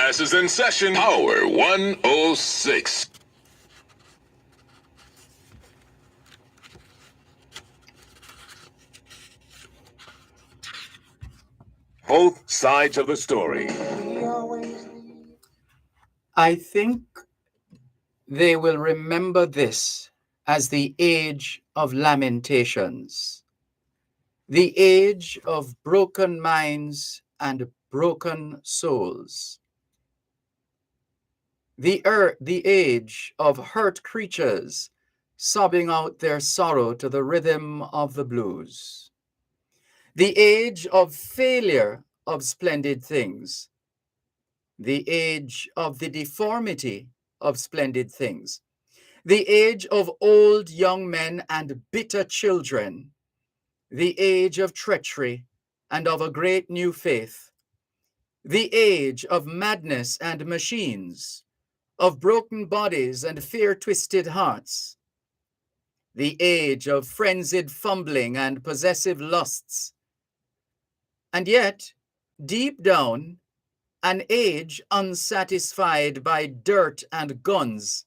Class is in session. Power 106. Both sides of the story. I think they will remember this as the age of lamentations, the age of broken minds and broken souls, the age of hurt creatures sobbing out their sorrow to the rhythm of the blues, the age of failure of splendid things, the age of the deformity of splendid things, the age of old young men and bitter children, the age of treachery and of a great new faith, the age of madness and machines, of broken bodies and fear-twisted hearts, the age of frenzied fumbling and possessive lusts. And yet, deep down, an age unsatisfied by dirt and guns,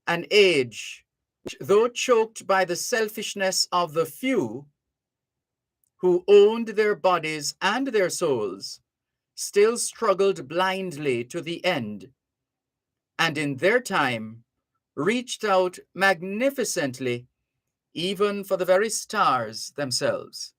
an age which, though choked by the selfishness of the few who owned their bodies and their souls, still struggled blindly to the end, and in their time reached out magnificently even for the very stars themselves.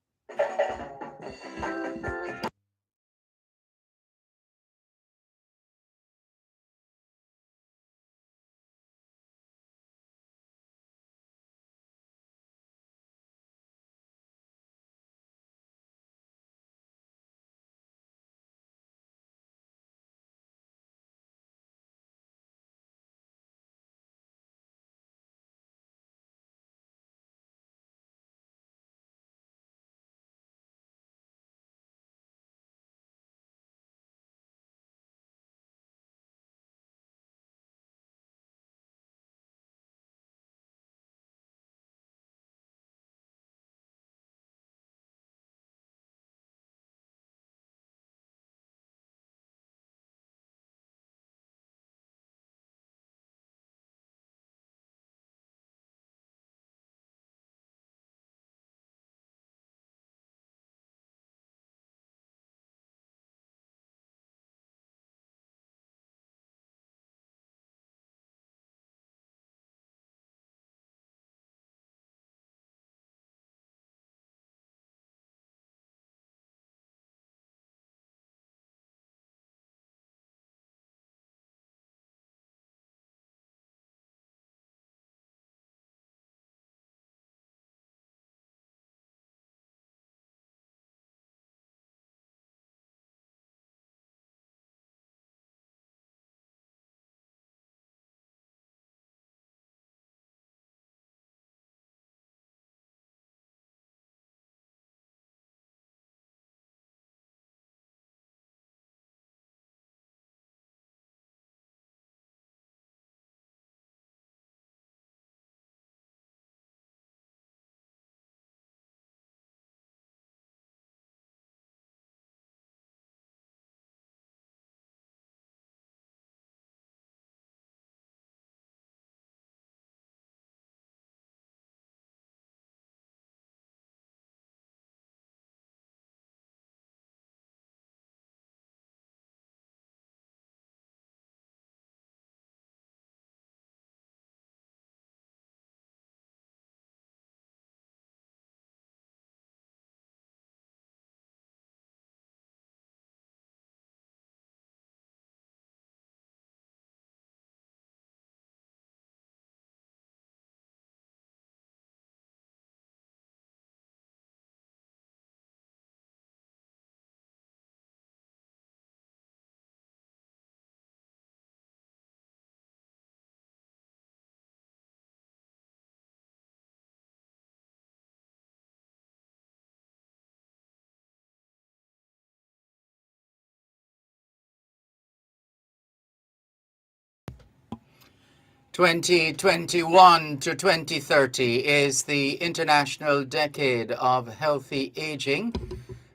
"2021 to 2030 is the International Decade of Healthy Aging,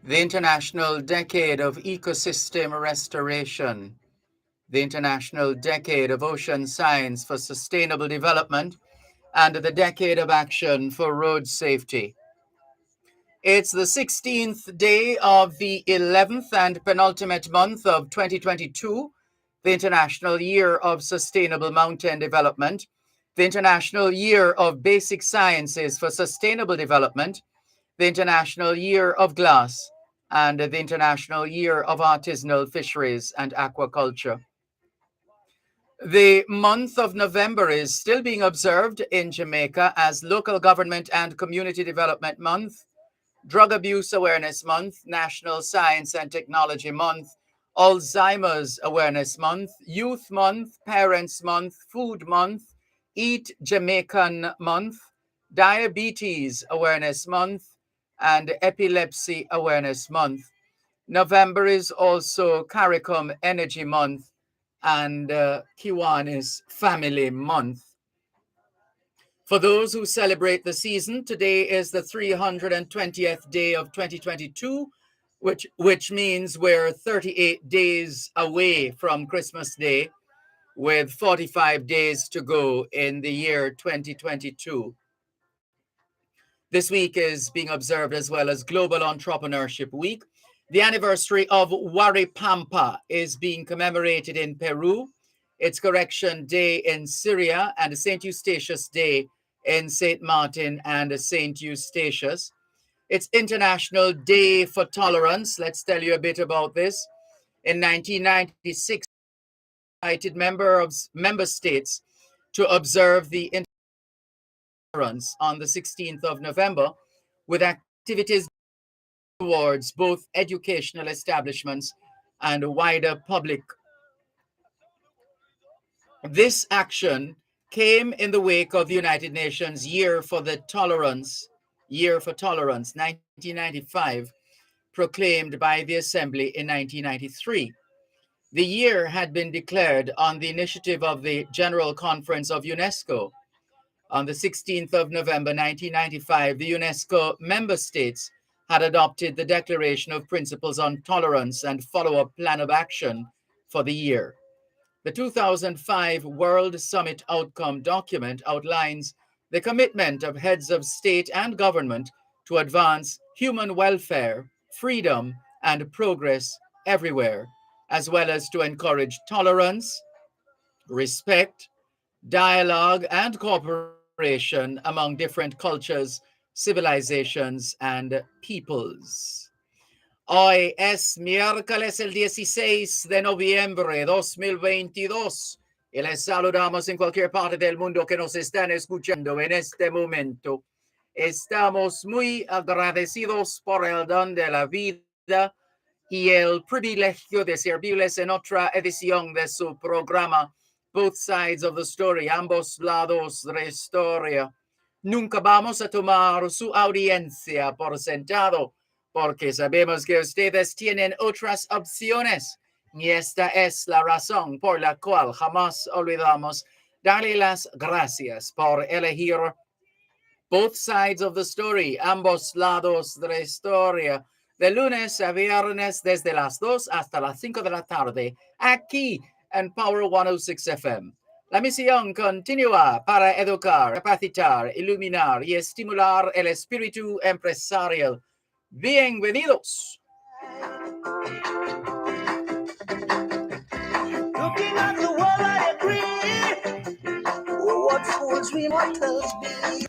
the International Decade of Ecosystem Restoration, the International Decade of Ocean Science for Sustainable Development, and the Decade of Action for Road Safety. It's the 16th day of the 11th and penultimate month of 2022, the International Year of Sustainable Mountain Development, the International Year of Basic Sciences for Sustainable Development, the International Year of Glass, and the International Year of Artisanal Fisheries and Aquaculture. The month of November is still being observed in Jamaica as Local Government and Community Development Month, Drug Abuse Awareness Month, National Science and Technology Month, Alzheimer's Awareness Month, Youth Month, Parents Month, Food Month, Eat Jamaican Month, Diabetes Awareness Month, and Epilepsy Awareness Month. November is also CARICOM Energy Month and Kiwanis Family Month. For those who celebrate the season, today is the 320th day of 2022, which means we're 38 days away from Christmas Day, with 45 days to go in the year 2022. This week is being observed as well as Global Entrepreneurship Week. The anniversary of Waripampa is being commemorated in Peru, its Correction Day in Syria, and St. Eustatius Day in St. Martin and St. Eustatius. It's International Day for Tolerance. Let's tell you a bit about this. In 1996, United member states to observe the tolerance on the 16th of November, with activities towards both educational establishments and wider public. This action came in the wake of the United Nations Year for Tolerance, 1995, proclaimed by the Assembly in 1993. The year had been declared on the initiative of the General Conference of UNESCO. On the 16th of November 1995, the UNESCO member states had adopted the Declaration of Principles on Tolerance and Follow-up Plan of Action for the year. The 2005 World Summit Outcome document outlines the commitment of heads of state and government to advance human welfare, freedom, and progress everywhere, as well as to encourage tolerance, respect, dialogue, and cooperation among different cultures, civilizations, and peoples. Hoy es miércoles el 16 de noviembre 2022 y les saludamos en cualquier parte del mundo que nos están escuchando en este momento. Estamos muy agradecidos por el don de la vida y el privilegio de servirles en otra edición de su programa Both Sides of the Story, ambos lados de la historia. Nunca vamos a tomar su audiencia por sentado, porque sabemos que ustedes tienen otras opciones, y esta es la razón por la cual jamás olvidamos darle las gracias por elegir Both Sides of the Story, ambos lados de la historia, de lunes a viernes desde las 2 hasta las 5 de la tarde, aquí en Power 106 FM. La misión continúa para educar, capacitar, iluminar y estimular el espíritu empresarial. Bienvenidos. Looking at the world, I agree. Oh, what fools we mortals be.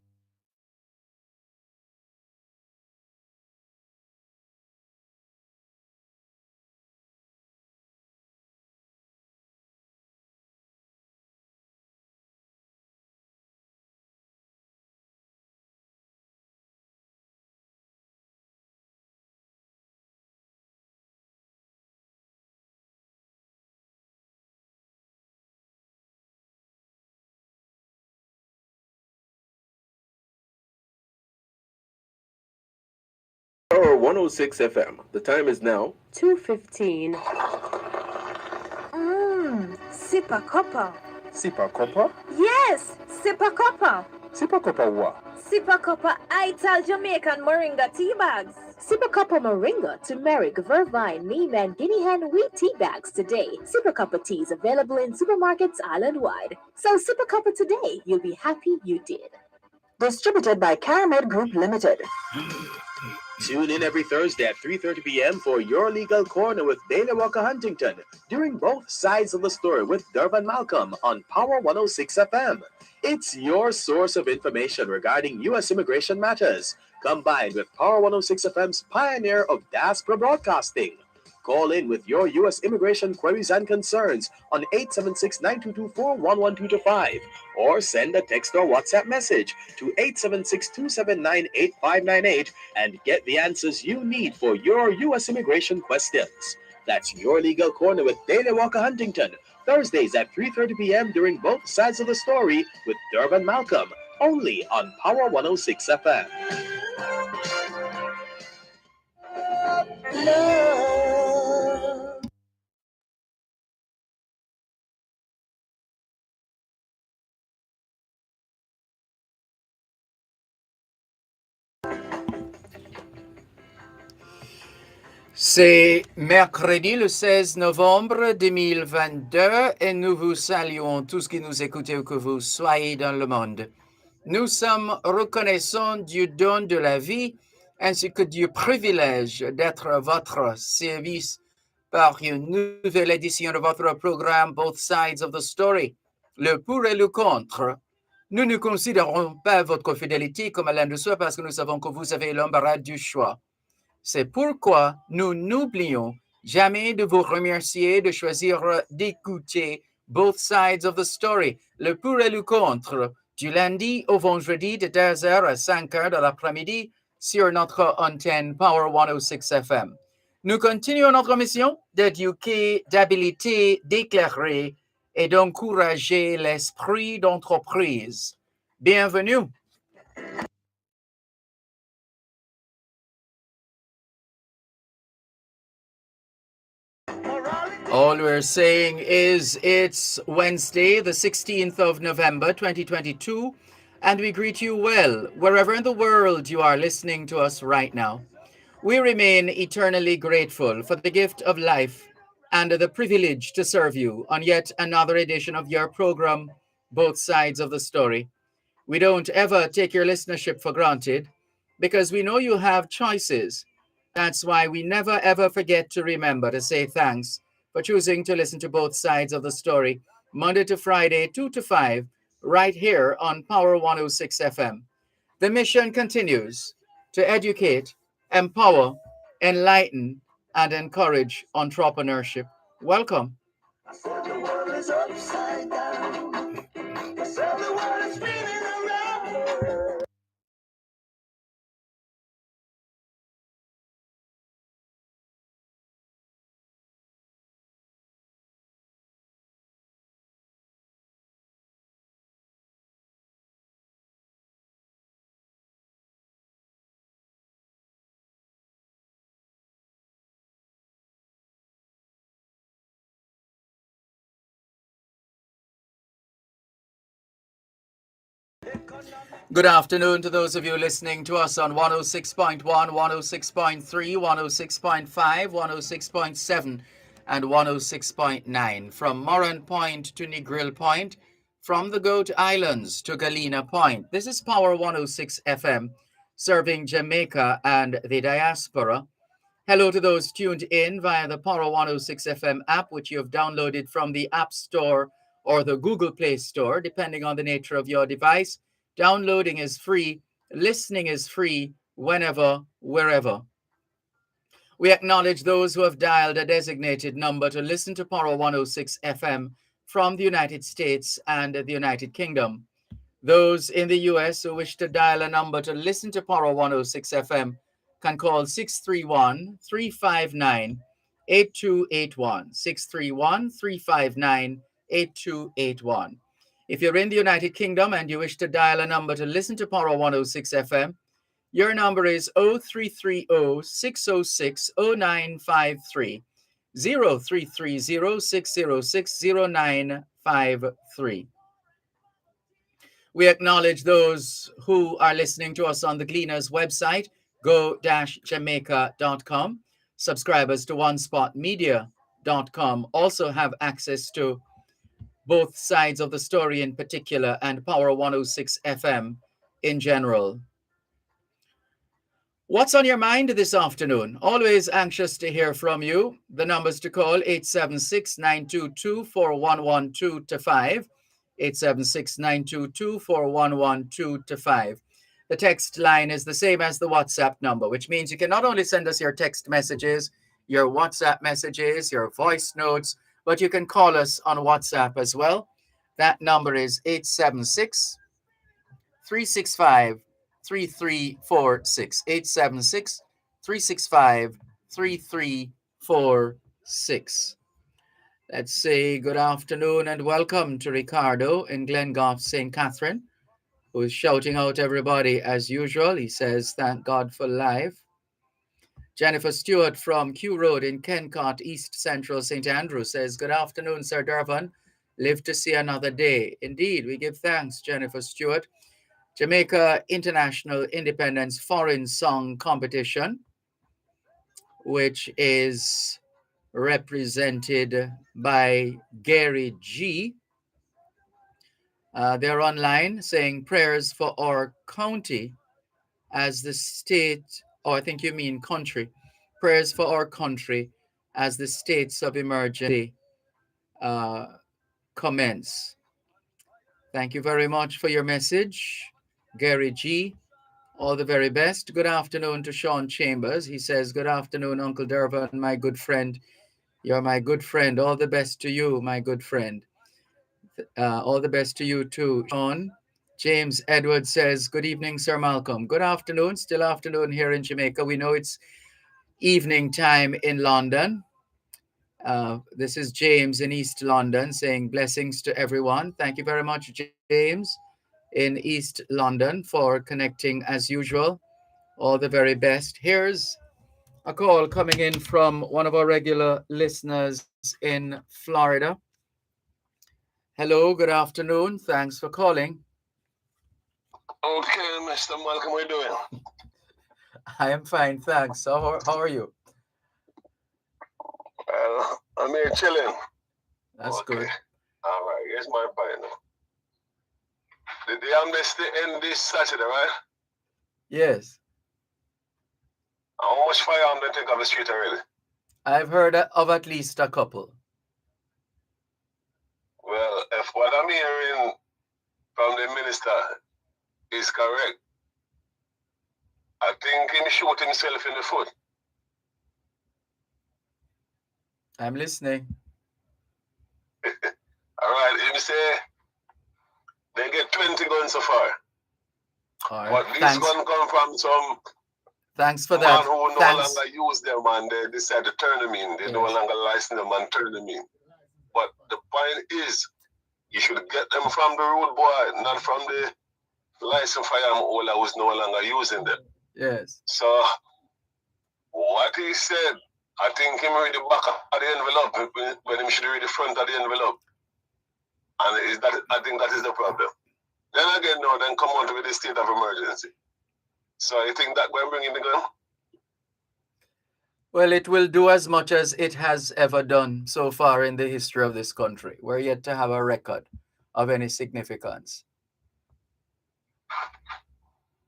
Power 106 FM. The time is now 2:15. Sipa copper. Sipa copper? Yes, sipa copper. Sipa copper what? Sipa copper Ital Jamaican Moringa tea bags. Sip a cup of moringa, turmeric, vervine, neem, and guinea hen wheat tea bags today. Sip a cup of tea is available in supermarkets island-wide. So sip a cup of today. You'll be happy you did. Distributed by Caramed Group Limited. Tune in every Thursday at 3:30 p.m. for Your Legal Corner with Dana Walker Huntington, during both sides of the story with Dervan Malcolm on Power 106 FM. It's your source of information regarding U.S. immigration matters, combined with Power 106 FM's pioneer of diaspora broadcasting. Call in with your U.S. immigration queries and concerns on 876-922-41125 or send a text or WhatsApp message to 876-279-8598 and get the answers you need for your U.S. immigration questions. That's Your Legal Corner with Dana Walker Huntington, Thursdays at 3:30 p.m. during both sides of the story with Dervan Malcolm, only on Power 106 FM. Love. C'est mercredi le 16 novembre 2022 et nous vous saluons tous qui nous écoutez où que vous soyez dans le monde. Nous sommes reconnaissants du don de la vie ainsi que du privilège d'être à votre service par une nouvelle édition de votre programme Both Sides of the Story, le pour et le contre. Nous ne considérons pas votre fidélité comme l'un de soi parce que nous savons que vous avez l'embarras du choix. C'est pourquoi nous n'oublions jamais de vous remercier de choisir d'écouter Both Sides of the Story, le pour et le contre, du lundi au vendredi de 2h à 5h de l'après-midi sur notre antenne Power 106 FM. Nous continuons notre mission d'éduquer, d'habiliter, d'éclairer et d'encourager l'esprit d'entreprise. Bienvenue. All we're saying is it's Wednesday, the 16th of November, 2022, and we greet you well, wherever in the world you are listening to us right now. We remain eternally grateful for the gift of life and the privilege to serve you on yet another edition of your program, Both Sides of the Story. We don't ever take your listenership for granted because we know you have choices. That's why we never ever forget to remember to say thanks for choosing to listen to Both Sides of the Story, Monday to Friday, 2 to 5, right here on Power 106 FM. The mission continues to educate, empower, enlighten, and encourage entrepreneurship. Welcome. I said the world is upside down. I said the world is spinning around. Good afternoon to those of you listening to us on 106.1, 106.3, 106.5, 106.7, and 106.9. From Moran Point to Negril Point, from the Goat Islands to Galena Point. This is Power 106 FM, serving Jamaica and the diaspora. Hello to those tuned in via the Power 106 FM app, which you have downloaded from the App Store or the Google Play Store, depending on the nature of your device. Downloading is free. Listening is free whenever, wherever. We acknowledge those who have dialed a designated number to listen to Power 106 FM from the United States and the United Kingdom. Those in the U.S. who wish to dial a number to listen to Power 106 FM can call 631-359-8281. 631-359-8281. If you're in the United Kingdom and you wish to dial a number to listen to Power 106 FM, your number is 0330-606-0953, 0330-606-0953. We acknowledge those who are listening to us on the Gleaners website, go-jamaica.com. Subscribers to onespotmedia.com also have access to both sides of the story in particular and Power 106 FM in general. What's on your mind this afternoon? Always anxious to hear from you. The numbers to call 876-922-4112-5, 876-922-4112-5. The text line is the same as the WhatsApp number, which means you can not only send us your text messages, your WhatsApp messages, your voice notes, but you can call us on WhatsApp as well. That number is 876-365-3346, 876-365-3346. Let's say good afternoon and welcome to Ricardo in Glengoff, St. Catherine, who is shouting out everybody as usual. He says, thank God for life. Jennifer Stewart from Q Road in Kencott, East Central St. Andrew says, good afternoon, Sir Dervan. Live to see another day. Indeed, we give thanks, Jennifer Stewart. Jamaica International Independence Foreign Song Competition, which is represented by Gary G. They're online saying prayers for our county as the state, or I think you mean country, prayers for our country as the states of emergency commence. Thank you very much for your message, Gary G. All the very best. Good afternoon to Sean Chambers. He says, good afternoon, Uncle Dervan, my good friend. You're my good friend. All the best to you, my good friend. All the best to you too, Sean. James Edwards says, good evening, Sir Malcolm. Good afternoon. Still afternoon here in Jamaica. We know it's evening time in London. This is James in East London saying blessings to everyone. Thank you very much, James in East London, for connecting as usual. All the very best. Here's a call coming in from one of our regular listeners in Florida. Hello, good afternoon. Thanks for calling. Okay, Mr. Malcolm, how are you doing? I am fine, thanks. How are you? Well, I'm here chilling. That's okay. Good. All right, here's my point now. The amnesty end this Saturday, right? Yes. How much firearm they take off the street already? I've heard of at least a couple. Well, if what I'm hearing from the minister is correct, I think he shot himself in the foot. I'm listening. All right, he say they get 20 guns so far. All right. But these guns come from some Thanks for man that. who no Thanks. longer use them and they decide to turn them in. They Yes. no longer license them and turn them in. But the point is, you should get them from the road boy, not from the licensed firearm holder who's no longer using them. Yes. So, what he said, I think him read the back of the envelope when he should read the front of the envelope. And is that, I think that is the problem. Then again, no, then come out with the state of emergency. So you think that going bring in the gun? Well, it will do as much as it has ever done so far in the history of this country. We're yet to have a record of any significance.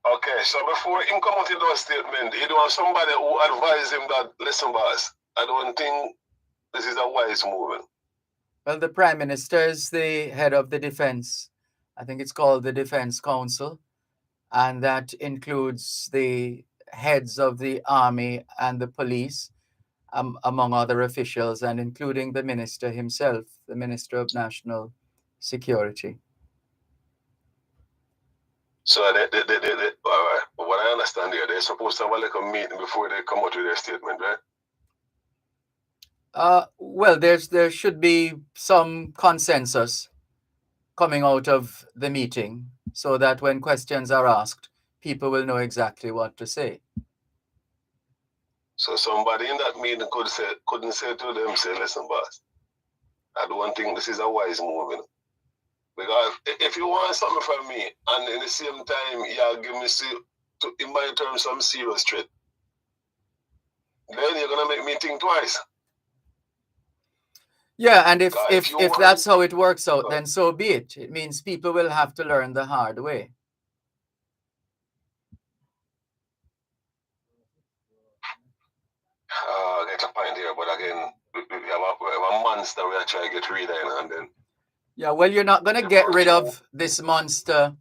Okay, so before him come out with those statements, he don't have somebody who advise him that, listen, boss, I don't think this is a wise move. Well, the Prime Minister is the head of the defense. I think it's called the Defense Council. And that includes the heads of the army and the police, among other officials, and including the minister himself, the Minister of National Security. So all right. But what I understand here, they're supposed to have a little meeting before they come out with their statement, right? Well, there should be some consensus coming out of the meeting so that when questions are asked, people will know exactly what to say. So somebody in that meeting couldn't say to them, say, listen, boss, I don't think this is a wise move. You know? Because if you want something from me, and in the same time, you give me in my terms, some serious threat, then you're gonna make me think twice. Yeah, and if God, if you if want that's how it to- works out, then so be it. It means people will have to learn the hard way. Get a point here, but again, we have a monster we are trying to get rid of, and then Yeah, well, you're not going to the get rid person- of this monster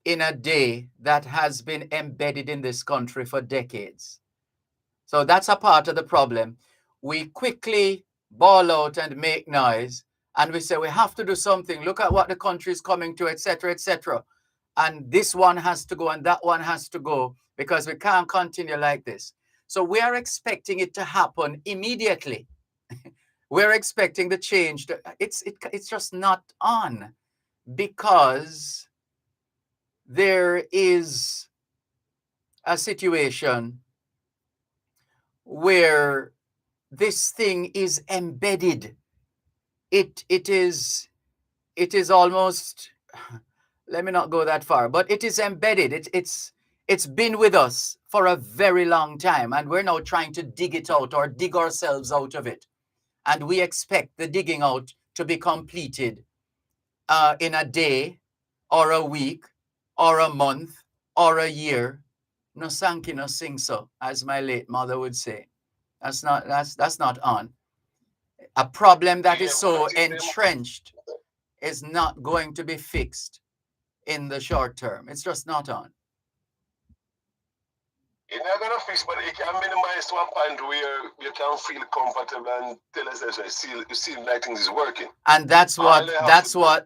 in a day that has been embedded in this country for decades. So that's a part of the problem. We quickly bawl out and make noise, and we say we have to do something. Look at what the country is coming to, etc., etc. And this one has to go and that one has to go because we can't continue like this. So we are expecting it to happen immediately. We're expecting the change. It's just not on, because there is a situation where this thing is embedded. It is almost, let me not go that far, but it is embedded. It's been with us for a very long time, and we're now trying to dig it out or dig ourselves out of it. And we expect the digging out to be completed in a day or a week or a month or a year. No sanky, no sing so, as my late mother would say. That's not on. A problem that is so entrenched is not going to be fixed in the short term. It's just not on. You're not gonna fix, but it can minimize to a point where you can feel comfortable and tell us that you see like things is working. And that's what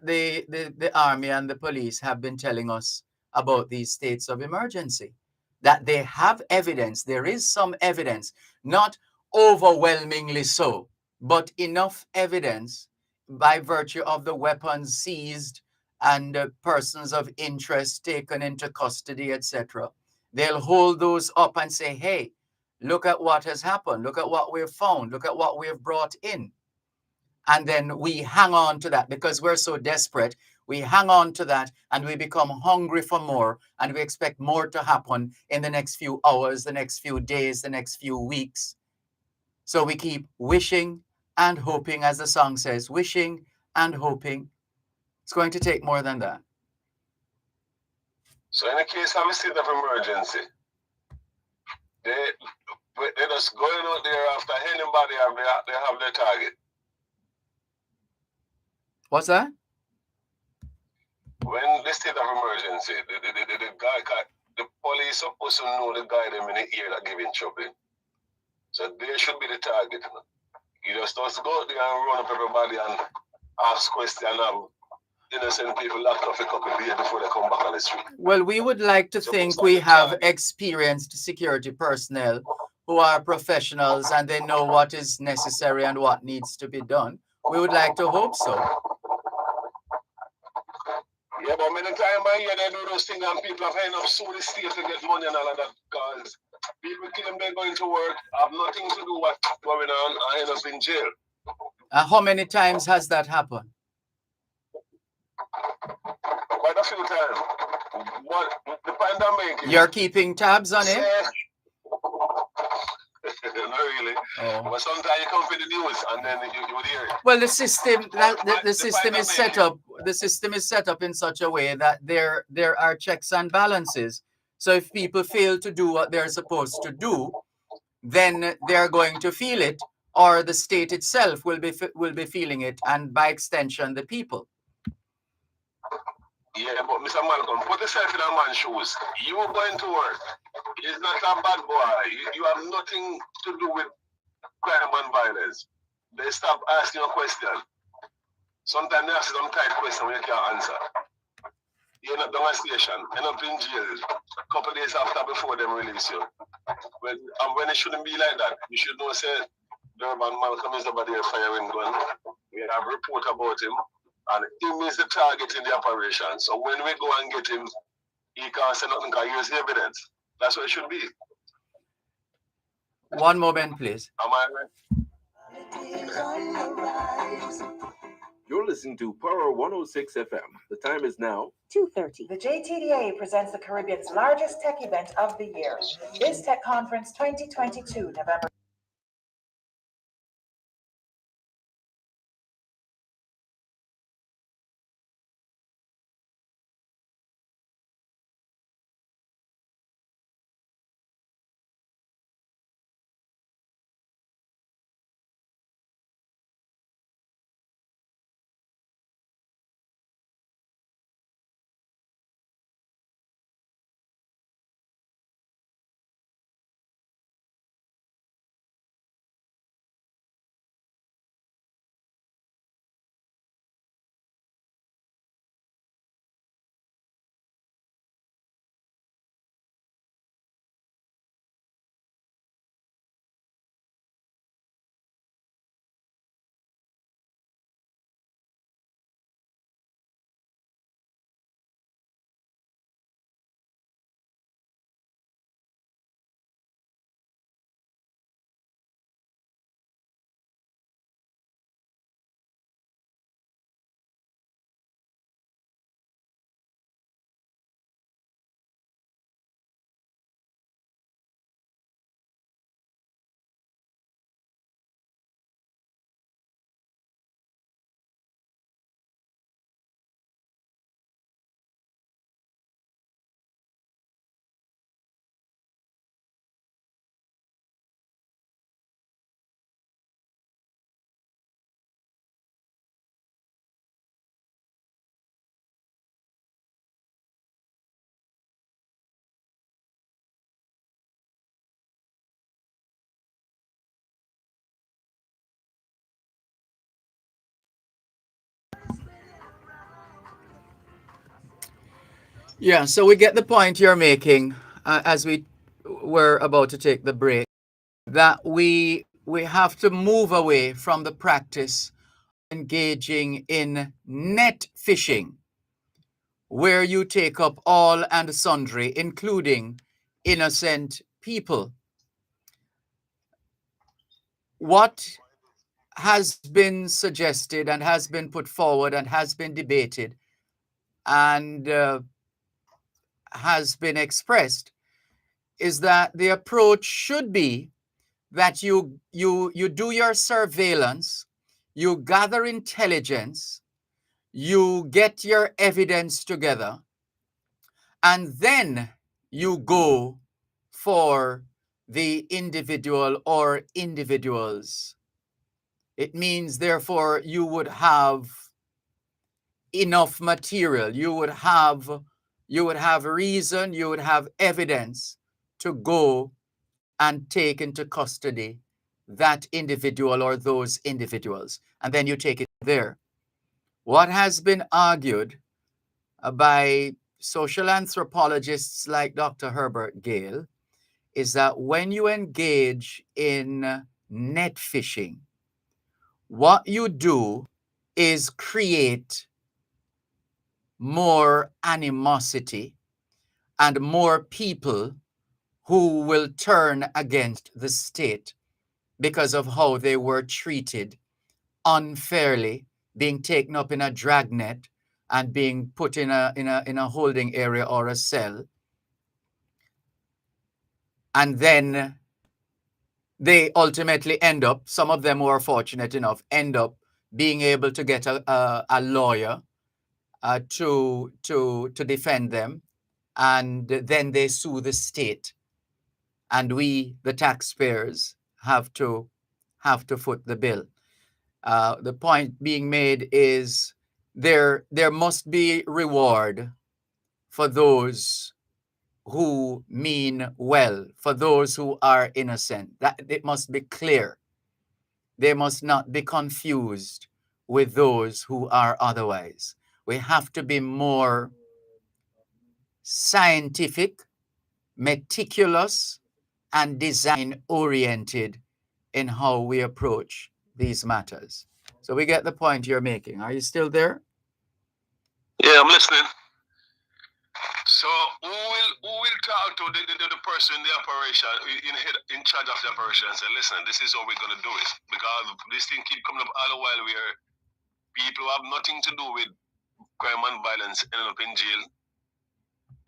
the army and the police have been telling us about these states of emergency. That they have evidence. There is some evidence, not overwhelmingly so, but enough evidence by virtue of the weapons seized and persons of interest taken into custody, etc. They'll hold those up and say, hey, look at what has happened. Look at what we've found. Look at what we've brought in. And then we hang on to that because we're so desperate. We hang on to that and we become hungry for more, and we expect more to happen in the next few hours, the next few days, the next few weeks. So we keep wishing and hoping, as the song says, wishing and hoping. It's going to take more than that. So in the case of a state of emergency, they're just going out there after anybody they have their target. What's that? When the state of emergency, the police supposed to know the guy them in the ear that giving trouble. So they should be the target. You just don't go out there and run up everybody and ask questions and innocent people locked off a couple of days before they come back on the street. Well, we would like to think we have experienced security personnel who are professionals and they know what is necessary and what needs to be done. We would like to hope so. Yeah, but many times I hear they do those things and people have enough sue the state to get money and all of that, because people claim they're going to work, have nothing to do with what's going on, and end up in jail. How many times has that happened? Quite a few times. What the pandemic? You're keeping tabs on it? Not really. Oh. But sometimes you come for the news and then you would hear it. Well, the system is set up. The system is set up in such a way that there are checks and balances. So if people fail to do what they're supposed to do, then they're going to feel it, or the state itself will be feeling it, and by extension, the people. Yeah, but Mr. Malcolm, put yourself in a man's shoes. You are going to work. He's not a bad boy. You have nothing to do with crime and violence. They stop asking a question. Sometimes they ask you some tight question when you can't answer. You end up down a station, end up in jail a couple of days after before them release you. When it shouldn't be like that, you should know, say, Dervan Malcolm is over there firing gun. We have a report about him, and him is the target in the operation. So when we go and get him, he can't say nothing because here's the evidence. That's what it should be. One moment, please. Am I right? You're listening to Power 106 FM. The time is now 2:30. The JTDA presents the Caribbean's largest tech event of the year. This Tech Conference 2022, November. Yeah, so we get the point you're making as we were about to take the break, that we have to move away from the practice of engaging in net fishing, where you take up all and sundry, including innocent people. What has been suggested and has been put forward and has been debated and has been expressed is that the approach should be that you do your surveillance, you gather intelligence, you get your evidence together, and then you go for the individual or individuals. It means, therefore, you would have enough material, you would have reason, you would have evidence to go and take into custody that individual or those individuals, and then you take it there. What has been argued by social anthropologists like Dr. Herbert Gale is that when you engage in net fishing, what you do is create more animosity and more people who will turn against the state because of how they were treated unfairly, being taken up in a dragnet and being put in a holding area or a cell. And then they ultimately end up, some of them who are fortunate enough, end up being able to get a lawyer to defend them. And then they sue the state. And we, the taxpayers, have to foot the bill. The point being made is there must be reward for those who mean well, for those who are innocent. That it must be clear. They must not be confused with those who are otherwise. We have to be more scientific, meticulous, and design-oriented in how we approach these matters. So we get the point you're making. Are you still there? Yeah, I'm listening. So who will talk to the person in the operation in charge of the operation and say, listen, this is how we're gonna do it, because this thing keep coming up all the while where people who have nothing to do with crime and violence end up in jail,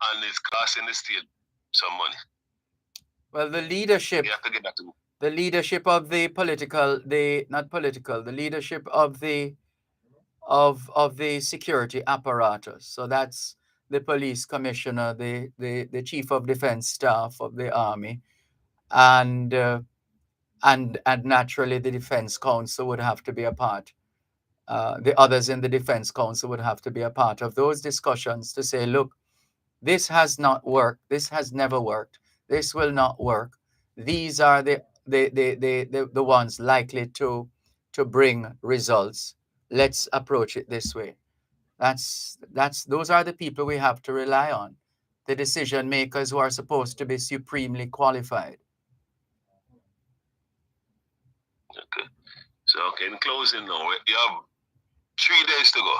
and it's costing the state some money. Well, the leadership, You have to get that to. the leadership of the political, the not political, the leadership of the security apparatus. So that's the police commissioner, the chief of defense staff of the army, and and naturally the defense council would have to be a part. The others in the defense council would have to be a part of those discussions to say, look, this has not worked. This has never worked. This will not work. These are the ones likely to bring results. Let's approach it this way. Those are the people we have to rely on, the decision makers who are supposed to be supremely qualified. Okay. So, okay, in closing now, you have 3 days to go.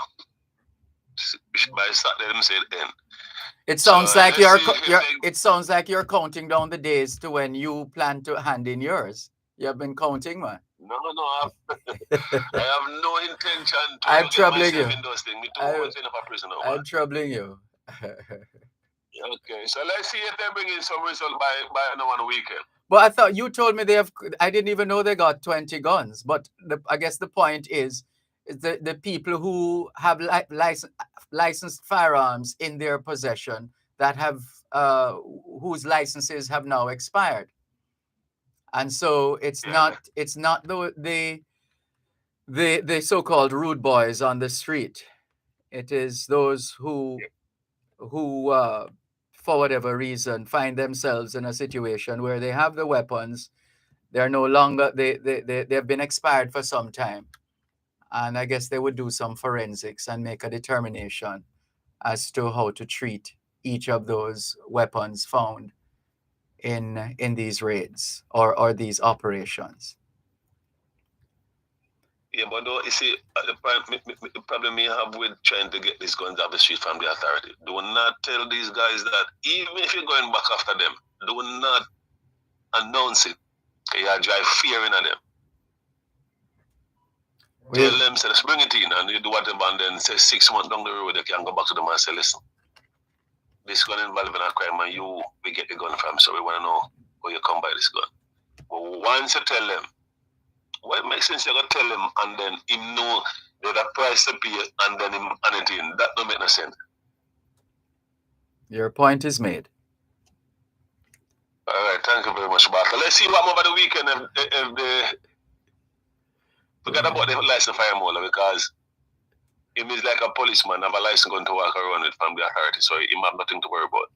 By Saturday, them say it end. It sounds like let's see if it sounds like you're counting down the days to when you plan to hand in yours. You have been counting, man. No, I have no intention to I'm get troubling myself you. in those things. Me too much enough a prison now, man. I'm troubling you. Okay, so let's see if they bring in some result by another weekend. But I thought you told me I didn't even know they got 20 guns. But I guess the point is the people who have licensed firearms in their possession that have whose licenses have now expired. And so it's not the so-called rude boys on the street. It is those who for whatever reason find themselves in a situation where they have the weapons. They're no longer they've been expired for some time. And I guess they would do some forensics and make a determination as to how to treat each of those weapons found in these raids or these operations. Yeah, but you see, the problem you have with trying to get these guns off the street from the authority, do not tell these guys that even if you're going back after them, do not announce it. You drive fear in them. Tell them, say, let's bring it in, and you do whatever, and then say 6 months down the road, you can go back to them and say, listen, this gun involved in a crime, and we get the gun from, so we want to know where you come by this gun. But once you tell them, well, it makes sense you gotta tell him, and then him know there's a price to pay, and then him hand it in. That don't make no sense. Your point is made. All right, thank you very much, Barker. Let's see what over the weekend if they forget about the license fire mola, because him is like a policeman, have a license going to walk around with from the authority, so him have nothing to worry about.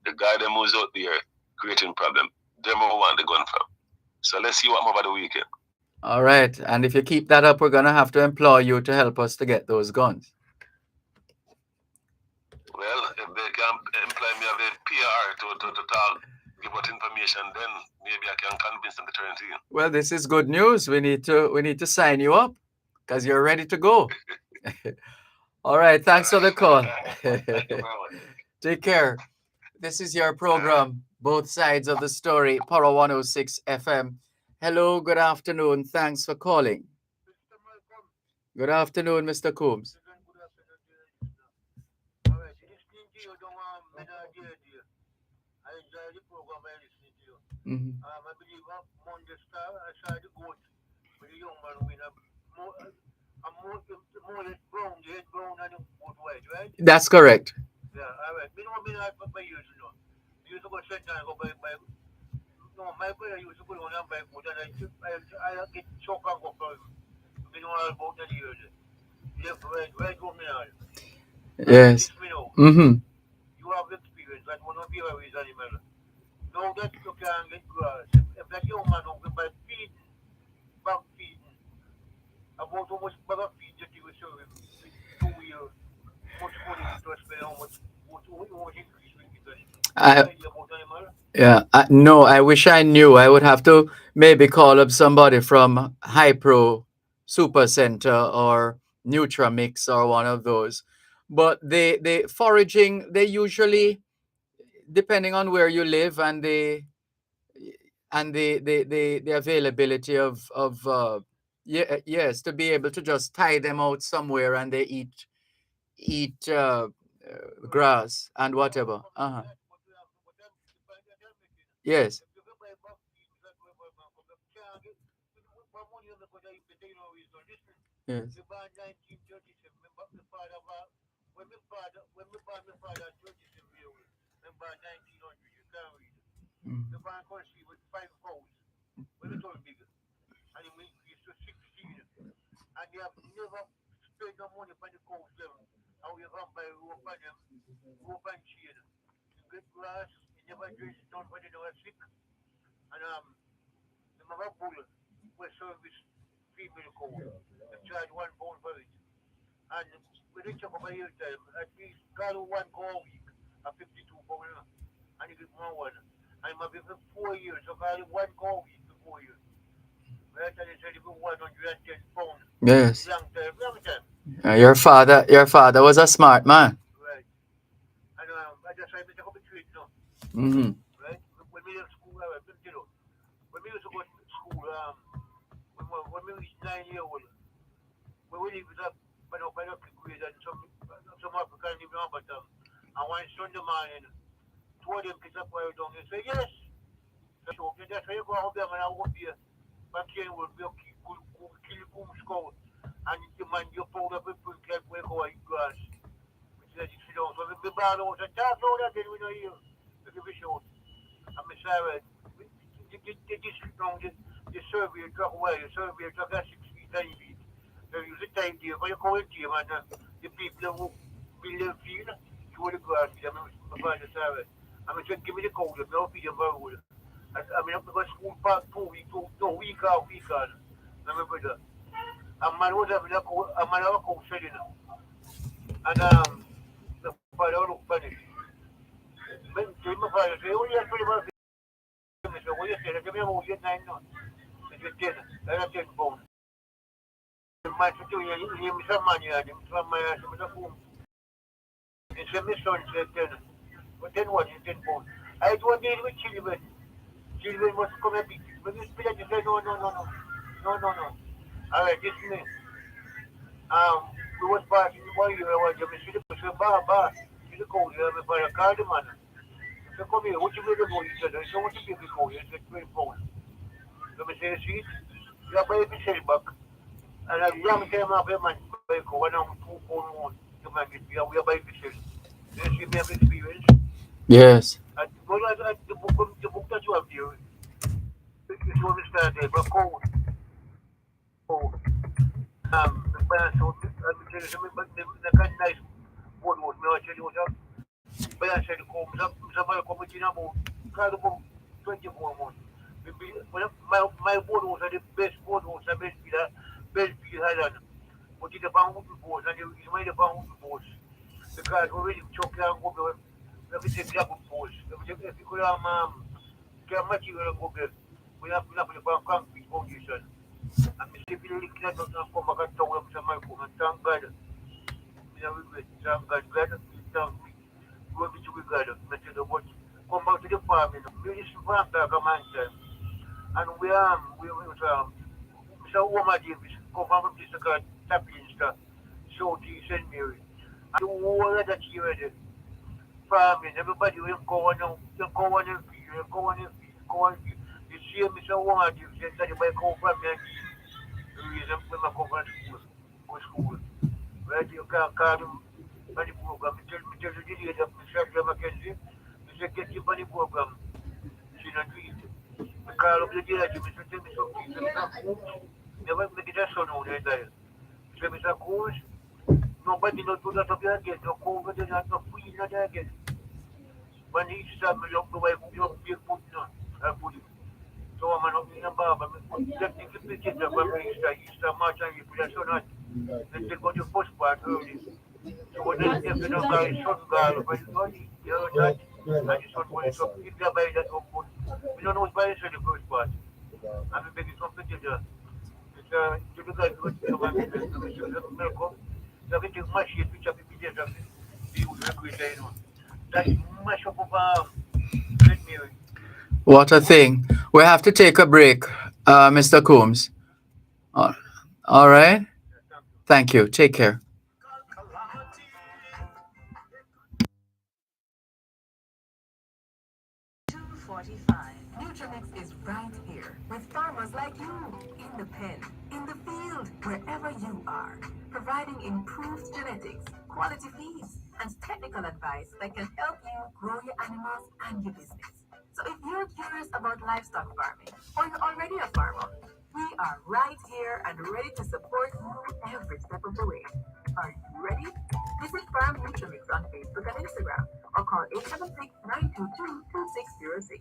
The guy that moves out there creating problem, they don't want the gun from. So let's see what over the weekend. All right. And if you keep that up, we're going to have to employ you to help us to get those guns. Well, if they can employ me as a PR to talk, give out information, then maybe I can convince them to turn it in. Well, this is good news. We need to sign you up because you're ready to go. All right. Thanks for the call. Thank you very much. Take care. This is your program, Both Sides of the Story, Power 106 FM. Hello, good afternoon. Thanks for calling. Good afternoon, Mr. Coombs. Mm-hmm. I believe Monday Star, I saw the goat with the young man win more or less brown, the head brown and the goat white, right? That's correct. Yeah, all right. Me know by years, you know. You used to go set down and go by no, my brother used to go on and buy goat, and I get shock and go for him. Me know all about that years. Yeah, right go me now. Yes. Mm-hmm. You have experience, that one of your ways animal. Now that you can get grass, if that young man will by feeding, back feeding, about how much bag of feed that you will serve him, 2 years, much money to spend, how much increase with it. No, I wish I knew. I would have to maybe call up somebody from Hypro Super Center or Nutramix or one of those. But the foraging, they usually, depending on where you live and the availability of Yeah, yes, to be able to just tie them out somewhere and they eat grass and whatever. Uh-huh. Yes. If you go buy back feed, that way buy back, but you can't get what money on the go there, you know, is not listen. Yes. Me born 1937, my father, when my father 37 years old, me born 1900, you can't read. Mm. Me born country with 5 cows, when it was bigger, and it increased to 16, and they have never spent no money on the cows them, and we come buy rope on them, rope and chain. You get grass, you never dress none when you know sick, and the mother bull will service female cow. They charge £1 for it. And when they check over here time, at least call 1 cow a week at £52. And you get more one. And maybe for 4 years, so call 1 cow a week for 4 years. Right? And they said you get £110. Yes. Long time, long time. Your father was a smart man. Right. And I just try to take up a trade now. Mm-hmm. Right? When we in school, I will tell you. When we used to go to school, when we was 9 years old, we will live with a binocular grade and some African live on, but and one Sunday morning, two of them kids up while down. They say, yes. So okay, that's why you go out there and I won't be back here will be kill boom skull. And the man you pulled up and put like where go eat grass. Which is you know, so the bar was a tap load that then we know you. The division. I'm sorry. The district on the survey truck away, the survey truck got 6 feet, 9 feet. So you sit time there, but you call it here, and the people who build their field, you want to go out to them, I'm going to say, I'm going to give me the code, no feed them road. I mean, I'm going to school back 2 weeks, no, week out, week on. Remember that. A man was having a man of a coach selling them. And the father looked funny. My father said, oh, yeah, so what you say, let me hold you 9 months. It's a 10, that's a 10 pound. My situation, him some money and him from my ass with a phone. And so my son said 10. But then what is 10 pounds? I don't deal with children. Children must come and beat it. But this spirit say no, no, no, no. No, no, no. Alright, this me. We was passing the boy here, I was just sitting for bar. See the code here, my father called the man. So come here, what you going to do? He said, I don't want to give the code. He said, 20 pounds. So I say, see, you have to sell back. And as young time after man, I go one on 2 pound more to man get we are by the sale. You see me have experience. Yes. At the book that you have here, you understand there, but the balance of the tell you something, but the kind nice board was me, I tell you what up. Balance said, somebody come with you now, call about 24 months. My board was the best board was the best Highland. But it's about wooden boards, and it's made about wooden boards. Because already choke down over everything gravel boards. If you could get material go get, we have to have about concrete foundation. And if you look at it, come back and tell them some come and thank God. You know, we thank God, thank me. We want to be God, Mr. Watch. Come back to the farm, you know. We just want to come and and so Oma Davis, come from this tapping stuff, so to St. Mary. And the whole of that year, farming, everybody will go on and feed, go on and feed, go on and feed. You see, Mr. Oma Davis, that you might come from me the reason when I come from school. Right, you can't call him money program. Me tell you the leader, Mr. Mackenzie, Mr. Get your money program. She not read. The call of the judge, Mr. Tell me something, Mr. Coombs, never make it a son on the dial. Mr. Coombs, nobody not do that of your again, no COVID and not free not again. When he said me up the way you don't be put on, I put it. So I'm not in a bar, but that thing is picking up when Easter March and you put a son on. Then they go to first part early. So when they step in a guy, son girl, but you know, you know that, and the son was up, if they're by that up, we don't know what's by the first part. I'm a big competitor. It's a guy who is Malcolm. So I think much here, which are people that you would recruit, that's much of let me. What a thing. We have to take a break, Mr. Coombs. Uh, All right. Thank you. Take care. Nutrix is right here with farmers like you, in the pen, in the field, wherever you are, providing improved genetics, quality feeds, and technical advice that can help you grow your animals and your business. So if you're curious about livestock farming, or you're already a farmer, we are right here and ready to support you every step of the way. Are you ready? Visit Farm Nutrix on Facebook and Instagram, or call 876-922-2606.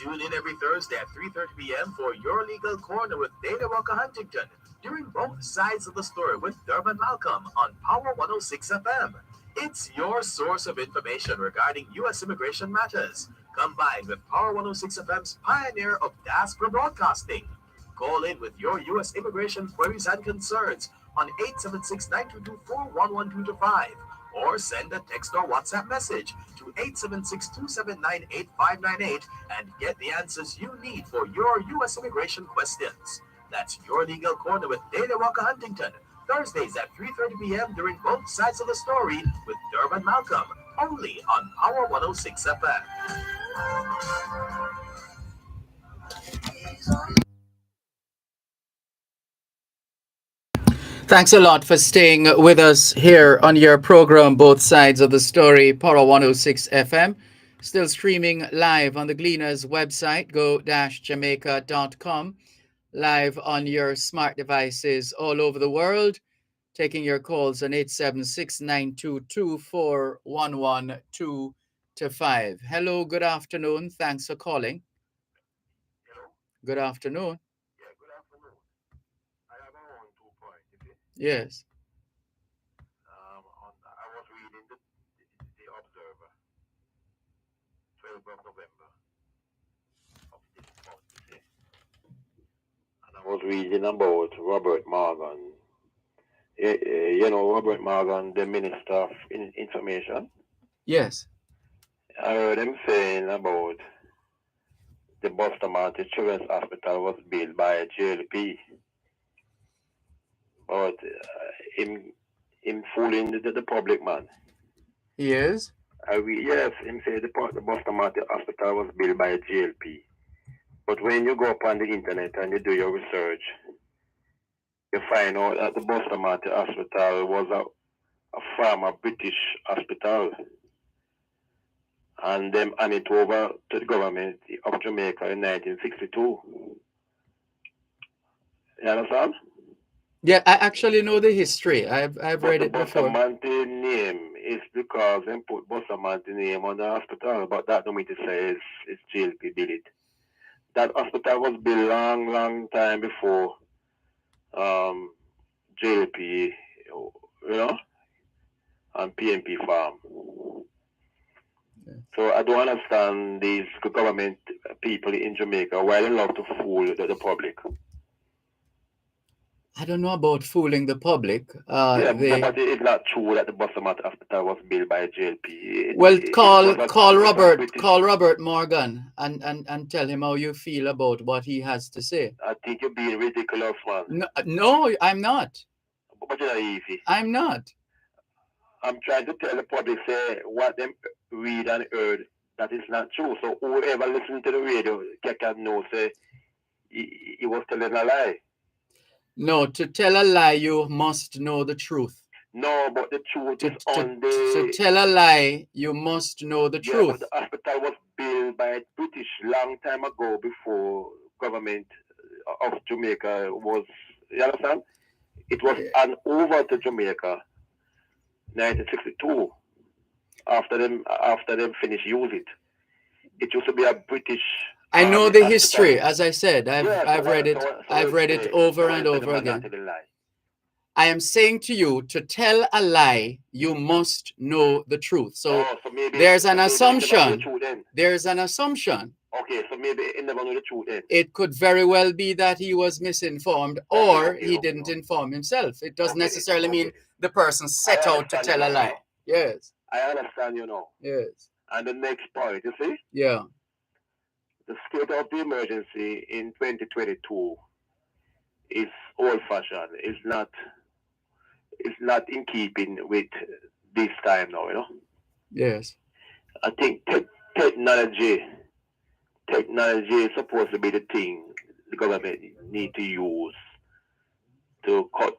Tune in every Thursday at 3:30 p.m. for Your Legal Corner with Dana Walker Huntington, during both sides of the story with Dervan Malcolm on Power 106 FM. It's your source of information regarding U.S. immigration matters, combined with Power 106 FM's pioneer of diaspora broadcasting. Call in with your U.S. immigration queries and concerns on 876-922-41125, or send a text or WhatsApp message to 876-279-8598 and get the answers you need for your U.S. immigration questions. That's Your Legal Corner with Dana Walker Huntington, Thursdays at 3:30 p.m. during both sides of the story with Dervan Malcolm, only on Power 106 FM. Thanks a lot for staying with us here on your program, Both Sides of the Story, Power 106 FM. Still streaming live on the Gleaners website, go-jamaica.com. Live on your smart devices all over the world. Taking your calls on 876-922-4112-5. Hello, good afternoon. Thanks for calling. Good afternoon. Yeah, good afternoon. I have around 2 points, okay? Yes. I was reading the Observer, 12th of November of this month, you see. And I was reading about Robert Morgan. You know Robert Morgan, the Minister of Information. Yes. I heard him saying about the Bustamante Children's Hospital was built by JLP, but him fooling the public, man. He is? Yes, him say the Bustamante Hospital was built by JLP. But when you go up on the internet and you do your research, you find out that the Bustamante Hospital was a former British hospital, and them handed it over to the government of Jamaica in 1962. You understand? Yeah, I actually know the history. I've read it before. The Bustamante name is because they put Bustamante name on the hospital, but that don't mean to say it's JLP built it. That hospital was built long time before JLP, you know, and PNP farm. So I don't understand these government people in Jamaica why they love to fool the public. I don't know about fooling the public. But it's not true that the Bustamante Hospital was built by JLP. Call Robert Morgan and tell him how you feel about what he has to say. I think you're being ridiculous, man. No, I'm not. But you're easy. I'm not. I'm trying to tell the public, say, what them read and heard, that is not true. So whoever listens to the radio can know, say, he was telling a lie. No, to tell a lie, you must know the truth. No, but the truth is on the... To tell a lie, you must know the truth. But the hospital was built by British long time ago before government of Jamaica was... You understand? It was handed over to Jamaica 1962 after them finished use it. It used to be a British... I know the history, as I said. I've read it. I've read it over and over again. I am saying to you, to tell a lie, you must know the truth. So there's an assumption. There's an assumption. Okay, so maybe he never knew the truth then. It could very well be that he was misinformed or he didn't inform himself. It doesn't necessarily mean the person set out to tell a lie. Yes. I understand, you know. Yes. And the next point, you see? Yeah. The state of the emergency in 2022 is old-fashioned. It's not in keeping with this time now. Yes. I think technology is supposed to be the thing the government need to use to cut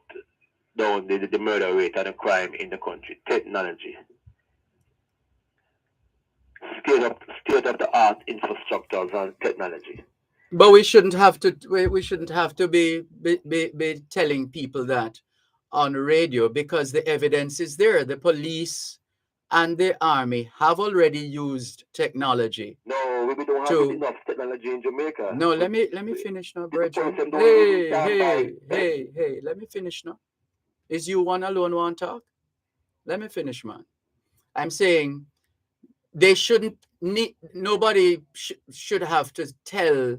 down the murder rate and the crime in the country. Technology, state of the art infrastructures and technology. But we shouldn't have to. We shouldn't have to be telling people that on radio, because the evidence is there. The police and the army have already used technology. No, we don't have enough technology in Jamaica. No, let me finish now, brethren. person don't Hey, even hey, buy- hey. Let me finish now. Is you one alone want talk? Let me finish, man. I'm saying they shouldn't need. Nobody should have to tell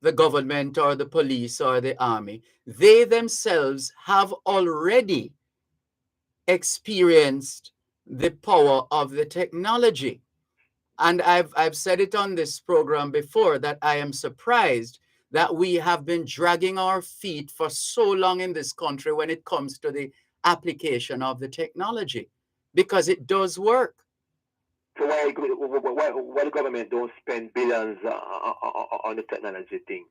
the government or the police or the army. They themselves have already experienced the power of the technology. And I've said it on this program before that I am surprised that we have been dragging our feet for so long in this country when it comes to the application of the technology, because it does work. So why the government don't spend billions on the technology thing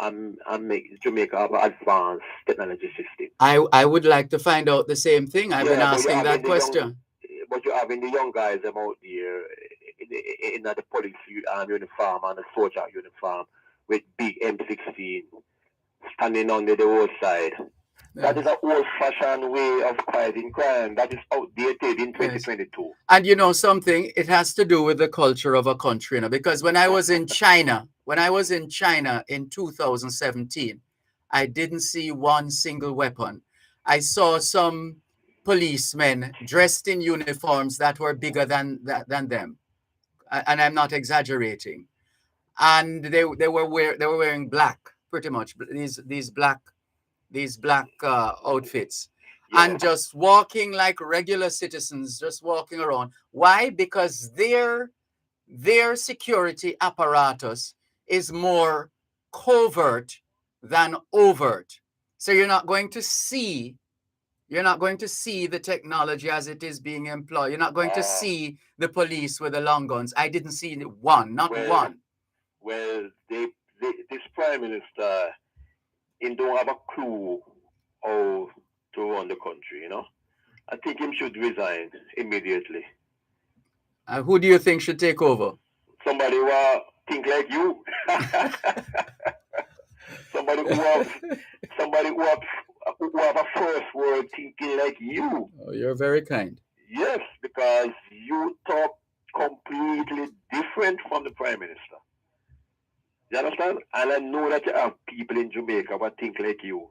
and make Jamaica have an advanced technology system? I would like to find out the same thing. I've been asking that question. But you're having the young guys out there in the police uniform and the soldier uniform with big M16 standing on the roadside. That is an old-fashioned way of fighting crime. That is outdated in 2022. Yes. And you know something, it has to do with the culture of a country, because when I was in China, in 2017, I didn't see one single weapon. I saw some policemen dressed in uniforms that were bigger than them, and I'm not exaggerating. And they were wearing black, pretty much these black outfits, and just walking like regular citizens, just walking around. Why? Because their security apparatus is more covert than overt. So you're not going to see the technology as it is being employed. You're not going to see the police with the long guns. I didn't see one, not one. Well, this prime minister, he don't have a clue how to run the country, I think he should resign immediately. Who do you think should take over? Somebody who think like you. somebody who have a first word thinking like you. Oh, you're very kind. Yes, because you talk completely different from the prime minister. You understand? And I know that you have people in Jamaica who think like you.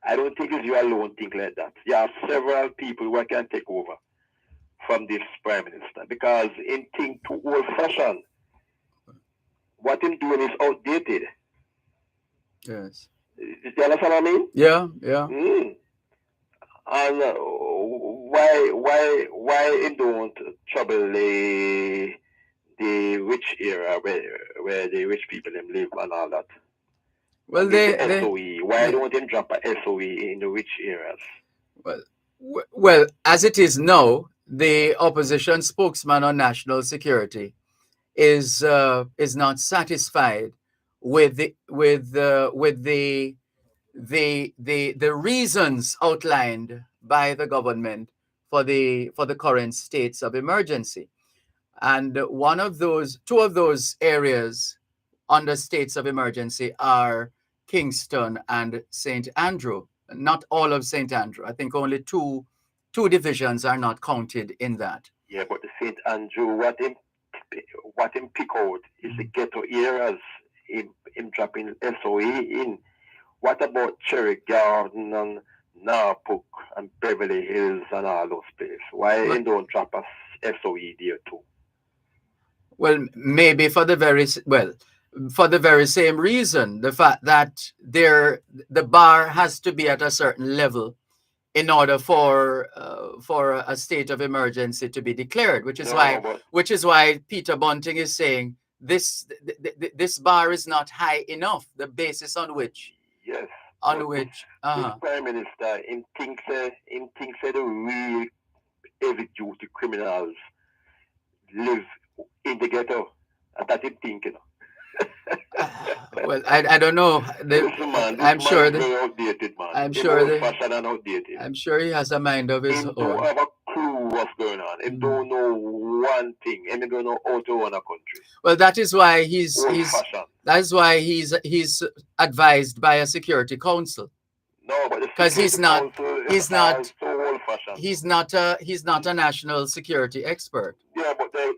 I don't think it's you alone think like that. You have several people who can take over from this prime minister, because in think too old-fashioned. What he's doing is outdated. Yes. You understand what I mean? Yeah. And why he don't trouble the rich area where the rich people live and all that? Well, why don't they drop a SOE in the rich areas? Well, as it is now, the opposition spokesman on national security is not satisfied with the reasons outlined by the government for the current states of emergency. And two of those areas under states of emergency are Kingston and St. Andrew. Not all of St. Andrew. I think only two divisions are not counted in that. Yeah, but the St. Andrew, what him pick out is the ghetto areas. Him dropping SOE in. What about Cherry Garden and Norfolk and Beverly Hills and all those places? Why he don't drop a SOE there too? Well, maybe for the very same reason, the fact that the bar has to be at a certain level in order for a state of emergency to be declared, which is why Peter Bunting is saying this bar is not high enough. The basis on which on But which, this Prime Minister, him thinks the real heavy duty criminals live in the ghetto. And that's him thinking. well, I don't know. Listen, man, I'm this sure man is the, very outdated, man. I'm He's sure the, old-fashioned and outdated. I'm sure he has a mind of his Him own. don't have a clue what's going on. Him don't know one thing. Him don't know how to run a country. Well, that is why he's Old-fashioned. that's why he's advised by a security council. No, but the 'Cause he's Security not- Council he's is not- so old-fashioned. He's not a national security expert. Yeah, but the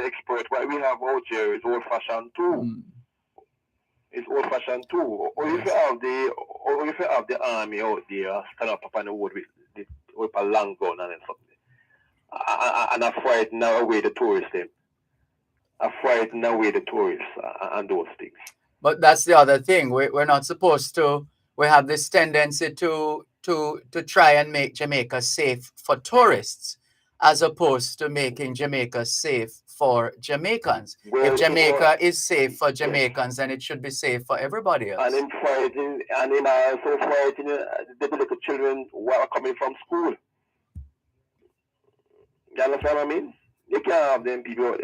expert what we have out here is old-fashioned too. It's old-fashioned too. Or if you have the army out there stand up on the road with a long gun and something, and a frighten away the tourists them, and those things. But that's the other thing. We're not supposed to. We have this tendency to try and make Jamaica safe for tourists, as opposed to making Jamaica safe for Jamaicans. Well, If Jamaica is safe for Jamaicans, then it should be safe for everybody else. And in fighting, and in also fighting the little children who are coming from school. You understand what I mean? You can't have them people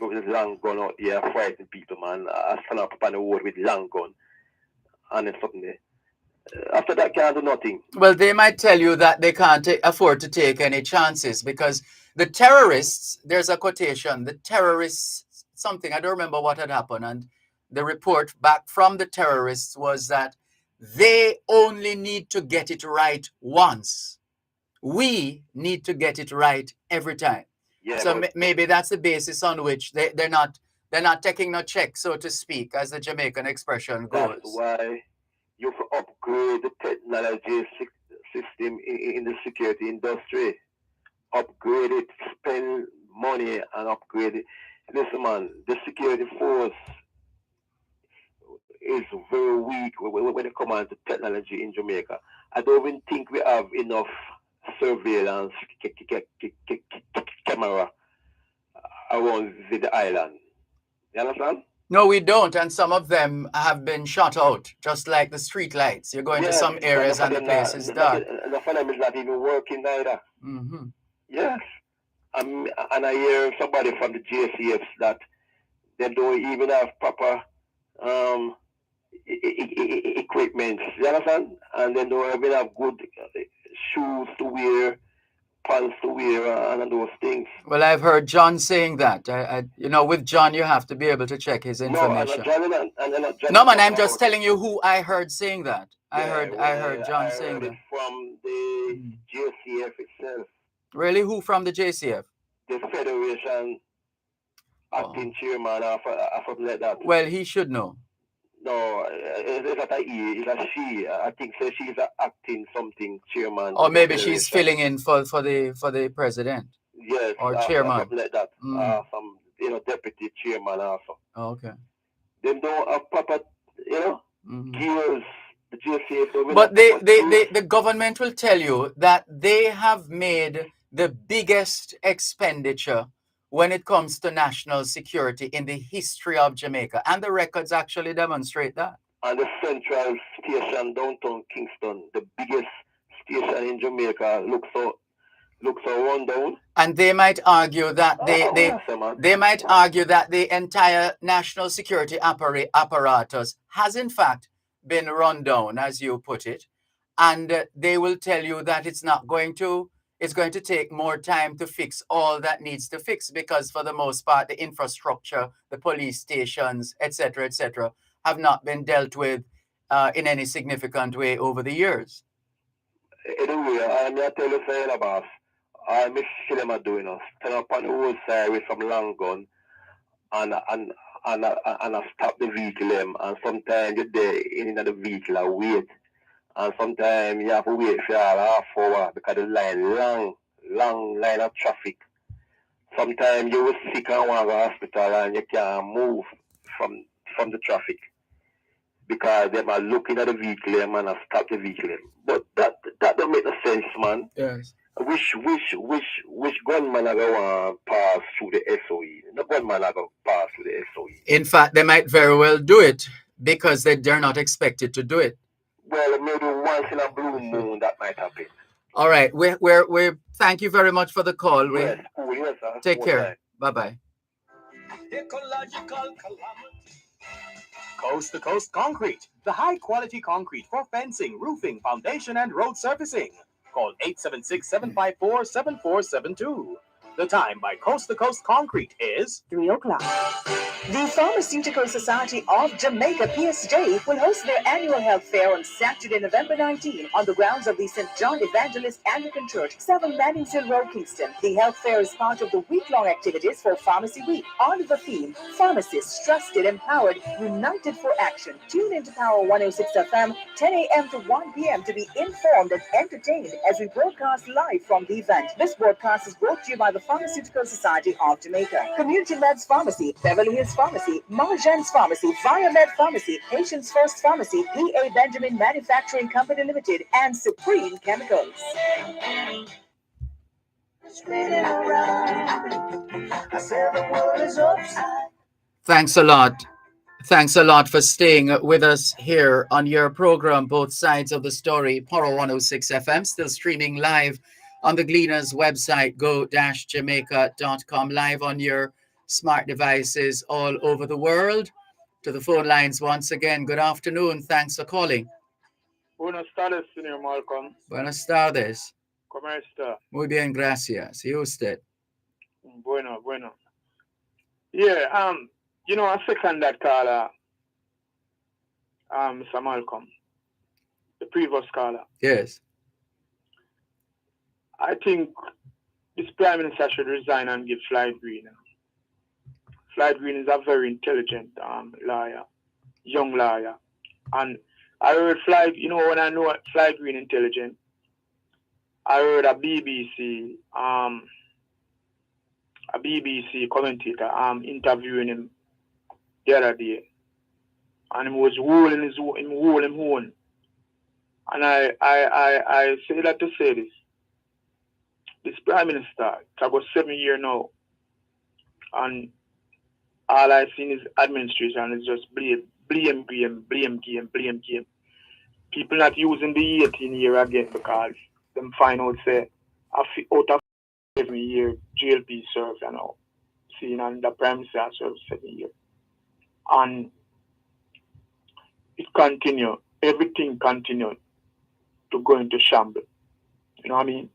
with long gun out there fighting people, man. Stand up on the road with long gun and then something there. After that, can't do nothing. Well, they might tell you that they can't afford to take any chances because the terrorists, there's a quotation, the terrorists, something, I don't remember what had happened. And the report back from the terrorists was that they only need to get it right once. We need to get it right every time. Yeah, so maybe that's the basis on which they're not taking no check, so to speak, as the Jamaican expression goes. That's why you have to upgrade the technology system in the security industry. Upgrade it, spend money and upgrade it. Listen, man, the security force is very weak when it comes to technology in Jamaica. I don't even think we have enough surveillance camera around the island. You understand? No, we don't, and some of them have been shut out, just like the street lights. You go into some areas and the place is dark. The film is not even working either. Mm-hmm. Yes. And I hear somebody from the JCFs that they don't even have proper equipment. You understand? And they don't even have good shoes to wear, pants to wear, and those things. Well, I've heard John saying that. With John, you have to be able to check his information. No, man, I'm just telling you who I heard saying that. I heard John saying that. From the JCF itself. Really? Who from the JCF? The Federation acting chairman or something like that. Well, he should know. No, it's not a he, it's a she. I think so she's an acting something chairman. Or maybe she's filling in for the president. Yes. Or chairman. Something like that. Some deputy chairman also. Oh, okay. They don't have proper, gears. The GSA. But the government will tell you that they have made the biggest expenditure when it comes to national security in the history of Jamaica. And the records actually demonstrate that. And the central station downtown Kingston, the biggest station in Jamaica, looks so run down. And they might argue that they might argue that the entire national security apparatus has in fact been run down, as you put it. And they will tell you that it's going to take more time to fix all that needs to fix, because for the most part, the infrastructure, the police stations, etc., have not been dealt with in any significant way over the years. Anyway, I'm not telling you saying about I miss them are doing us. Stand up on the roadside with some long gun and I stop the vehicle them, and sometimes you're there in the vehicle and wait. And sometimes you have to wait for a half hour because the long line of traffic. Sometimes you will sick and want to go to the hospital and you can't move from the traffic because they are looking at the vehicle and stop the vehicle. But that don't make no sense, man. Yes. Which gunman are going to pass through the SOE? No gunman are going to pass through the SOE. In fact, they might very well do it because they're not expected to do it. Well, maybe once in a blue moon that might happen. All right. We're thank you very much for the call. Yes, cool, yes, sir. Take Cool, care. right. Bye-bye. Ecological calamity. Coast to Coast Concrete, the high quality concrete for fencing, roofing, foundation, and road surfacing. Call 876-754-7472. The time by Coast to Coast Concrete is 3 o'clock. The Pharmaceutical Society of Jamaica, PSJ, will host their annual health fair on Saturday, November 19, on the grounds of the St. John Evangelist Anglican Church, 7 Mannings Hill Road, Kingston. The health fair is part of the week-long activities for Pharmacy Week, on the theme, Pharmacists, Trusted, Empowered, United for Action. Tune into Power 106 FM, 10 a.m. to 1 p.m. to be informed and entertained as we broadcast live from the event. This broadcast is brought to you by the Pharmaceutical Society of Jamaica, Community Meds Pharmacy, Beverly Hills Pharmacy, Marjan's Pharmacy, Viomed Pharmacy, Patients First Pharmacy, P.A. Benjamin Manufacturing Company Limited, and Supreme Chemicals. Spinning around. I said the world is upside. Thanks a lot. Thanks a lot for staying with us here on your program, Both Sides of the Story, Power 106 FM, still streaming live on the Gleaners website, go-jamaica.com, live on your smart devices all over the world. To the phone lines once again, good afternoon. Thanks for calling. Buenas tardes, señor Malcolm. Buenas tardes. ¿Cómo está? Muy bien, gracias. ¿Y usted? Bueno. Yeah, I second that caller, Mr. Malcolm, the previous caller. Yes. I think this Prime Minister should resign and give Floyd Green. Floyd Green is a very intelligent lawyer, young lawyer. And I heard Floyd, when I know Floyd Green intelligent, I heard a BBC commentator interviewing him the other day. And he was holding his own. And I say that to say this. This Prime Minister, it's about 7 years now. And all I see in his administration is just blame game. People not using the 18 year again because them find out say out of 7 year GLP served and now. Seeing and the Prime Minister served 7 years. And it continued. Everything continued to go into shambles. You know what I mean?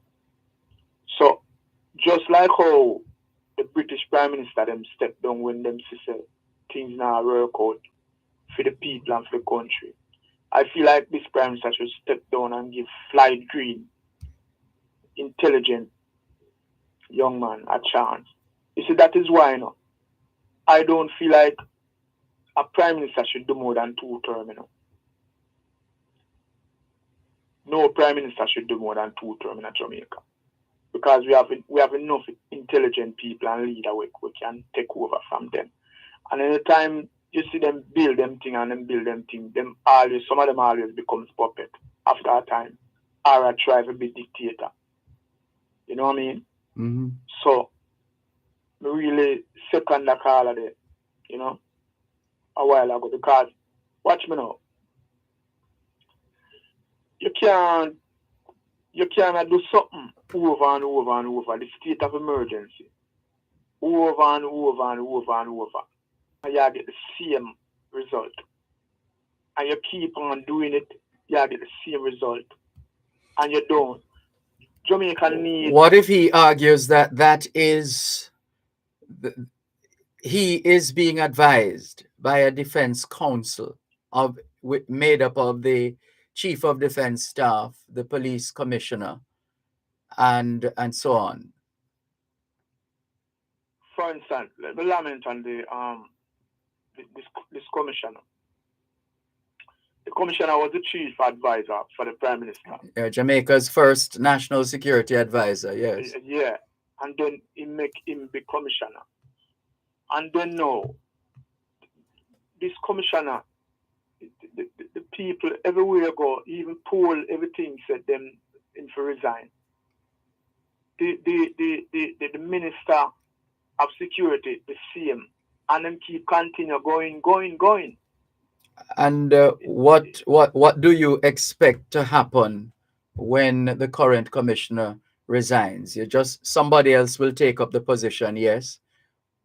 So just like how the British Prime Minister them stepped down when them say things now work out for the people and for the country. I feel like this Prime Minister should step down and give Floyd Green, intelligent young man, a chance. You see, that is why I don't feel like a Prime Minister should do more than 2 terms. No Prime Minister should do more than 2 terms in Jamaica. Because we have enough intelligent people and leaders we can take over from them. And any time you see them build them thing, some of them always becomes puppet after a time. Or try to be dictator. You know what I mean? Mm-hmm. So we really second the caller there, a while ago, because watch me now. You can't do something over and over, the state of emergency. Over and over. And you get the same result. And you keep on doing it, you get the same result. And you don't. Jamaica needs... What if he argues that he is being advised by a defense council made up of the chief of defense staff, the police commissioner, and so on? For instance, let me lament on this commissioner. The commissioner was the chief advisor for the Prime Minister. Jamaica's first national security advisor, yes. Yeah, and then he make him be commissioner. And then now, this commissioner, the people everywhere you go, even poll, everything said them in for resign. The minister of security, the same, and them keep continue going. And what do you expect to happen when the current commissioner resigns? You just somebody else will take up the position, yes,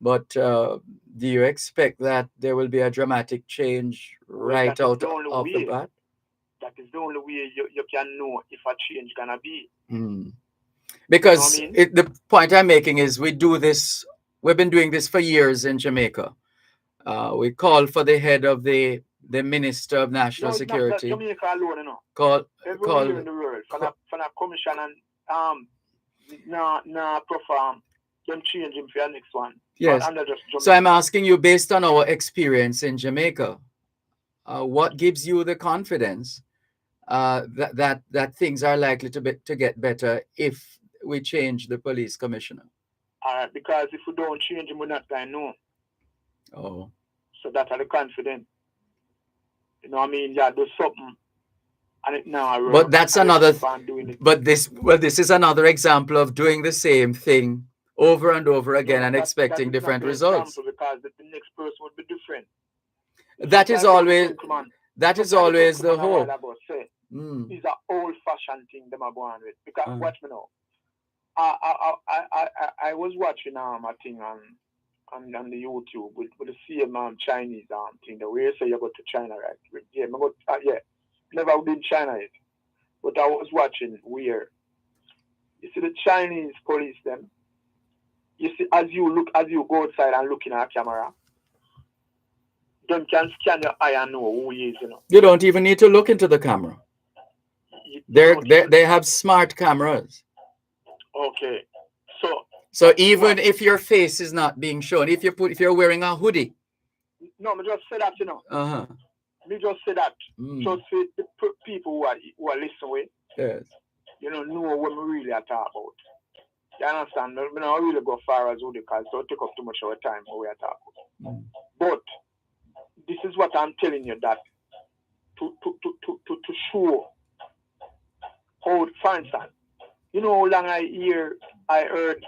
but do you expect that there will be a dramatic change Well, right that is out the only of the way. bat? That is the only way you can know if a change gonna be. Hmm. You know what I Because mean? the point I'm making is we've been doing this for years in Jamaica. We call for the head of the Minister of National No, it's not Security. Jamaica alone, you know. Everywhere Everywhere in the world, for a commission and perform them change him for your next one. Yes. And not just So I'm Jamaica. asking you, based on our experience in Jamaica, what gives you the confidence that things are likely to get better if we change the police commissioner? All right, because if we don't change him, we're not going to know. Oh. So that's the confidence. You know what I mean? Yeah, do something. And it now works. But that's another. But this is another example of doing the same thing over and over again and expecting different results. Because the next person would be different. That is always the hope. It's an old-fashioned thing them are going with. Because watch me now. I was watching a thing on the YouTube with the same Chinese thing. The way you say you go to China, right? Yeah, never been China yet. But I was watching where you see the Chinese police them. You see as you go outside and looking at a camera, them can scan your eye and know who he is, you know. You don't even need to look into the camera. They have smart cameras. Okay. So even if your face is not being shown, if you're wearing a hoodie. No, me just say that, you know. Uh-huh. Me just say that. Just for the people who are listening with. Yes. You know what we really are talking about. You understand? We don't really go far as hoodie because don't take up too much of our time when we are talking. But this is what I'm telling you, that to show how, for instance, you know how long I heard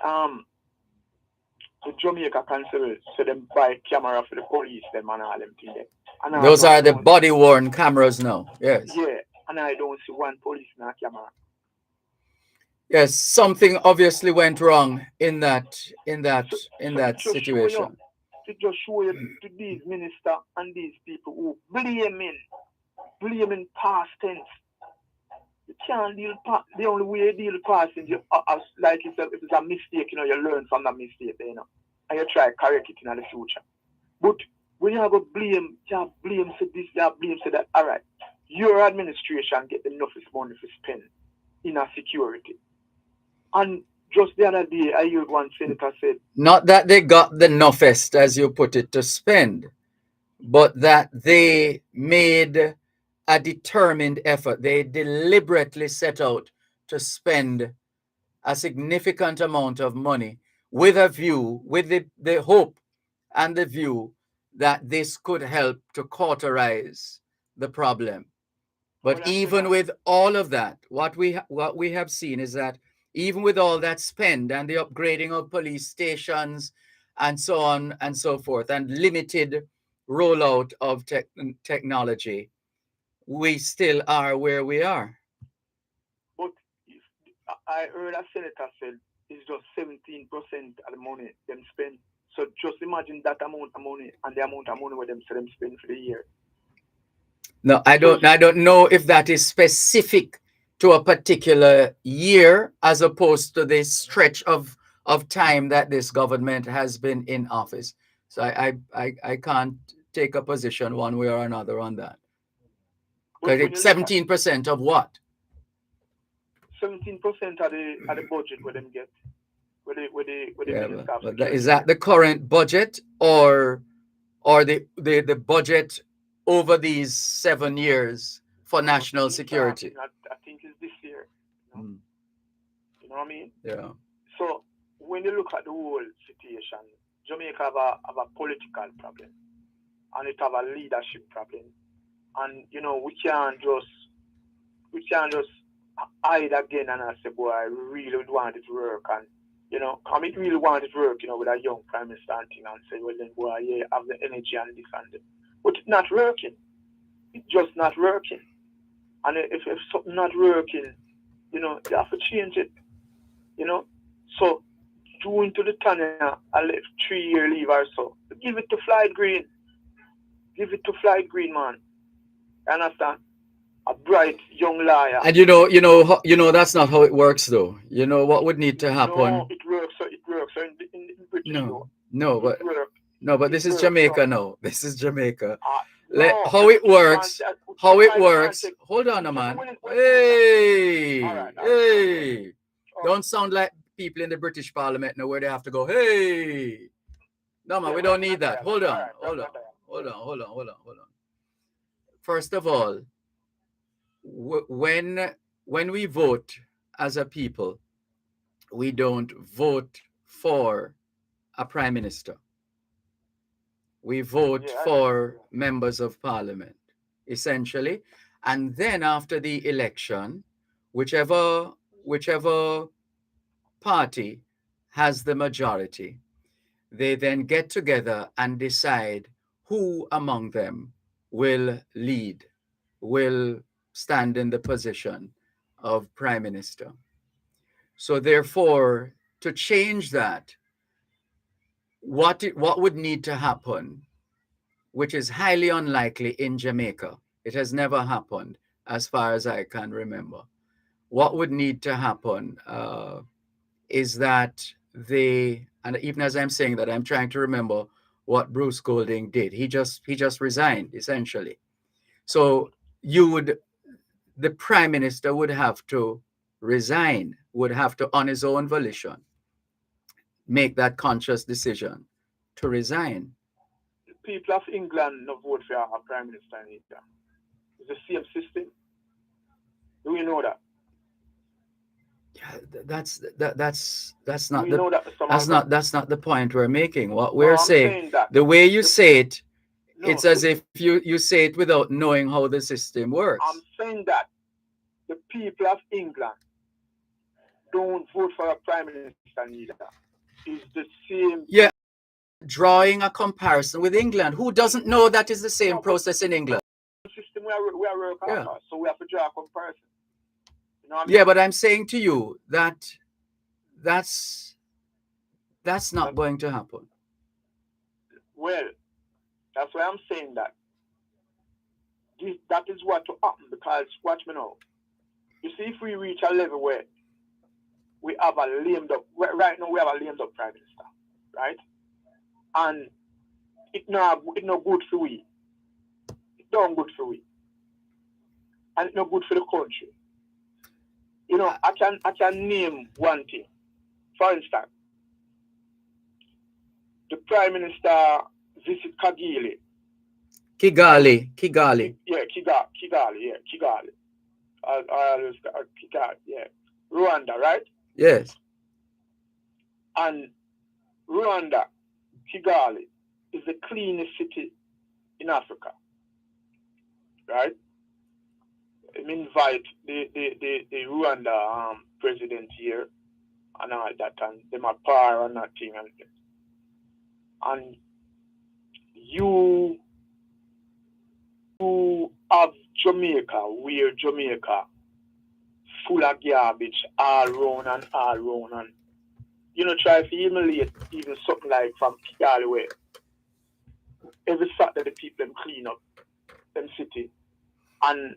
the Jamaica Council so them buy camera for the police them and all them things there. Those are the body worn cameras now. Yes. Yeah, and I don't see one police in a camera. Yes, something obviously went wrong in that situation. To just show you to these ministers and these people who blaming past tense. You can't deal the only way you deal past is like if it's a mistake, you know, you learn from that mistake, you know, and you try to correct it in the future. But when you have to blame, you blame for this, you blame for that. All right, your administration get enough money to spend in a security. And just the other day, I heard one senator said, not that they got the nuffest, as you put it, to spend, but that they made a determined effort. They deliberately set out to spend a significant amount of money with a view, with the hope and the view that this could help to cauterize the problem. But even with all of that, what we have seen is that even with all that spend and the upgrading of police stations and so on and so forth, and limited rollout of technology, we still are where we are. But I heard a senator said it's just 17% of the money them spend. So just imagine that amount of money and the amount of money where them spend for the year. No, I don't know if that is specific to a particular year as opposed to the stretch of time that this government has been in office. So I can't take a position one way or another on that. Because it's 17% of what? 17% of the budget where them get. Is that the current budget or the budget over these 7 years for national security? I think it's this year. You know what I mean? Yeah. So when you look at the whole situation, Jamaica have a political problem, and it have a leadership problem, and you know we can't just hide again and I say, boy, I really want it to work, and you know, I mean, really want it to work, you know, with a young prime minister and thing, and say, well then, boy, yeah, have the energy and this and that, but it's not working. it's just not working. And if something not working, you know, you have to change it. You know, so due into the Tanya, I left 3 year leave or so. Give it to Flight Green. Give it to Flight Green, man. You understand? A bright young lawyer. And you know that's not how it works, though. You know what would need to happen? No, it works. It works. So in British law, No, but it works. no, but It this is works, Jamaica so. now. This is Jamaica. No, How it works? How it I works? can't Hold on, a take- man. when it- Hey, All right. hey! Oh. Don't sound like people in the British Parliament now, where they have to go. Hey, no, man, we don't need that. Hold on. First of all, when we vote as a people, we don't vote for a prime minister. We vote for members of parliament, essentially. And then after the election, whichever party has the majority, they then get together and decide who among them will lead, will stand in the position of prime minister. So therefore, to change that, what would need to happen, which is highly unlikely in Jamaica. It has never happened as far as I can remember. What would need to happen is that and even as I'm saying that, I'm trying to remember what Bruce Golding did. He just resigned, essentially. So the prime minister would have to resign, would have to, on his own volition, make that conscious decision to resign. The people of England no vote for a prime minister in India. It's the same system. Do you know that? Yeah, that's not We the know that, that's not the point we're making. What No, we're I'm saying, saying that. the way you say it, No, it's as if you say it without knowing how the system works. I'm saying that the people of England don't vote for a prime minister neither. It's the same. Yeah, drawing a comparison with England. Who doesn't know that is the same process in England? System we are working on, so we have to draw a comparison. You know what I mean? Yeah, but I'm saying to you that that's not going to happen. Well, that's why I'm saying that. That is what to happen, because watch me now. You see, if we reach a level where we have a lamed up, right now we have a lamed up prime minister, right? And it no good for we. It don't good for we. And it's not good for the country. You know, I can name one thing. For instance, the prime minister visit Kigali. Kigali. Yeah, Kigali. Kigali, yeah. Rwanda, right? Yes. And Rwanda, Kigali, is the cleanest city in Africa, right? I invite the Rwanda president here and all that, and them are par and that thing, and you have Jamaica, where Jamaica full of garbage all round and try to emulate even something like from Kigali, where every Saturday the people them clean up them city and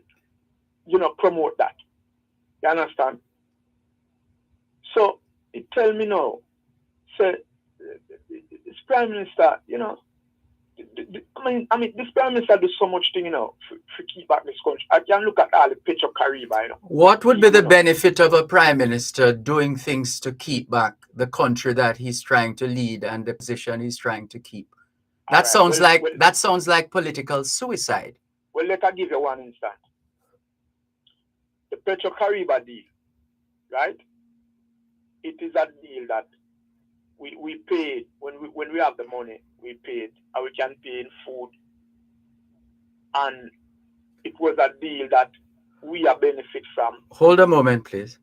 promote that. You understand? So it tell me now, say this prime minister, I mean, this prime minister do so much thing, to keep back this country. I can look at all the Petro Caribbean, What would be the benefit of a prime minister doing things to keep back the country that he's trying to lead and the position he's trying to keep? That sounds like political suicide. Well, let me give you one instance. The Petro Caribbean deal, right? It is a deal that we paid when we have the money, we paid, and we can pay in food. And it was a deal that we are benefit from. Hold a moment, please.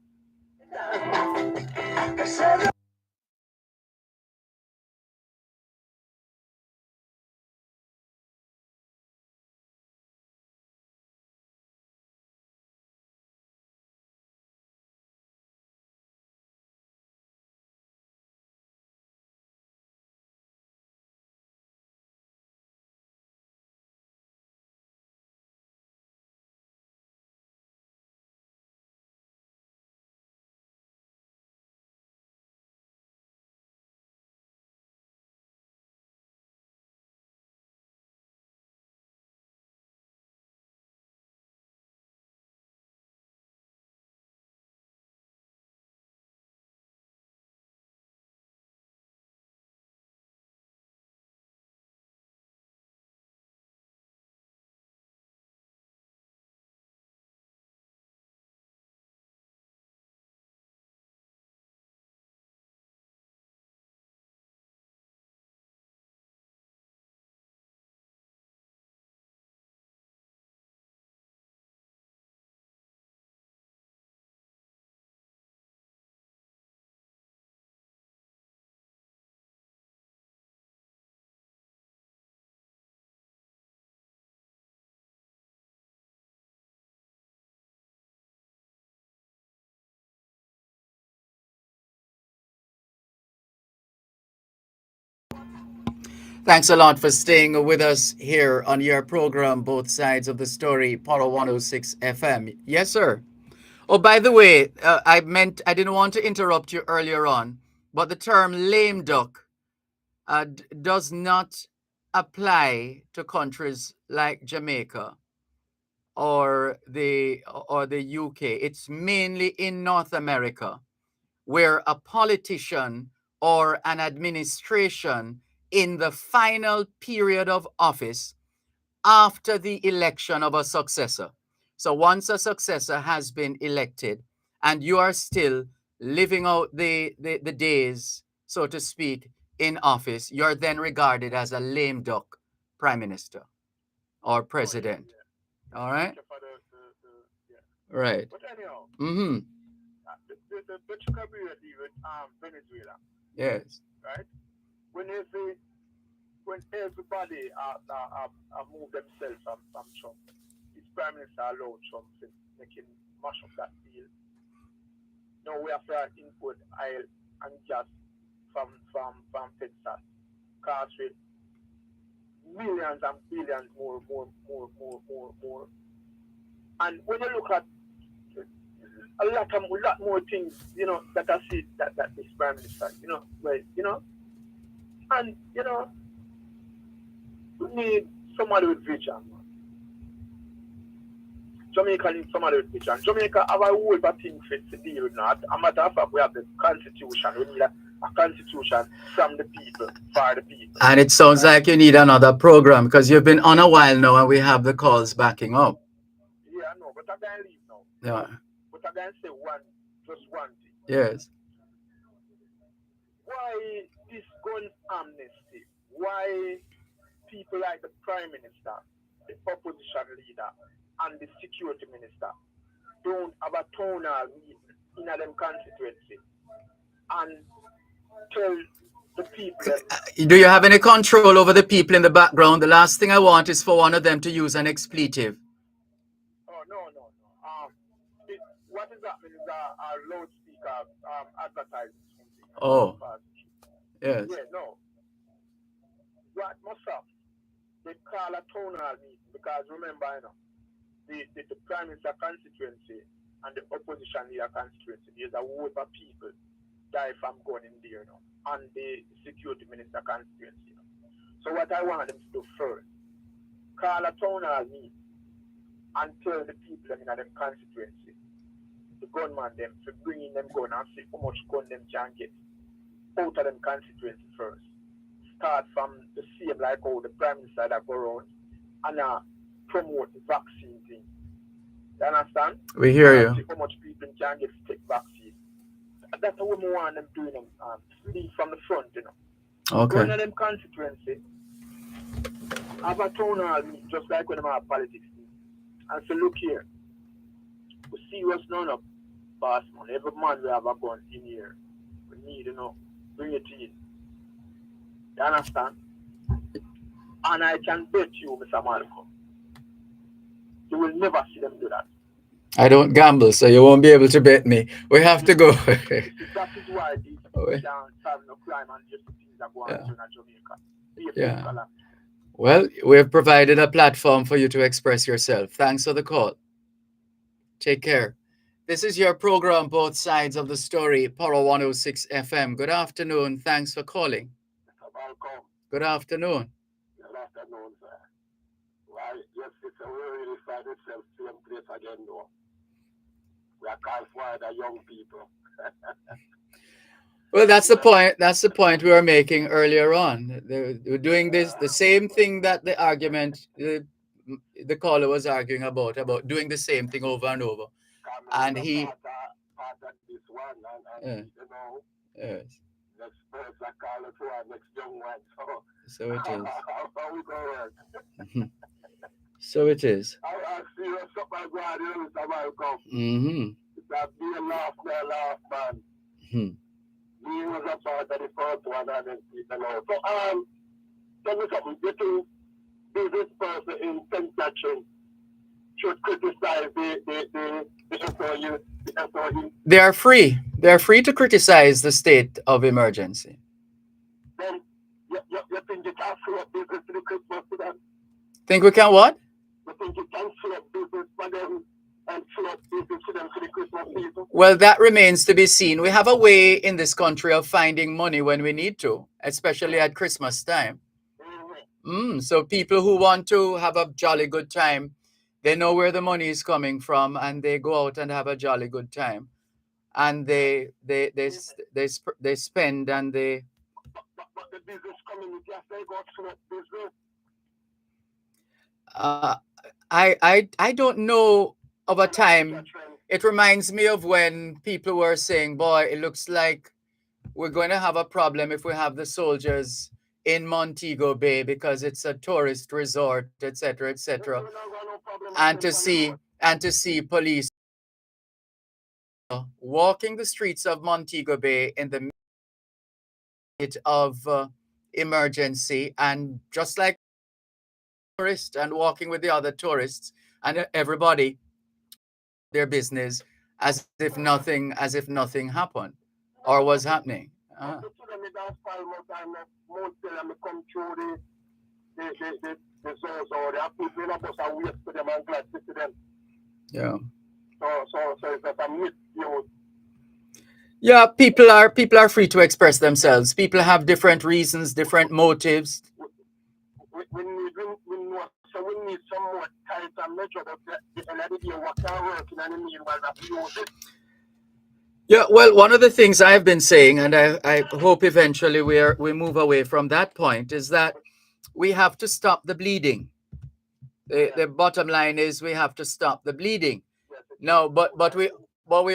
Thanks a lot for staying with us here on your program, Both Sides of the Story, Power 106 FM. Yes, sir. Oh, by the way, I didn't want to interrupt you earlier on, but the term lame duck does not apply to countries like Jamaica or the UK. It's mainly in North America, where a politician or an administration in the final period of office after the election of a successor. So once a successor has been elected and you are still living out the days, so to speak, in office, you're then regarded as a lame duck prime minister or president. All right? Right. But anyhow, Mm-hmm. the capability with Venezuela, Yes. right? When everybody move themselves from Trump, his prime minister allowed Trump to making much of that deal. Now we have to import oil and gas from Texas, cause with millions and billions more. And when you look at a lot more things, that I see that this prime minister, and we need somebody with vision. Jamaica needs somebody with vision. Jamaica have a whole lot of things to deal with now. A matter of fact, we have the constitution. We need a constitution from the people, for the people. And it sounds like you need another program because you've been on a while now and we have the calls backing up. Yeah, I know, but I can't leave now. Yeah. But I can say just one thing. Yes. Why this gun amnesty? Why people like the Prime Minister, the opposition leader, and the security minister don't have a tonal meeting in them constituency and tell the people that, Do you have any control over the people in the background? The last thing I want is for one of them to use an expletive. oh no. What is happening is a loudspeaker advertising something. Oh. Yes. Yeah, no. What must happen? They call a tonal meeting because remember, the Prime Minister constituency and the opposition leader constituency, there's a whole of people die from gun in there now, and the security minister constituency. So what I want them to do first, call a tonal meeting and tell the people in them constituency, the gunman them, to bring in them gun and see how much gun them can get out of them constituency first. Start from the same like how the Prime Minister that go around and promote the vaccine thing. You understand? We hear you. See how much people can get to take vaccine. That's what we want them doing them lead from the front, Okay. Going to them constituency, have a tonal meeting, just like when they have politics. And so look here, we see what's none of boss man. Every man we have a gun in here. We need, bring it in. You understand? And I can bet you, Mr. Malcolm, you will never see them do that. I don't gamble, so you won't be able to bet me. We have to go. That is why these people can't solve no crime and just things that go on in Jamaica. Yeah. Well, we have provided a platform for you to express yourself. Thanks for the call. Take care. This is your program, Both Sides of the Story, Power 106 FM. Good afternoon. Thanks for calling. Welcome. Good afternoon. Good afternoon, sir. Well, yes, it's a really find itself same place again, though. We are called for the young people. Well, that's the point. That's the point we were making earlier on. We're doing this, the same thing that the argument, the caller was arguing about doing the same thing over and over. And he... Part of this one, and yes. Next person call it for next young one. So it is. How we go work? So it is. I see what's up, my God, Mr. Malcolm. Mm-hmm. It's a be a laugh, man. Mm-hmm. He was a part of the first one and then people know. So, tell me something. You think this person in St. Catherine should criticize the SOU? They are free. They are free to criticize the state of emergency. Then, yeah, You think you can fill up business for the Christmas for them? Think we can what? You think you can fill up business for them and fill up business for them for the Christmas season? Well, that remains to be seen. We have a way in this country of finding money when we need to, especially at Christmas time. So people who want to have a jolly good time, they know where the money is coming from, and they go out and have a jolly good time, and they spend and they. But the business community, as they go through business. I don't know of a time. It reminds me of when people were saying, "Boy, it looks like we're going to have a problem if we have the soldiers in Montego Bay because it's a tourist resort, etc., etc." And to see police walking the streets of Montego Bay in the midst of emergency, and just like tourist and walking with the other tourists, and everybody their business as if nothing happened or was happening. Yeah. Yeah, people are free to express themselves. People have different reasons, different motives. We need some more tight and measure that the idea what can work in the meanwhile that we use it. Yeah, well, one of the things I've been saying, and I hope eventually we move away from that point, is that we have to stop the bleeding. The bottom line is we have to stop the bleeding. No, but we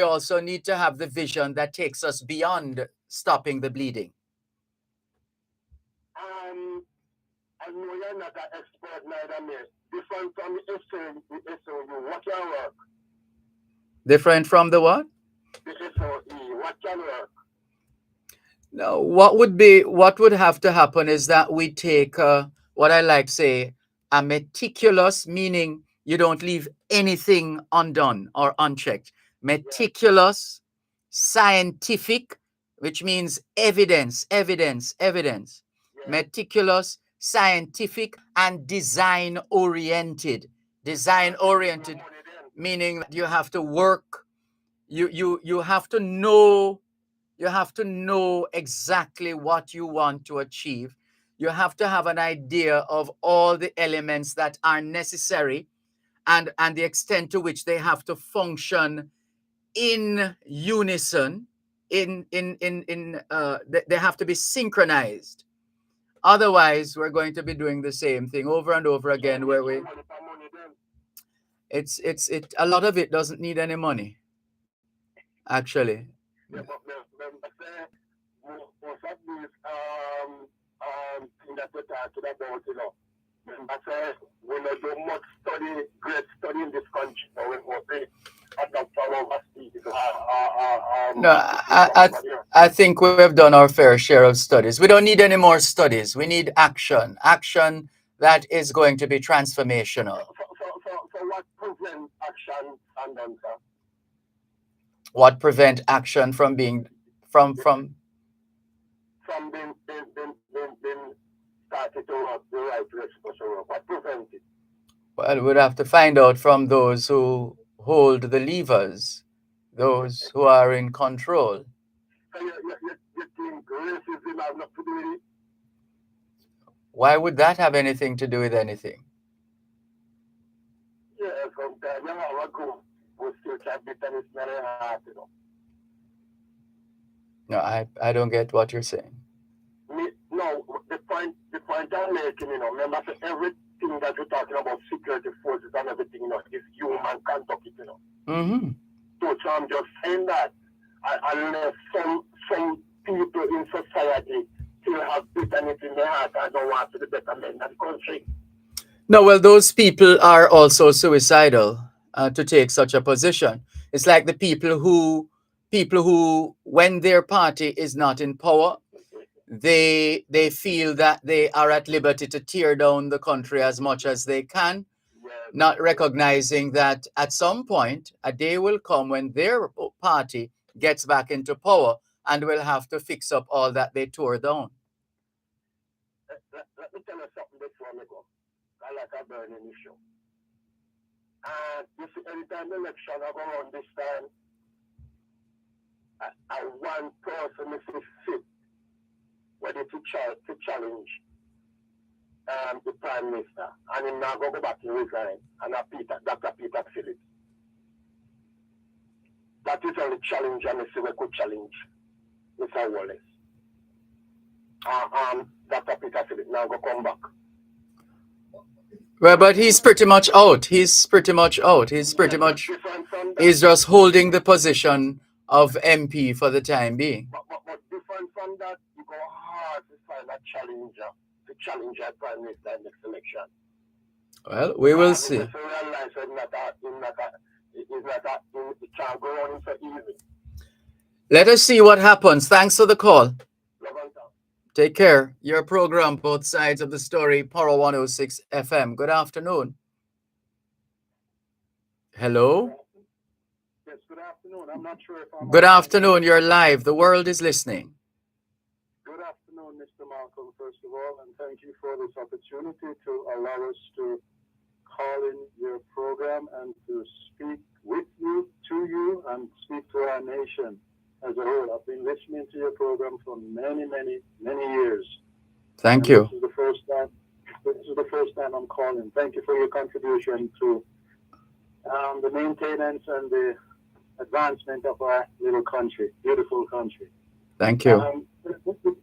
also need to have the vision that takes us beyond stopping the bleeding. I know you're not an expert, neither me. Different from the SOE, what can work? Different from the what? The SOE, what can work? No, what would have to happen is that we take what I like to say a meticulous, meaning you don't leave anything undone or unchecked. Meticulous, scientific, which means evidence. Meticulous, scientific, and design oriented. Design oriented, meaning that you have to work. You have to know. You have to know exactly what you want to achieve. You have to have an idea of all the elements that are necessary and the extent to which they have to function in unison. They have to be synchronized. Otherwise, we're going to be doing the same thing over and over again, where a lot of it doesn't need any money, actually. Yeah, but most of these things that we're talking about, remember say we don't do much great study in this country, so we must be adopt our overseas. No, I think we've done our fair share of studies. We don't need any more studies. We need action that is going to be transformational. So what prevents action and then, sir? What prevent action from being from being started to work the right way? What prevents it? Well, we'd have to find out from those who hold the levers, those who are in control. So you think racism has nothing to do with it? Why would that have anything to do with anything? Yeah, sometimes you have a group who still can't be tennis in their heart, No, I don't get what you're saying. No, the point I'm making, remember everything that we're talking about, security forces and everything, is human conduct, Mm-hmm. So I'm just saying that unless some people in society still have bitterness in their heart and don't want to be better men in the country. No, well, those people are also suicidal to take such a position. It's like the people who, when their party is not in power, they feel that they are at liberty to tear down the country as much as they can, not recognizing that at some point a day will come when their party gets back into power and will have to fix up all that they tore down. me tell you something before me go. I like a burning issue. And you see, every time the election I go on this time, I one person is fit ready to challenge the Prime Minister. And him now go back and resign. And Dr. Peter Phillips. That is only challenge and see we could challenge Mr. Wallace. Dr. Peter Phillips now go come back. Well, but he's pretty much out. He's just holding the position of MP for the time being. But different from that, you go hard to find a challenger to challenge our Prime Minister in next election. Well, we will see. It can't go on so easy. Let us see what happens. Thanks for the call. Take care. Your program, Both Sides of the Story, Power 106 FM. Good afternoon. Hello? Yes, good afternoon. I'm not sure if I'm... Good afternoon. You're live. The world is listening. Good afternoon, Mr. Malcolm, first of all, and thank you for this opportunity to allow us to call in your program and to speak with you, to you, and speak to our nation as a whole. I've been listening to your program for many, many, many years. Thank you. This is the first time I'm calling. Thank you for your contribution to the maintenance and the advancement of our little country, beautiful country. Thank you.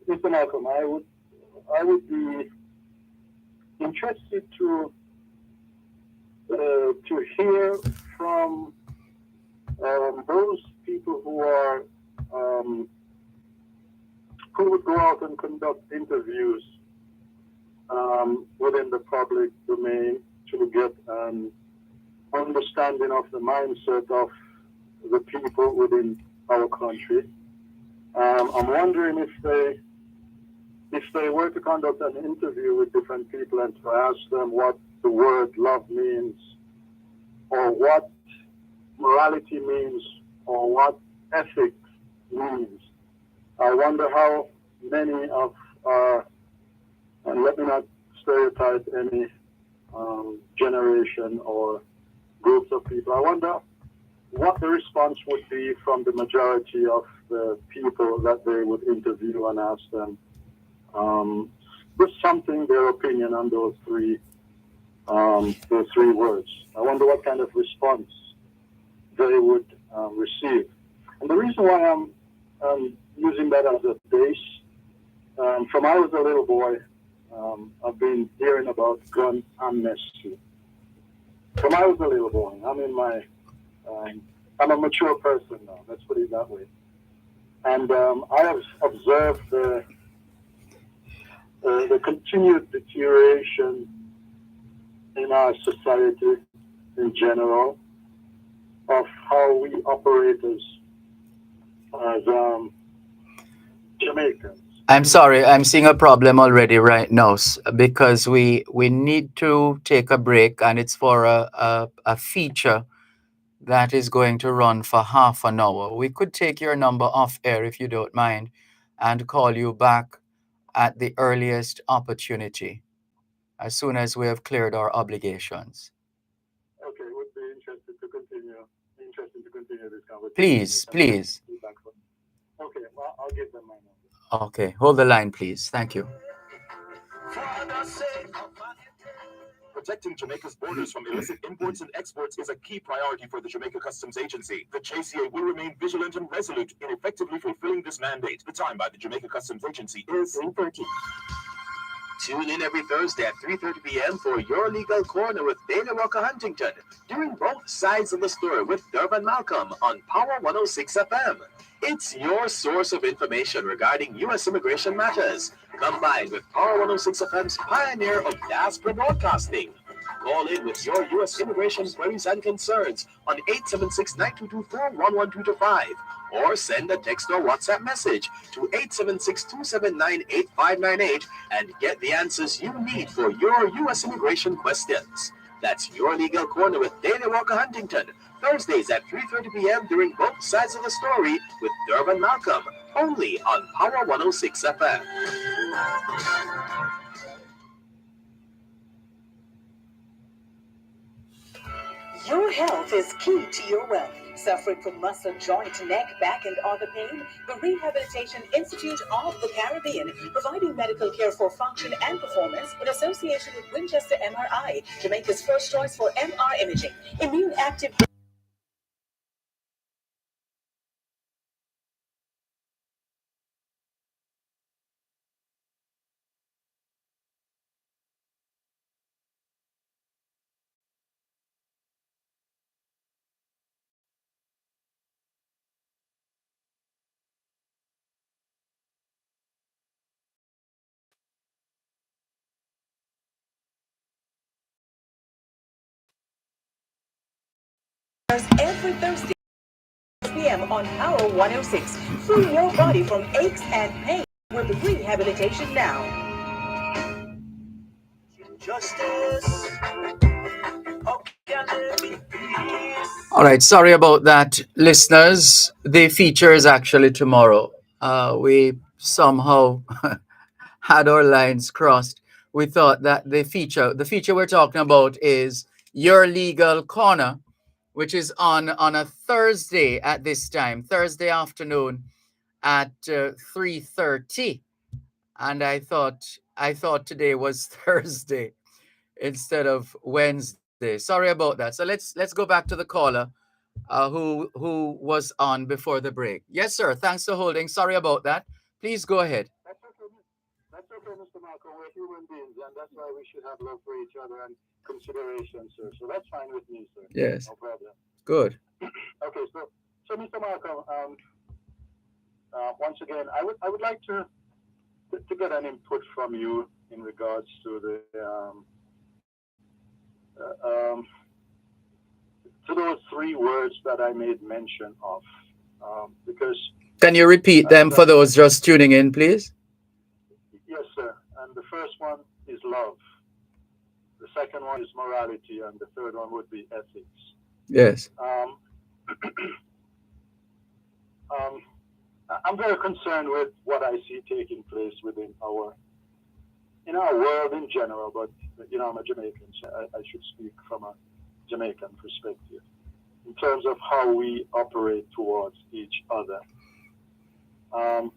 Mr. Malcolm, I would be interested to hear from those people who are who would go out and conduct interviews within the public domain to get an understanding of the mindset of the people within our country. I'm wondering if they were to conduct an interview with different people and to ask them what the word love means, or what morality means, or what ethics means. I wonder how many of our, and let me not stereotype any generation or groups of people, I wonder what the response would be from the majority of the people that they would interview and ask them just something, their opinion on those three words. I wonder what kind of response they would receive. And the reason why I'm using that as a base, from I was a little boy, I've been hearing about gun amnesty. From I was a little boy, I'm a mature person now, let's put it that way. And I have observed the continued deterioration in our society in general of how we operate as Jamaicans. I'm sorry, I'm seeing a problem already right now because we need to take a break, and it's for a feature that is going to run for half an hour. We could take your number off air if you don't mind and call you back at the earliest opportunity as soon as we have cleared our obligations. Okay, would be interesting to continue this conversation. Please. Okay, well, I'll give them my number. Okay, hold the line, please. Thank you. Protecting Jamaica's borders from illicit imports and exports is a key priority for the Jamaica Customs Agency. The JCA will remain vigilant and resolute in effectively fulfilling this mandate. The time by the Jamaica Customs Agency is 3:30. Tune in every Thursday at 3:30 p.m. for Your Legal Corner with Dana Walker Huntington, doing both sides of the story with Dervan Malcolm on Power 106 FM. It's your source of information regarding U.S. immigration matters, combined with Power 106 FM's pioneer of diaspora broadcasting. Call in with your U.S. immigration queries and concerns on 876-9224-11225 or send a text or WhatsApp message to 876-279-8598 and get the answers you need for your U.S. immigration questions. That's Your Legal Corner with Dana Walker Huntington, Thursdays at 3:30 p.m. during Both Sides of the Story with Dervan Malcolm, only on Power 106 FM. Your health is key to your wealth. Suffering from muscle, joint, neck, back, and other pain? The Rehabilitation Institute of the Caribbean, providing medical care for function and performance in association with Winchester MRI, Jamaica's first choice for MR imaging. Immune active. Every Thursday, 6 p.m. on Power 106. Free your body from aches and pain with Rehabilitation Now. Justice. All right, sorry about that, listeners. The feature is actually tomorrow. We somehow had our lines crossed. We thought that the feature we're talking about is Your Legal Corner, which is on a Thursday at this time, Thursday afternoon at 3:30. And I thought today was Thursday instead of Wednesday. Sorry about that. So let's go back to the caller who was on before the break. Yes, sir. Thanks for holding. Sorry about that. Please go ahead. That's okay, Mr. Malcolm. We're human beings, and that's why we should have love for each other and consideration, sir. So that's fine with me, sir. Yes. No problem. Good. Okay, so Mr. Malcolm, once again, I would like to get an input from you in regards to the to those three words that I made mention of, because Can you repeat them for those just tuning in, please? yes, sir. And the first one is love. The second one is morality, and the third one would be ethics. Yes. I'm very concerned with what I see taking place within in our world in general, but I'm a Jamaican, so I should speak from a Jamaican perspective in terms of how we operate towards each other. I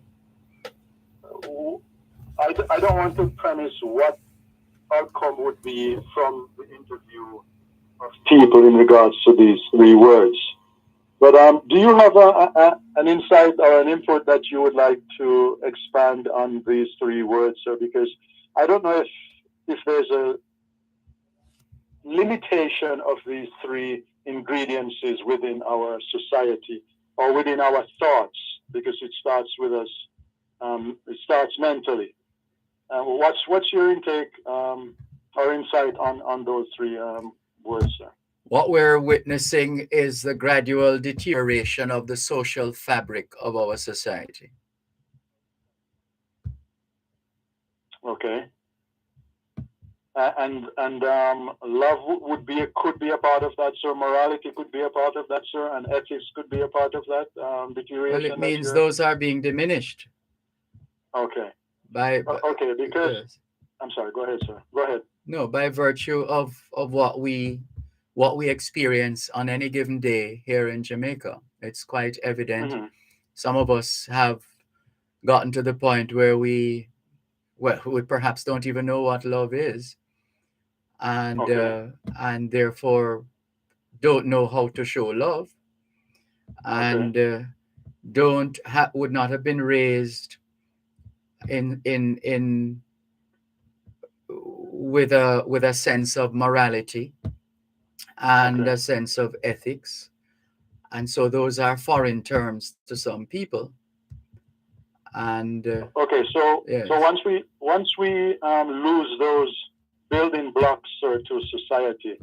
don't want to premise what outcome would be from the interview of people in regards to these three words. But do you have an insight or an input that you would like to expand on these three words, sir? Because I don't know if there's a limitation of these three ingredients within our society or within our thoughts, because it starts with us. It starts mentally. What's your intake or insight on those three words, sir? What we're witnessing is the gradual deterioration of the social fabric of our society. Okay. And love could be a part of that, sir. Morality could be a part of that, sir. And ethics could be a part of that deterioration. Well, it means those are being diminished. Okay. Okay, because yes. I'm sorry. Go ahead, sir. Go ahead. No, by virtue of what we experience on any given day here in Jamaica, it's quite evident. Mm-hmm. Some of us have gotten to the point where we perhaps don't even know what love is, and and therefore don't know how to show love, and would not have been raised in with a sense of morality and a sense of ethics, and so those are foreign terms to some people. And yes. So once we lose those building blocks to society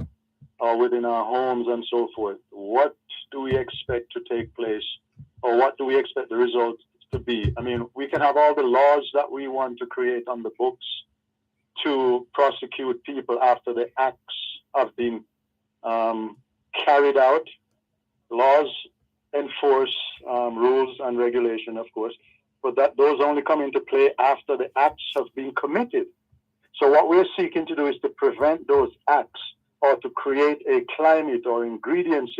or within our homes and so forth, what do we expect to take place, or what do we expect the result to be? I mean, we can have all the laws that we want to create on the books to prosecute people after the acts have been carried out. Laws enforce rules and regulation, of course, but those only come into play after the acts have been committed. So what we're seeking to do is to prevent those acts or to create a climate or ingredients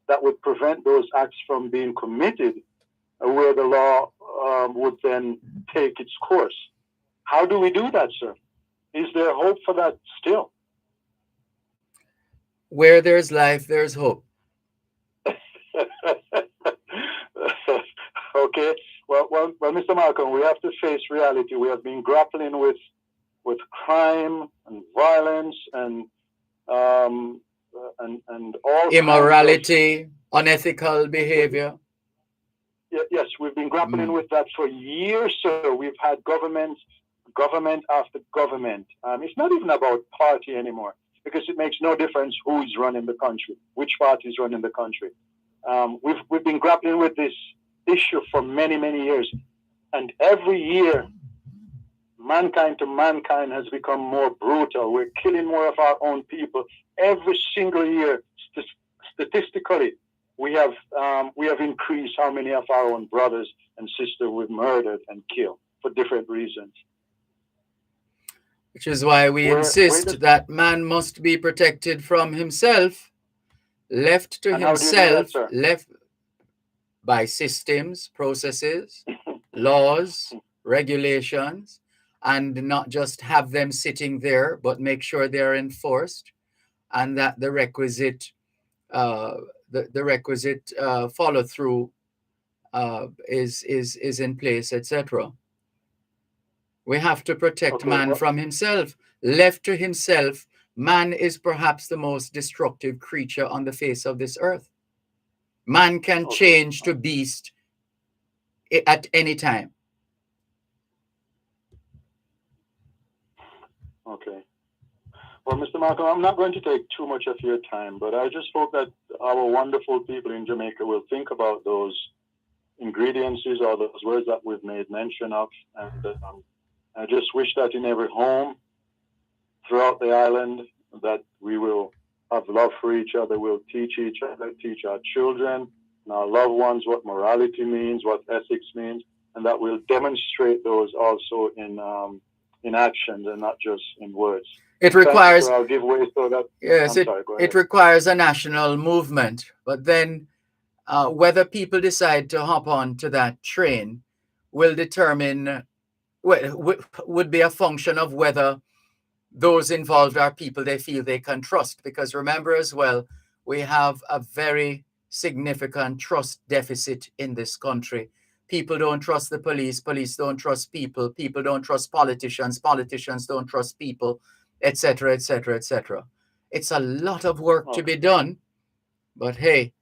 that would prevent those acts from being committed, where the law would then take its course. How do we do that, sir? Is there hope for that still? Where there's life, there's hope. Okay. Well, Mr. Malcolm, we have to face reality. We have been grappling with crime and violence and all immorality, unethical behavior. Yes, we've been grappling with that for years, sir. We've had government after government. It's not even about party anymore, because it makes no difference who is running the country, which party is running the country. We've been grappling with this issue for many, many years, and every year, mankind to mankind has become more brutal. We're killing more of our own people every single year. Statistically, we have increased how many of our own brothers and sisters we've murdered and killed for different reasons. Which is why we insist that man must be protected from himself, left to himself, left by systems, processes, laws, regulations, and not just have them sitting there, but make sure they're enforced, and that the requisite follow through is in place, etc. We have to protect man from himself. Left to himself, man is perhaps the most destructive creature on the face of this earth. Man can change to beast at any time. Okay. Well, Mr. Malcolm, I'm not going to take too much of your time, but I just hope that our wonderful people in Jamaica will think about those ingredients or those words that we've made mention of. And I just wish that in every home throughout the island that we will have love for each other, we'll teach each other, teach our children and our loved ones what morality means, what ethics means, and that we'll demonstrate those also in actions and not just in words. It requires. I'll give way so that. Yes, it requires a national movement. But then, whether people decide to hop on to that train will determine. Would be a function of whether those involved are people they feel they can trust. Because remember as well, we have a very significant trust deficit in this country. People don't trust the police don't trust people don't trust politicians don't trust people, etc., etc., etc. It's a lot of work to be done, but hey,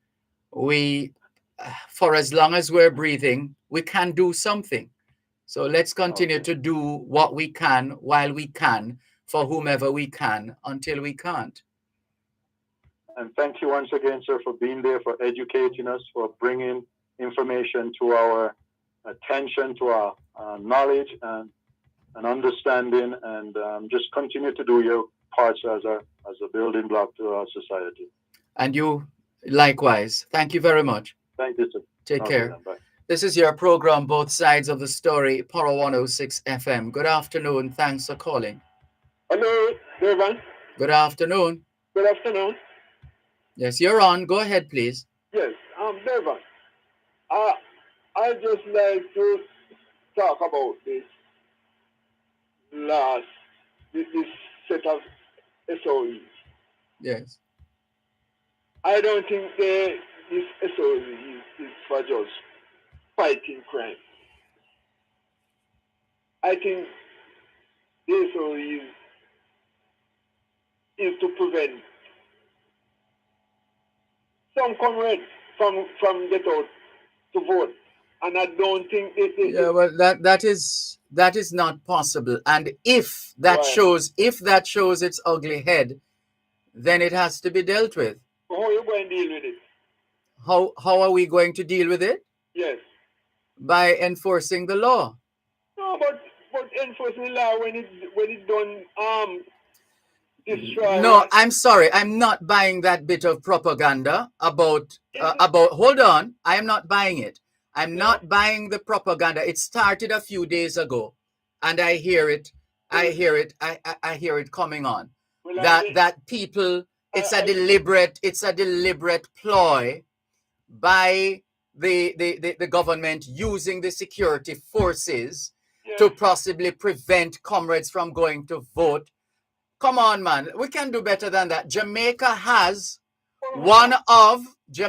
we, for as long as we're breathing, we can do something. So let's continue to do what we can while we can for whomever we can until we can't. And thank you once again, sir, for being there, for educating us, for bringing information to our attention, to our knowledge and understanding, and just continue to do your parts as a building block to our society. And you likewise. Thank you very much. Thank you, sir. Take care. Bye. This is your program, Both Sides of the Story, Power 106 FM. Good afternoon. Thanks for calling. Hello, Dervan. Good afternoon. Good afternoon. Yes, you're on. Go ahead, please. Yes, Dervan. I just like to talk about this set of SOEs. Yes. I don't think this SOE is for just fighting crime. I think the SOE is to prevent some comrades from get out to vote. And I don't think well, that is not possible. And if that shows its ugly head, then it has to be dealt with. How are you going to deal with it? How are we going to deal with it? Yes. By enforcing the law. No, but enforcing the law when it done destroy. No, I'm sorry. I'm not buying that bit of propaganda about hold on. I am not buying it. I'm not buying the propaganda. It started a few days ago, and I hear it. I hear it coming on. Well, that people it's a deliberate ploy by the government using the security forces to possibly prevent comrades from going to vote. Come on, man. We can do better than that. Jamaica has one of the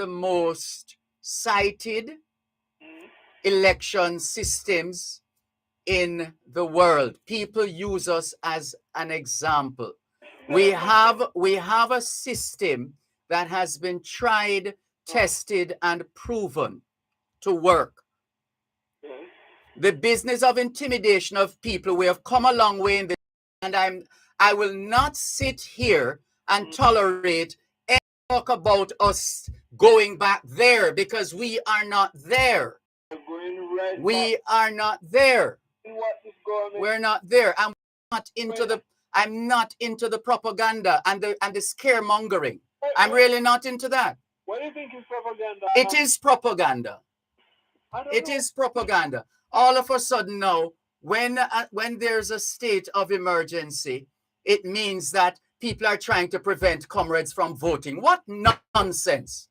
most cited election systems in the world. People use us as an example. We have a system that has been tried, tested, and proven to work. The business of intimidation of people, we have come a long way in this, and I will not sit here and tolerate any talk about us going back there, because we are not there. We are not there. We're not there. I'm not into the propaganda and the scaremongering. I'm really not into that. What do you think is propaganda? It is propaganda. It is propaganda. All of a sudden now, when there's a state of emergency, it means that people are trying to prevent comrades from voting. What nonsense!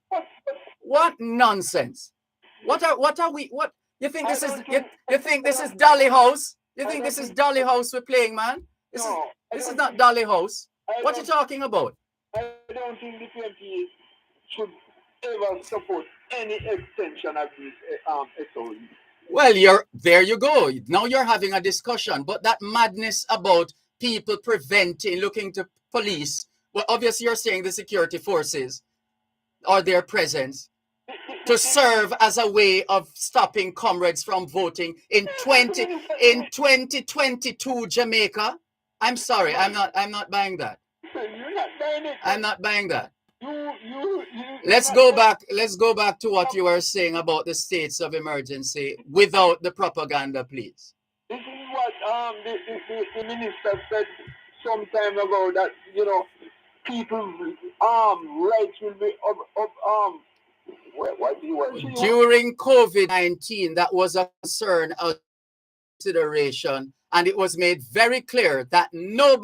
What nonsense! What are we? What you think this is? You think this is Dolly House? You think this is Dolly House we're playing, man? This is not Dolly House. What are you talking about? I don't think the PMP should ever support any extension of these SOE. Well, there you go. Now you're having a discussion, but that madness about people preventing, looking to police. Well, obviously you're saying the security forces or their presence to serve as a way of stopping comrades from voting in 2022 Jamaica. I'm sorry, I'm not buying that. You're not buying it. I'm not buying that. You Let's go back to what you were saying about the states of emergency without the propaganda, please. This is what the minister said some time ago, that people's rights will be what do you want to during COVID-19, that was a concern, a consideration, and it was made very clear that no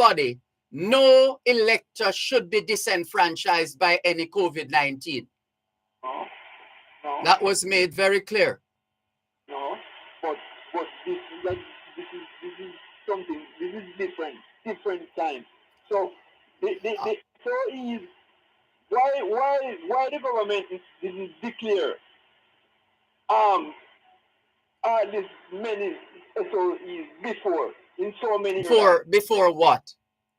elector should be disenfranchised by any COVID-19. No. That was made very clear. No, but this is something. This is different time. So so is why the government didn't declare this many SOEs before in so many before what?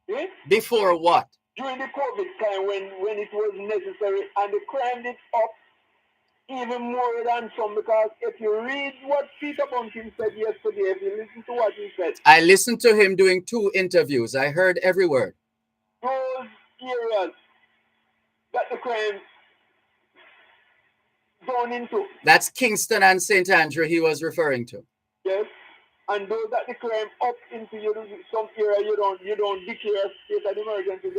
Eh? Before what? During the COVID time when it was necessary, and the crime did up even more than some, because if you read what Peter Bunting said yesterday, if you listen to what he said. I listened to him doing 2 interviews. I heard every word. Those areas that the crime gone into. That's Kingston and St. Andrew he was referring to. Yes. And those that the crime up into some area you don't declare a state of emergency in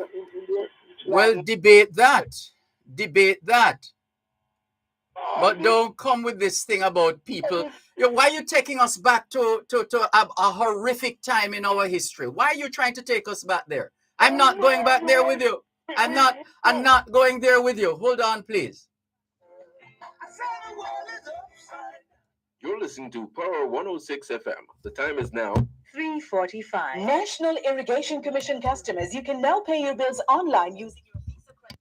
there. Well, debate that. But don't come with this thing about people. Why are you taking us back to a horrific time in our history? Why are you trying to take us back there? I'm not going back there with you. I'm not going there with you. Hold on, please. You're listening to Power 106 FM. The time is now 3:45. National Irrigation Commission customers, you can now pay your bills online using your Visa credit.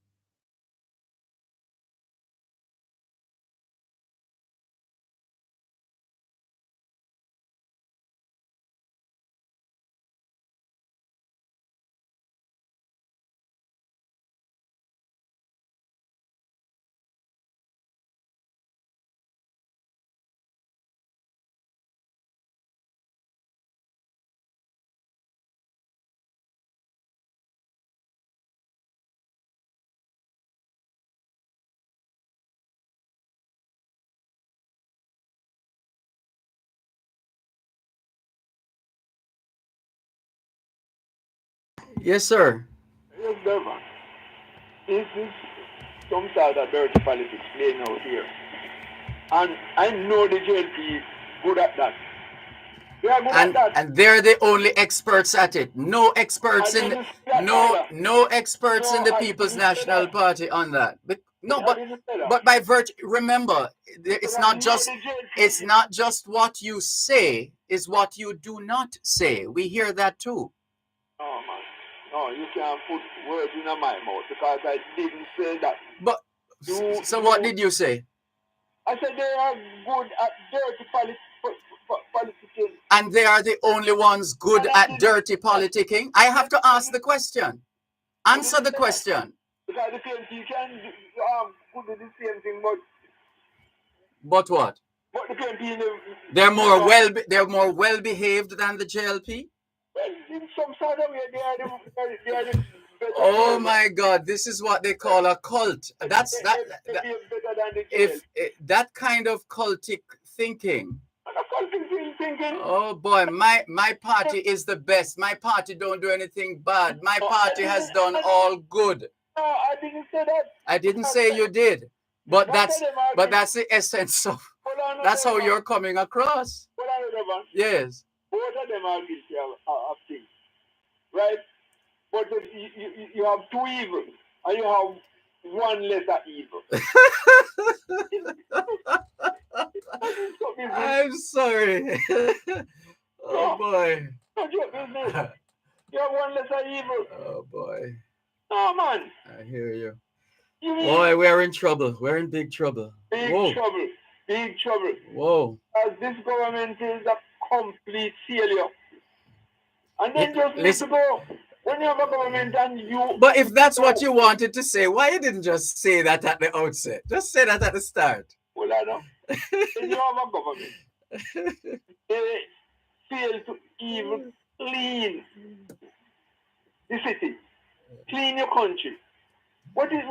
Yes, sir. Yes, Dervan. This is some sort of dirty politics playing out here. And I know the JLP is good at that. They are good at that. And they're the only experts at it. No experts I in didn't say that no either. no experts in No, the I People's didn't say National that. Party on that. No, I didn't say that. but by virtue, remember, it's Because I not know just the JP. it's not just what you say, is what you do not say. We hear that too. Oh man, no, you can't put words in my mouth because I didn't say that. But so what did you say? I said they are good at dirty politicking. And they are the only ones good at dirty politicking. I have to ask the question. Answer the question. Because the PNP can could do the same thing, But what? but the PNP They're more well behaved than the JLP. well, in some sort of way they are the better. Oh my God! This is what they call a cult. That's that. They behave better than the If that kind of cultic thinking. Oh boy, my party is the best. My party don't do anything bad. My party has done all good. No, I didn't say that. I didn't say you did, but that's the essence of. That's how you're coming across. Yes. Both of them are guilty of things, right? But you have two evils, and you have one lesser evil. I'm sorry. Oh boy. Not your business. You have one lesser evil. Oh boy. Oh man. I hear you. Boy, we're in trouble. We're in big trouble. Big trouble. Big trouble. Whoa. As this government is a complete failure. And then just need to go. When you have a government and you... But if that's what you wanted to say, why you didn't just say that at the outset? Just say that at the start. Well, I know. When you have a government, they fail to even clean the city, clean your country. What is,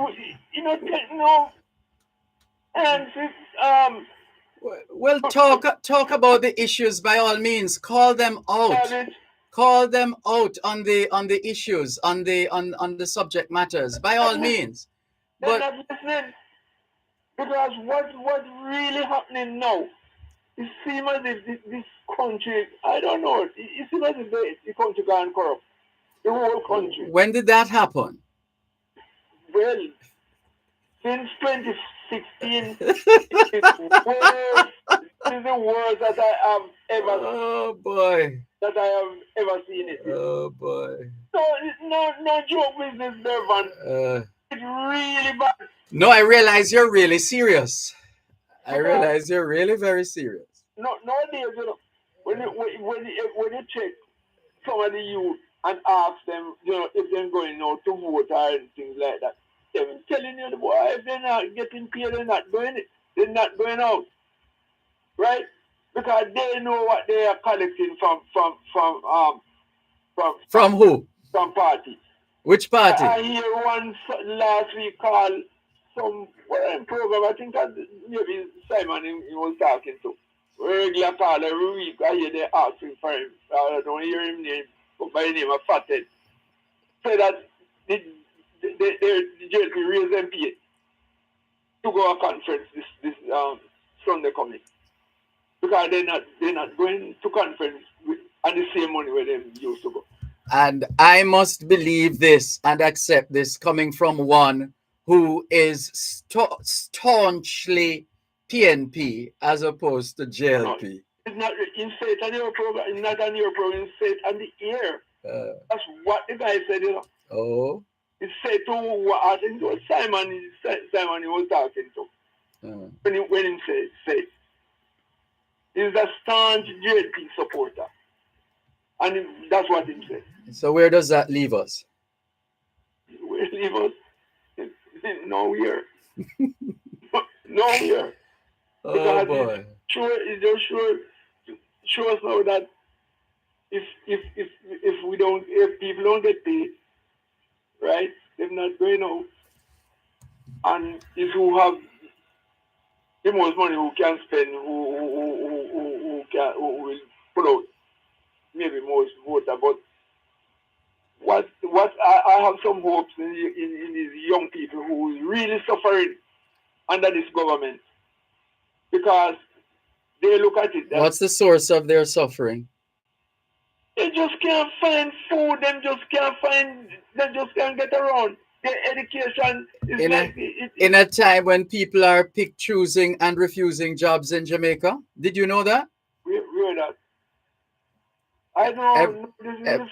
and well, talk about the issues by all means. Call them out. Call them out on the issues, on the subject matters, by all means. They're not listening. Because what's really happening now, it seems as if this country, I don't know, it seems as if the country gone corrupt. The whole country. When did that happen? Well, since 2016, it's the worst that I have ever. Oh boy. That I have ever seen it. Oh boy. No joke business, Dervan. It's really bad. No, I realize you're really serious. I realize you're really very serious. Nowadays, when you check some of the youth and ask them, if they're going out to vote or things like that, they're telling you, boy, if they're not getting paid, they're not doing it. They're not going out, right? Because they know what they are collecting from who? From parties. Which party? I hear one last week called some program. I think that maybe Simon he was talking to. Regular call every week. I hear they asking for him. I don't hear him name, but by the name of Fathead. Say that the JLP raise them pay to go to a conference this Sunday coming. Because they're not going to conference and the same money where they used to go. And I must believe this and accept this coming from one who is staunchly PNP as opposed to JLP. No, it's not in faith on your program. It's not on your program. It's faith on the air. That's what the guy said. Oh. He said to what I think it was Simon he was talking to. When he said. He's a staunch JLP supporter. And that's what he said. So where does that leave us? Where leave us? Nowhere. Nowhere. Oh boy. It just shows now that if people don't get paid, right, they're not going out. And if who have the most money who can spend, who will put out maybe most voter, but what I have some hopes in these young people who is really suffering under this government, because they look at it. What's the source of their suffering? They just can't find food. They just can't get around. Their education is in a time when people are pick choosing and refusing jobs in Jamaica. Did you know that? Where that? I don't know.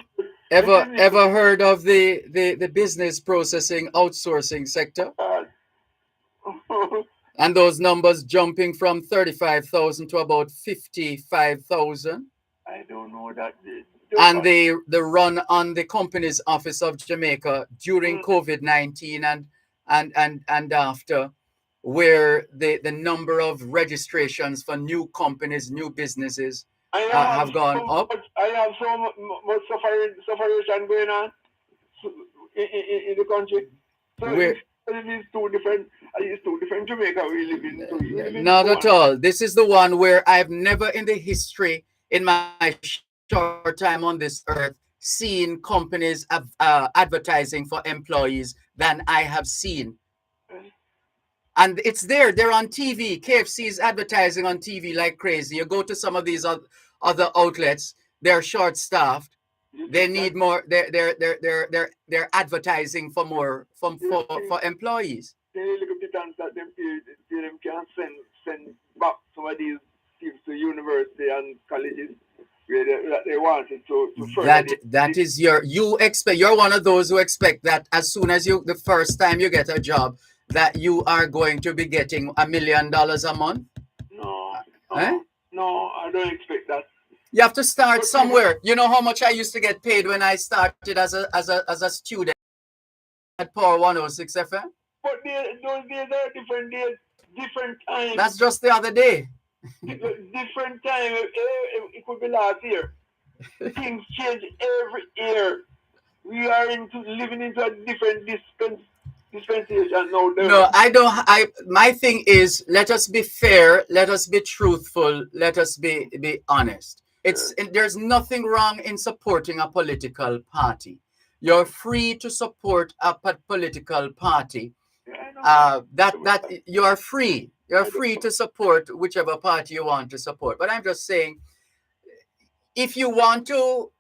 Ever heard of the business processing outsourcing sector? And those numbers jumping from 35,000 to about 55,000. I don't know that. And the run on the Companies Office of Jamaica during COVID-19 and after, where the number of registrations for new companies, new businesses have gone up. I have so much suffering going on in the country. So it's two different Jamaica we live in. Not at all. This is the one where I've never in the history, in my short time on this earth, seen companies advertising for employees than I have seen. And it's there. They're on TV. KFC is advertising on TV like crazy. You go to some of these other outlets, they're short-staffed. They need more. They're advertising for more for employees. They look at the times that them can send back some of these kids to university and colleges where they wanted to further. That is you're one of those who expect that as soon as the first time you get a job, that you are going to be getting $1 million a month. No, I don't expect that. You have to start somewhere. You know how much I used to get paid when I started as a student at Power 106 FM? But those days are different days, different times. That's just the other day. Different time. It could be last year. Things change every year. We are living into a different dispensation now. No, I don't. My thing is, let us be fair. Let us be truthful. Let us be honest. There's nothing wrong in supporting a political party. You're free to support a political party. That you are free. You're free to support whichever party you want to support. But I'm just saying, if you want to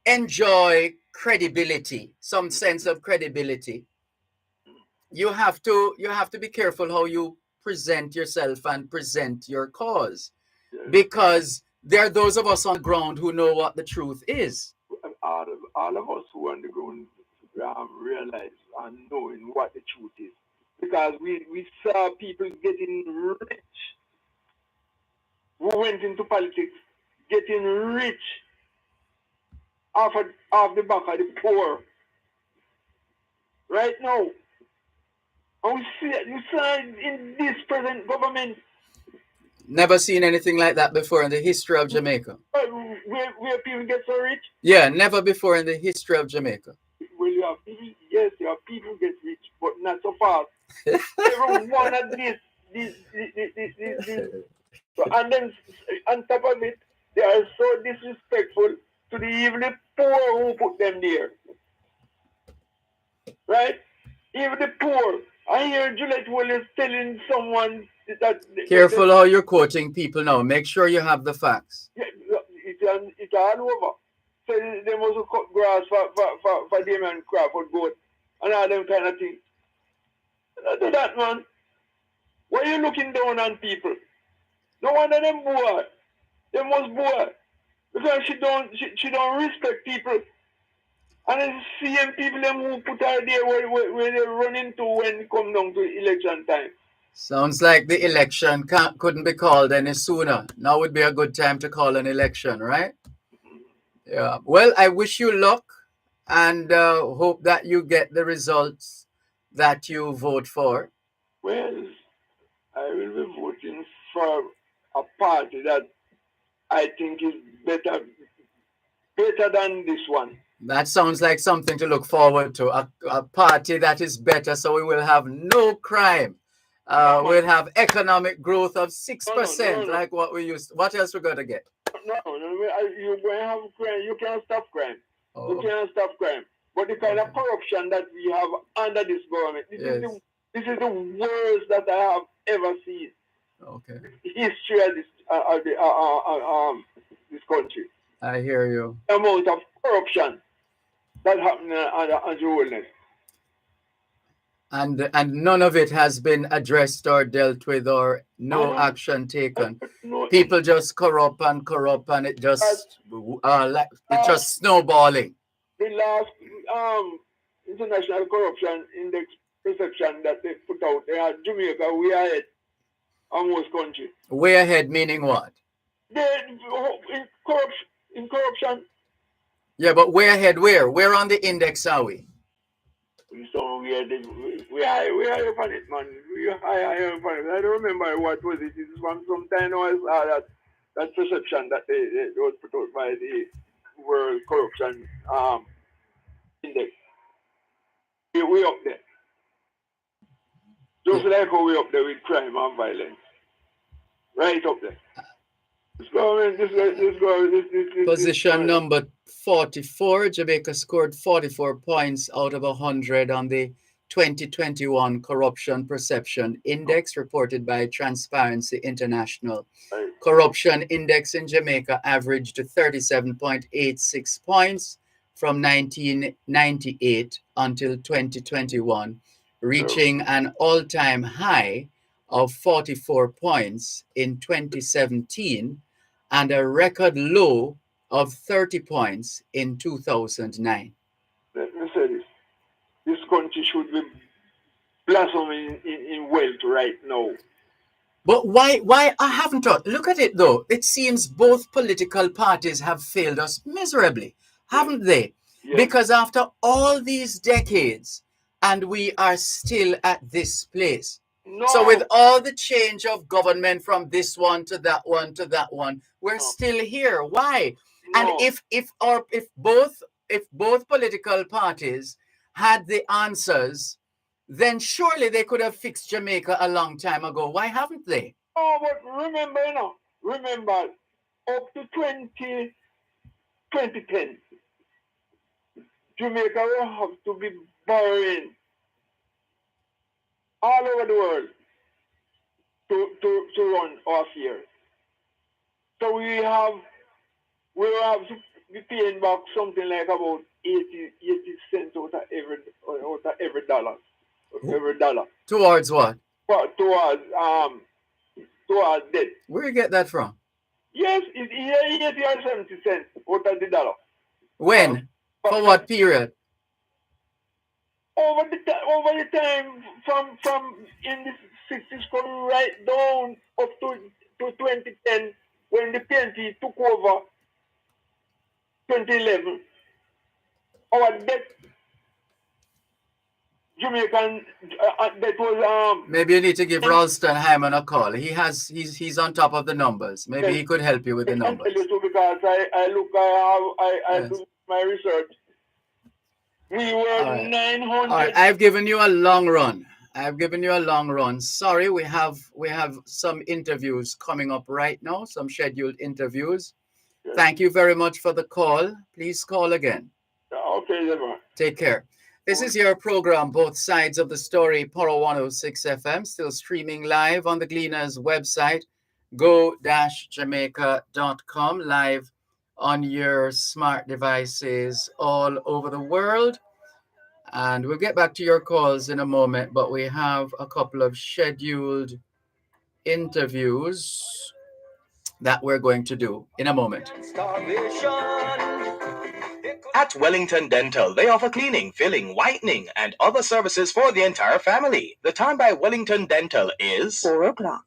enjoy credibility, some sense of credibility, you have to be careful how you present yourself and present your cause, because there are those of us on the ground who know what the truth is. All of us who are on the ground realize and knowing what the truth is, because we saw people getting rich who went into politics, getting rich off the back of the poor. Right now, and you saw in this present government. Never seen anything like that before in the history of Jamaica. Where people get so rich? Yeah, never before in the history of Jamaica. Well, you have people get rich, but not so fast. Every one of this. And then on top of it, they are so disrespectful to the even the poor who put them there. Right? Even the poor. I hear Juliet Willis telling someone that... Careful how you're quoting people now. Make sure you have the facts. Yeah, it's all over. So they must cut grass for them and crop for goat and all them kind of things. Don't do that, man. Why are you looking down on people? No one of them boy. They must boy. Because she don't respect people. And it's the same people them who put her there where they run into when it come down to election time. Sounds like the election couldn't be called any sooner. Now would be a good time to call an election, right? Yeah. Well, I wish you luck and hope that you get the results that you vote for. Well, I will be voting for a party that I think is better than this one. That sounds like something to look forward to. A party that is better, so we will have no crime. We'll have economic growth of 6%, like what we used. What else we got to get? No, you're going to have crime. You can't stop crime. You can't stop crime. But the kind of corruption that we have under this government, this is the worst that I have ever seen. Okay. History of this country. I hear you. The amount of corruption that happened on the wilderness. And none of it has been addressed or dealt with, or no action taken. People just corrupt, and it just it's just snowballing. The last international corruption index perception that they put out, they had Jamaica way ahead of most countries. Way ahead meaning what? In corruption. Yeah, but way ahead where? Where on the index are we? So we are upon it, man. We are upon it. I don't remember what was it. It's from some time now I saw that perception that they was put out by the World Corruption Index. We up there. Just like how we up there with crime and violence. Right up there. Position number 44. Jamaica scored 44 points out of 100 on the 2021 Corruption Perception Index reported by Transparency International. Corruption Index in Jamaica averaged 37.86 points from 1998 until 2021, reaching an all-time high of 44 points in 2017 and a record low of 30 points in 2009. Let me say this. This country should be blossoming in wealth right now. But why I haven't thought. Look at it though. It seems both political parties have failed us miserably, haven't they? Yes. Because after all these decades, and we are still at this place. No. So with all the change of government from this one to that one to that one, we're still here. Why? No. And if both political parties had the answers, then surely they could have fixed Jamaica a long time ago. Why haven't they? Oh, but remember, up to 2010, Jamaica will have to be borrowing all over the world to run our affairs. So we will have to be paying back something like about 80 cents out of every dollar. Every dollar. Towards what? Towards debt. Where do you get that from? Yes, it's 80 or 70 cents out of the dollar. When? For what period? Over the time from in the 60s coming right down up to 2010 when the PNP took over 2011. Our debt, Jamaican debt was Maybe you need to give Ralston Hyman a call. He's on top of the numbers. Maybe he could help you with the numbers. Because I do my research. We were right. 900. All right, I've given you a long run. Sorry, we have some interviews coming up right now, some scheduled interviews. Yes. Thank you very much for the call. Please call again. Okay, Dervan. Take care. This is your program, Both Sides of the Story, Power 106 FM, still streaming live on the Gleaners website, go-jamaica.com, live on your smart devices all over the world. And we'll get back to your calls in a moment, but we have a couple of scheduled interviews that we're going to do in a moment. At Wellington Dental, they offer cleaning, filling, whitening, and other services for the entire family. The time by Wellington Dental is 4 o'clock.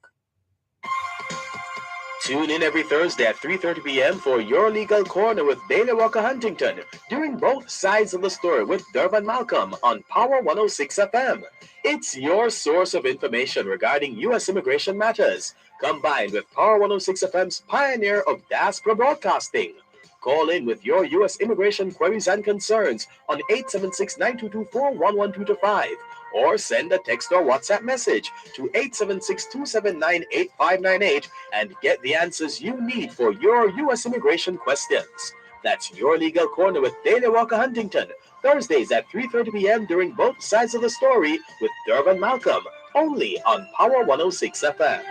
Tune in every Thursday at 3:30 p.m. for Your Legal Corner with Bailey Walker Huntington, during Both Sides of the Story with Dervan Malcolm on Power 106 FM. It's your source of information regarding U.S. immigration matters, combined with Power 106 FM's pioneer of diaspora broadcasting. Call in with your U.S. immigration queries and concerns on 876-9224-11225 or send a text or WhatsApp message to 876-279-8598 and get the answers you need for your U.S. immigration questions. That's Your Legal Corner with Bailey Walker Huntington, Thursdays at 3:30 p.m. during Both Sides of the Story with Dervan Malcolm, only on Power 106 FM.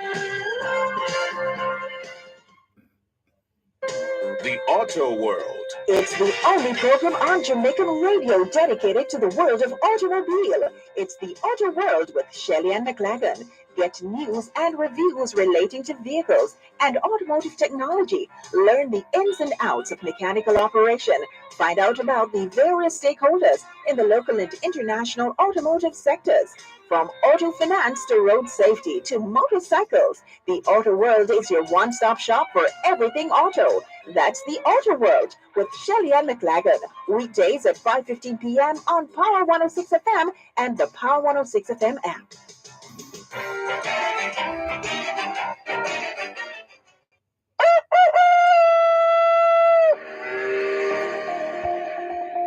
The Auto World. It's the only program on Jamaican radio dedicated to the world of automobile. It's the Auto World with Shelley and McLagan. Get news and reviews relating to vehicles and automotive technology. Learn the ins and outs of mechanical operation. Find out about the various stakeholders in the local and international automotive sectors. From auto finance to road safety to motorcycles, the Auto World is your one-stop shop for everything auto. That's the Auto World with Shelley and McLagan. Weekdays at 5:15 p.m. on Power 106 FM and the Power 106 FM app.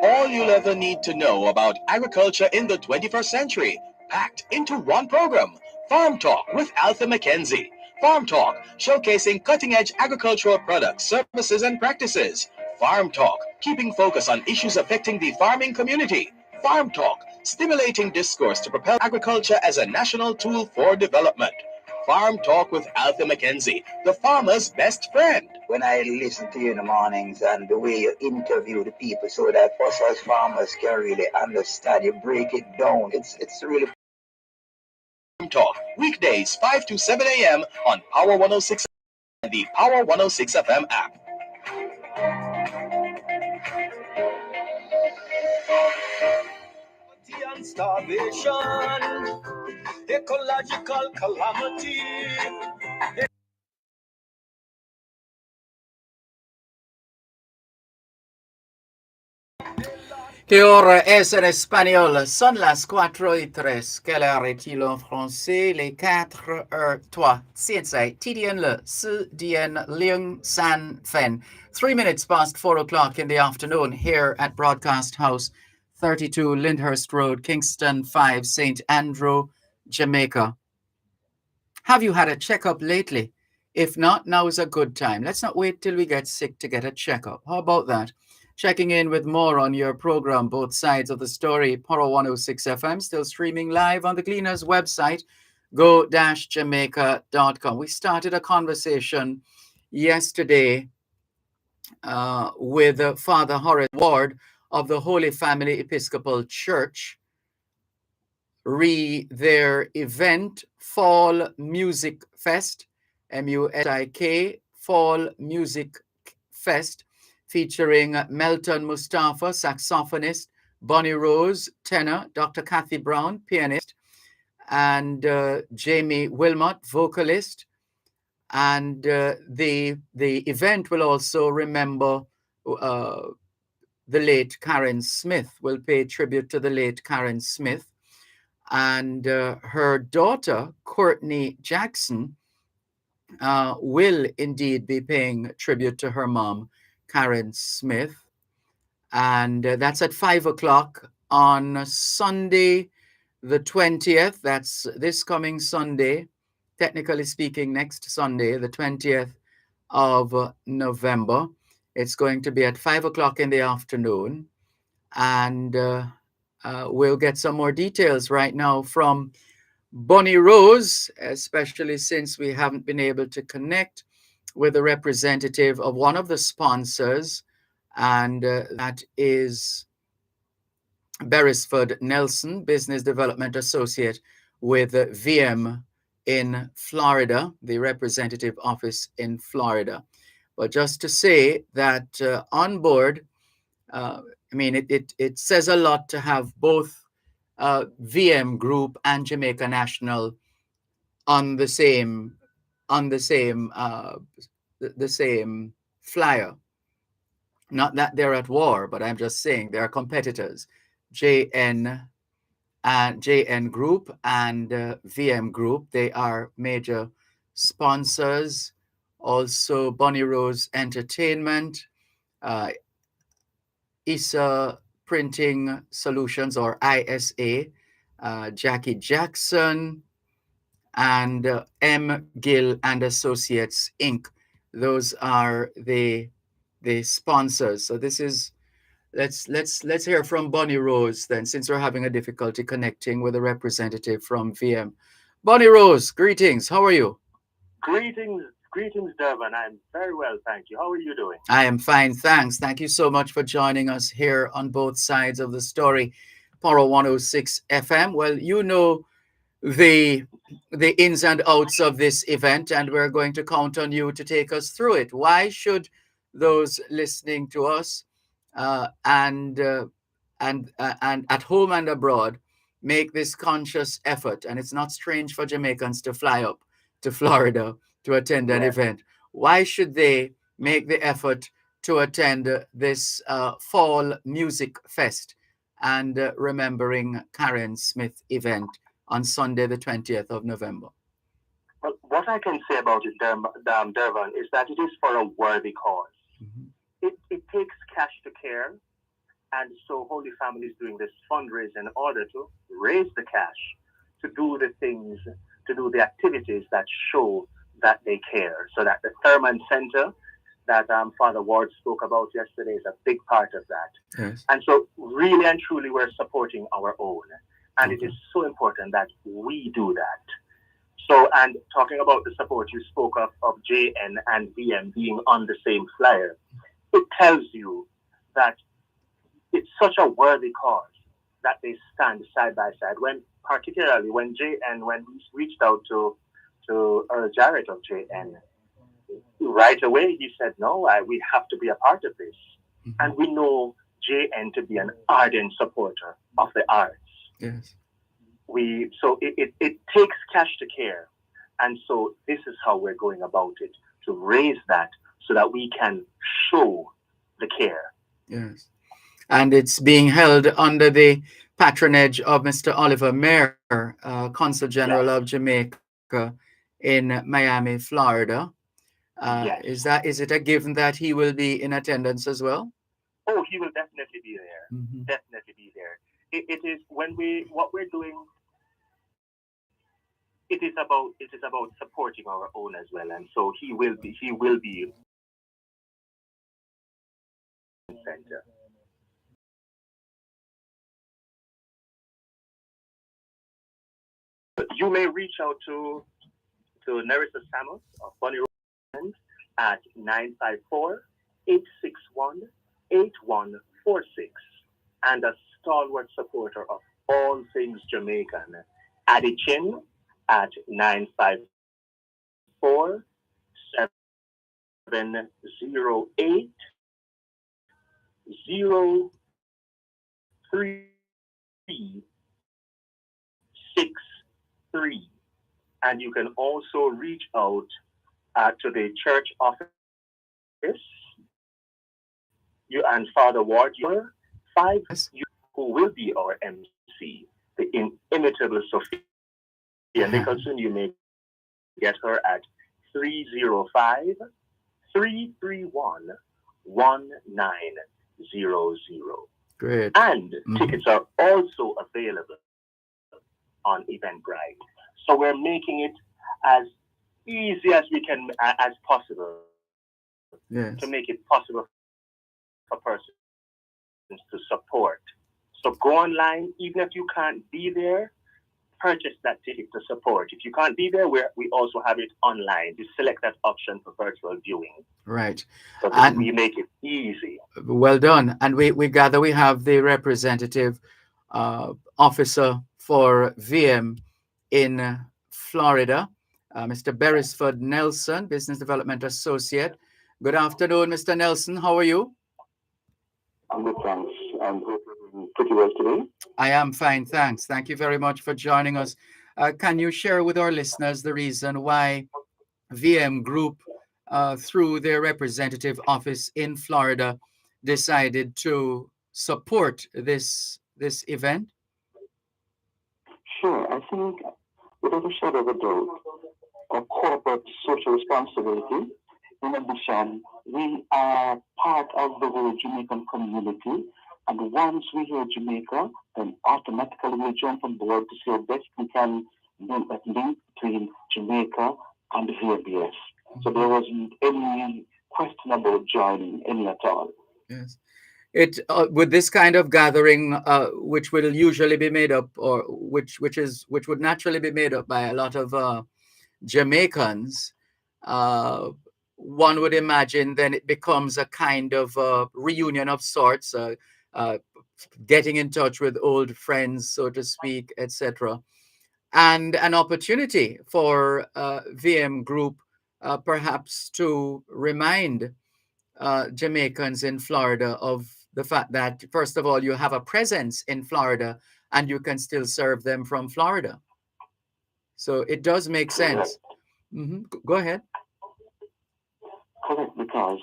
All you'll ever need to know about agriculture in the 21st century, packed into one program. Farm Talk with Alpha Mackenzie. Farm Talk, showcasing cutting-edge agricultural products, services, and practices. Farm Talk, keeping focus on issues affecting the farming community. Farm Talk, stimulating discourse to propel agriculture as a national tool for development. Farm Talk with Alpha Mackenzie, the farmer's best friend. When I listen to you in the mornings and the way you interview the people so that us as farmers can really understand, you break it down. It's really Farm Talk, weekdays 5 to 7 a.m. on Power 106 and the Power 106 FM app. And starvation, ecological calamity. ¿Qué hora es en espagnol? Son las 4:03. Quelle heure est-il en français? Les 4:03. 现在几点了？4点03分. 3 minutes past 4 o'clock in the afternoon here at Broadcast House, 32 Lyndhurst Road, Kingston 5, St. Andrew, Jamaica. Have you had a checkup lately? If not, now is a good time. Let's not wait till we get sick to get a checkup. How about that? Checking in with more on your program, Both Sides of the Story, Power 106 FM, still streaming live on the Gleaners website, go-jamaica.com. We started a conversation yesterday with Father Horace Ward of the Holy Family Episcopal Church, their event, Fall Music Fest, MUSIK, Fall Music Fest, featuring Melton Mustafa, saxophonist, Bonnie Rose, tenor, Dr. Kathy Brown, pianist, and Jamie Wilmot, vocalist. And the event will also remember the late Karen Smith, will pay tribute to the late Karen Smith. And her daughter, Courtney Jackson, will indeed be paying tribute to her mom, Karen Smith. And that's at 5 o'clock on Sunday, the 20th. That's this coming Sunday, technically speaking, next Sunday, the 20th of November. It's going to be at 5 o'clock in the afternoon. And we'll get some more details right now from Bonnie Rose, especially since we haven't been able to connect with a representative of one of the sponsors, and that is Beresford Nelson, Business Development Associate with VM in Florida, the representative office in Florida. But just to say that on board, I mean, it says a lot to have both VM Group and Jamaica National on the same flyer. Not that they're at war, but I'm just saying they're competitors. JN Group and VM Group, they are major sponsors. Also, Bonnie Rose Entertainment, ISA Printing Solutions, or ISA, Jackie Jackson, and M. Gill and Associates, Inc. Those are the sponsors. So this is, let's hear from Bonnie Rose then, since we're having a difficulty connecting with a representative from VM. Bonnie Rose, greetings. How are you? Greetings, Greetings, Dervan. I'm very well, thank you. How are you doing? I am fine, thanks. Thank you so much for joining us here on both sides of the story. Poro 106 FM. Well, you know the ins and outs of this event, and we're going to count on you to take us through it. Why should those listening to us and at home and abroad make this conscious effort? And it's not strange for Jamaicans to fly up to Florida to attend an event. Why should they make the effort to attend this fall music fest and remembering Karen Smith event on Sunday, the 20th of November? Well, what I can say about it, Dervan, is that it is for a worthy cause. It takes cash to care, and so Holy Family is doing this fundraiser in order to raise the cash, to do the things, to do the activities that show that they care. So that the Thurman Center that Father Ward spoke about yesterday is a big part of that. Yes. And so really and truly we're supporting our own. And it is so important that we do that. So, and talking about the support you spoke of JN and VM being on the same flyer, it tells you that it's such a worthy cause that they stand side by side. When, particularly when JN, when we reached out to Earl Jarrett of JN, right away he said, no, we have to be a part of this. And we know JN to be an ardent supporter of the arts. Yes. So it takes cash to care. And so this is how we're going about it, to raise that so that we can show the care. Yes. And it's being held under the patronage of Mr. Oliver Mayer, Consul General of Jamaica in Miami, Florida. Is it a given that he will be in attendance as well? Oh, he will definitely be there. Definitely be there. It is what we're doing. It is about supporting our own as well, and so he will be center. You may reach out to Nerissa Samos of Bunny Road at 954-861-8146, and a stalwart supporter of all things Jamaican, Addie Chin at 954-708-0363. And you can also reach out to the church office. You and Father Ward, who will be our MC, the inimitable Sophia Nicholson. You may get her at 305-331-1900. Great. And tickets are also available on Eventbrite. So we're making it as easy as we can, as possible, to make it possible for persons to support. So go online, even if you can't be there, purchase that ticket to support. If you can't be there, we also have it online. You select that option for virtual viewing. Right. So and we make it easy. Well done. And we gather we have the representative officer for VM in Florida, Mr. Beresford Nelson, Business Development Associate. Good afternoon, Mr. Nelson. How are you? I'm good, thanks. I'm pretty well today. I am fine, thanks. Thank you very much for joining us. Can you share with our listeners the reason why VM Group, through their representative office in Florida, decided to support this event? Sure. I think, without a shadow of a doubt, a corporate social responsibility. In addition, we are part of the whole Jamaican community. And once we hear Jamaica, then automatically we jump on board to see how best we can make that link between Jamaica and the VBS. So there wasn't any question about joining any at all. Yes. It with this kind of gathering, which will usually be made up, or which would naturally be made up by a lot of Jamaicans, one would imagine then it becomes a kind of reunion of sorts, uh, getting in touch with old friends, so to speak, etc., and an opportunity for VM Group perhaps to remind Jamaicans in Florida of the fact that, first of all, you have a presence in Florida and you can still serve them from Florida. So it does make sense. Go ahead. Correct, because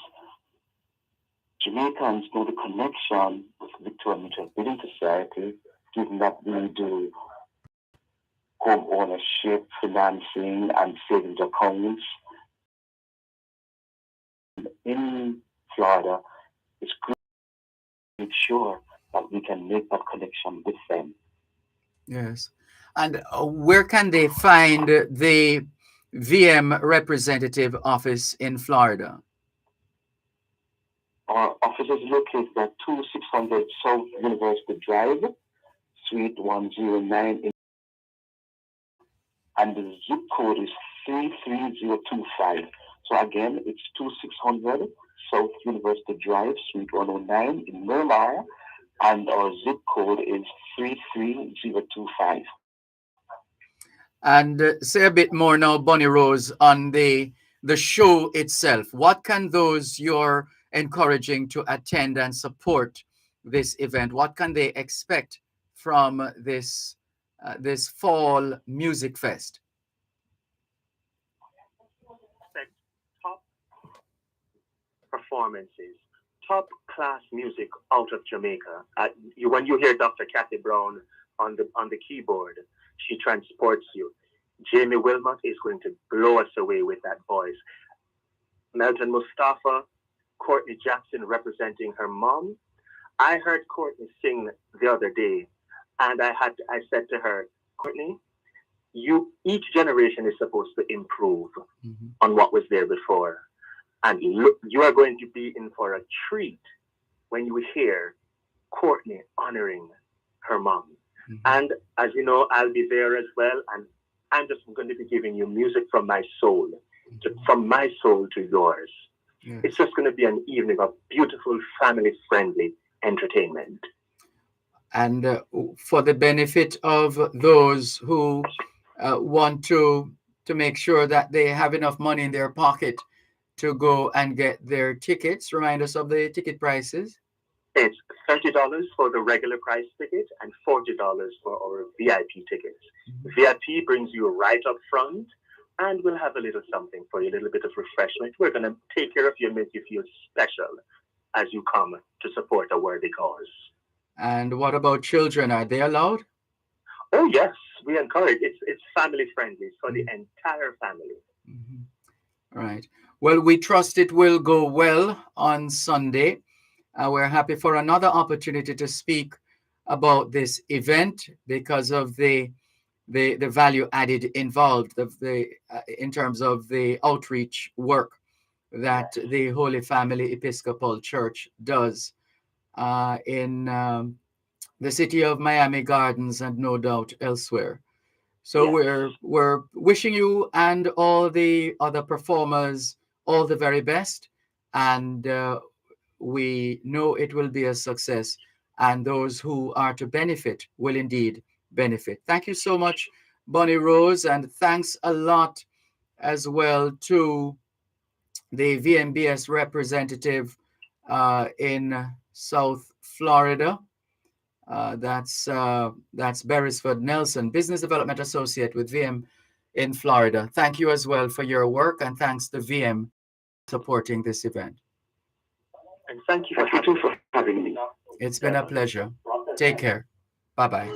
Jamaicans know the connection with Victoria Mutual Building Society, given that we do home ownership, financing, and savings accounts in Florida. It's good to make sure that we can make that connection with them. Yes. And where can they find the VM representative office in Florida? Our office is located at 2600 South University Drive, Suite 109, and the zip code is 33025. So again, it's 2600 South University Drive, Suite 109 in Merlar, and our zip code is 33025. And say a bit more now, Bonnie Rose, on the show itself. What can those you're encouraging to attend and support this event? What can they expect from this this fall music fest? Top performances, top class music out of Jamaica. When you hear Dr. Kathy Brown on the keyboard, she transports you. Jamie Wilmot is going to blow us away with that voice. Melton Mustafa, Courtney Jackson representing her mom. I heard Courtney sing the other day, and I said to her, Courtney, each generation is supposed to improve on what was there before. And you are going to be in for a treat when you hear Courtney honoring her mom. And as you know, I'll be there as well. And I'm just going to be giving you music from my soul, from my soul to yours. Yes. It's just going to be an evening of beautiful, family-friendly entertainment. And for the benefit of those who want to make sure that they have enough money in their pocket to go and get their tickets, remind us of the ticket prices. It's $30 for the regular price ticket and $40 for our VIP tickets. VIP brings you right up front, and we'll have a little something for you, a little bit of refreshment. We're going to take care of you and make you feel special as you come to support a worthy cause. And what about children? Are they allowed? Oh, yes. We encourage. It's family friendly for the entire family. Right. Well, we trust it will go well on Sunday. We're happy for another opportunity to speak about this event because of the value added involved in terms of the outreach work that the Holy Family Episcopal Church does in the city of Miami Gardens and no doubt elsewhere. So we're wishing you and all the other performers all the very best, and we know it will be a success, and those who are to benefit will indeed benefit. Thank you so much, Bonnie Rose, and thanks a lot as well to the VMBS representative in South Florida. That's Beresford Nelson, Business Development Associate with VM in Florida. Thank you as well for your work, and thanks to VM supporting this event. And thank you for having me. It's been a pleasure. Take care. Bye-bye.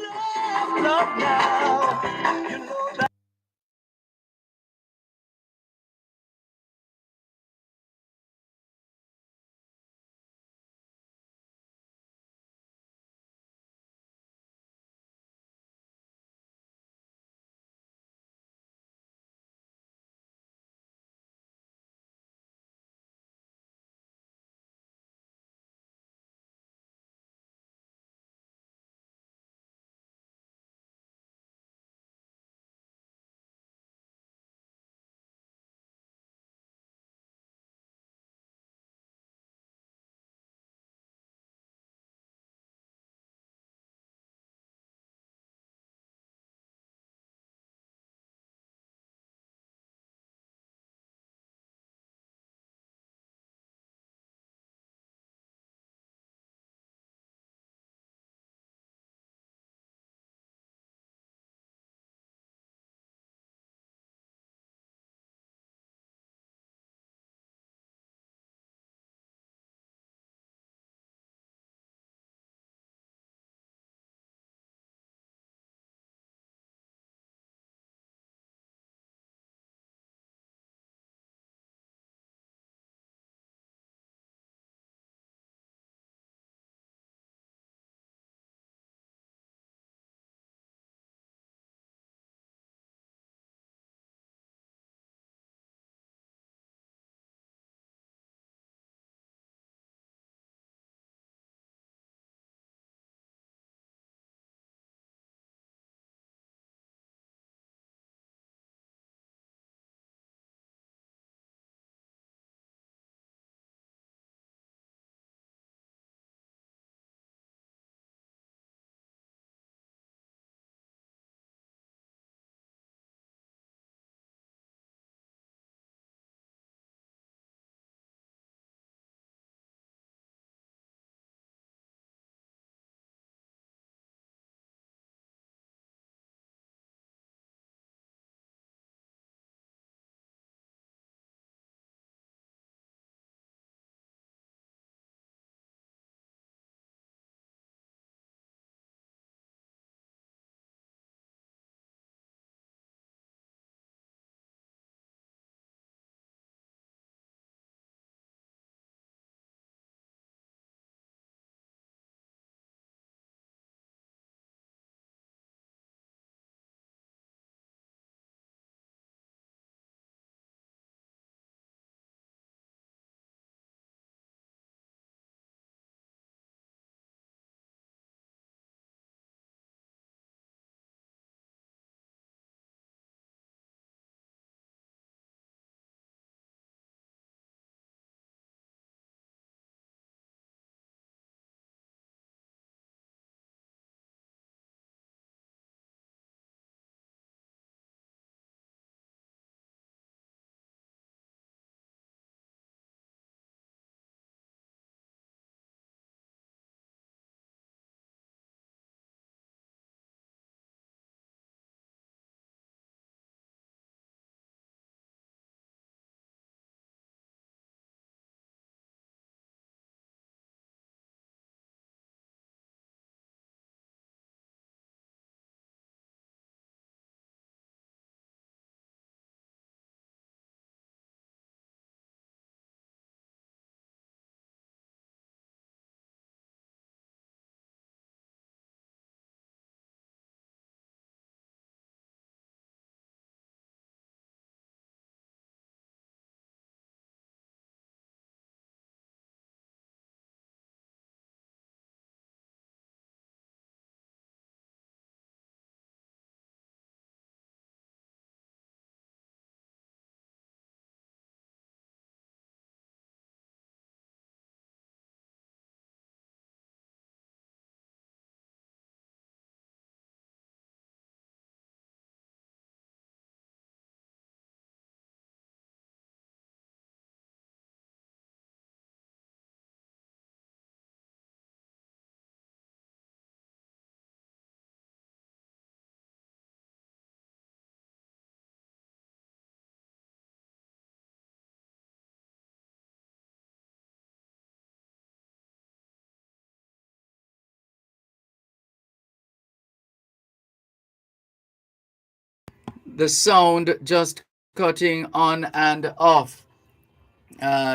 The sound just cutting on and off.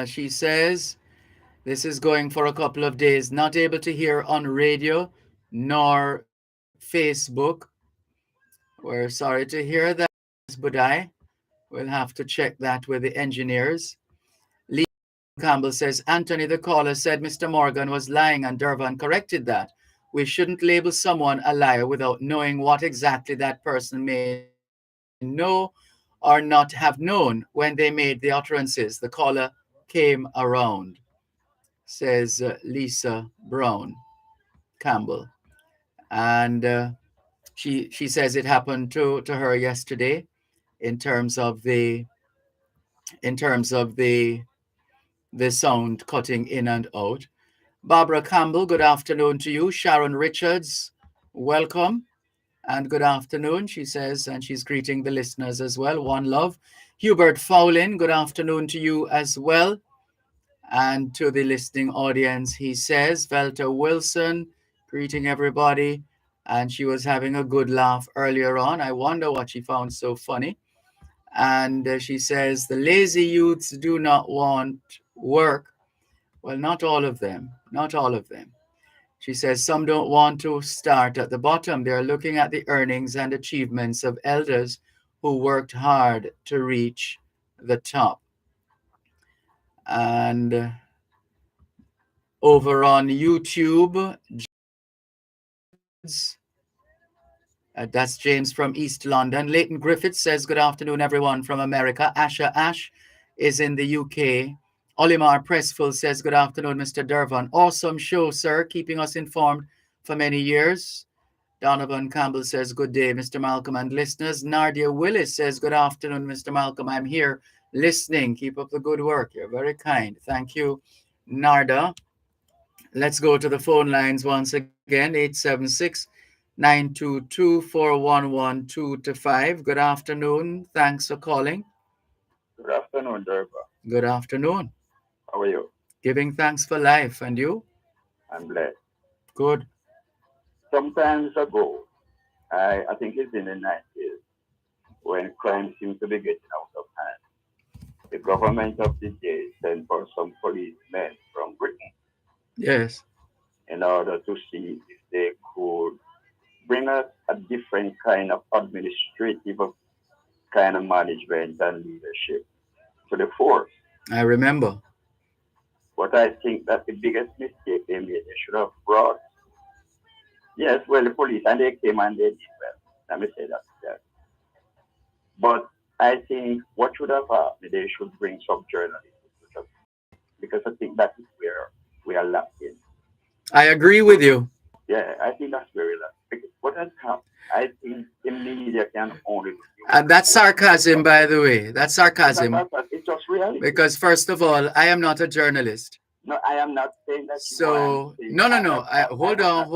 She says, this is going for a couple of days. Not able to hear on radio nor Facebook. We're sorry to hear that, Budai. We'll have to check that with the engineers. Lee Campbell says, Anthony, the caller, said Mr. Morgan was lying and Dervan corrected that. We shouldn't label someone a liar without knowing what exactly that person may know or not have known when they made the utterances. The caller came around, says Lisa Brown Campbell. And she says it happened to her yesterday in terms of the in terms of the sound cutting in and out. Barbara Campbell, good afternoon to you. Sharon Richards, welcome and good afternoon, she says, and she's greeting the listeners as well. One love. Hubert Fowlin, good afternoon to you as well. And to the listening audience, he says, Velta Wilson, greeting everybody. And she was having a good laugh earlier on. I wonder what she found so funny. And she says, the lazy youths do not want work. Well, not all of them, not all of them. She says, some don't want to start at the bottom. They're looking at the earnings and achievements of elders who worked hard to reach the top. And over on YouTube, that's James from East London. Leighton Griffith says, good afternoon, everyone from America. Asha Ash is in the UK. Olimar Pressful says, good afternoon, Mr. Dervan. Awesome show, sir, keeping us informed for many years. Donovan Campbell says, good day, Mr. Malcolm and listeners. Nardia Willis says, good afternoon, Mr. Malcolm. I'm here listening. Keep up the good work. You're very kind. Thank you, Narda. Let's go to the phone lines once again, 876-922-4112-5. Good afternoon. Thanks for calling. Good afternoon, Dervan. Good afternoon. How are you? Giving thanks for life. And you? I'm blessed. Good. Sometimes ago, I think it's in the 90s, when crime seemed to be getting out of hand, the government of the day sent for some policemen from Britain. Yes. In order to see if they could bring us a different kind of administrative kind of management and leadership to the force. I remember. But I think that the biggest mistake they made, they should have brought, yes, well, the police, and they came and they did well. Let me say that. Yes. But I think what should have happened, they should bring some journalists, because I think that is where we are lacking. I agree with you. Yeah, I think that's very lacking. What has happened, I think the media can only... And that's sarcasm, by the way. That's sarcasm. It's just reality. Because first of all, I am not a journalist. No, I am not saying that. So, no. Hold on.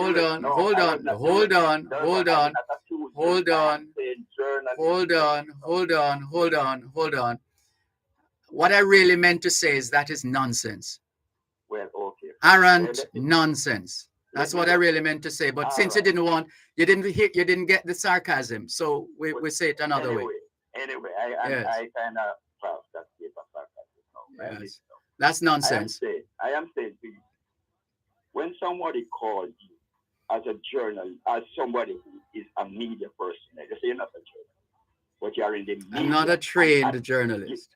What I really meant to say is that is nonsense. Well, okay. Arrant nonsense. That's what I really meant to say. But since you didn't get the sarcasm, so we say it another way. Anyway, I kind of felt that paper sarcasm. Yes. That's nonsense. I am saying to you, when somebody calls you as a journalist, as somebody who is a media person, they say you're not a journalist, but you are in the media. I'm not a trained journalist.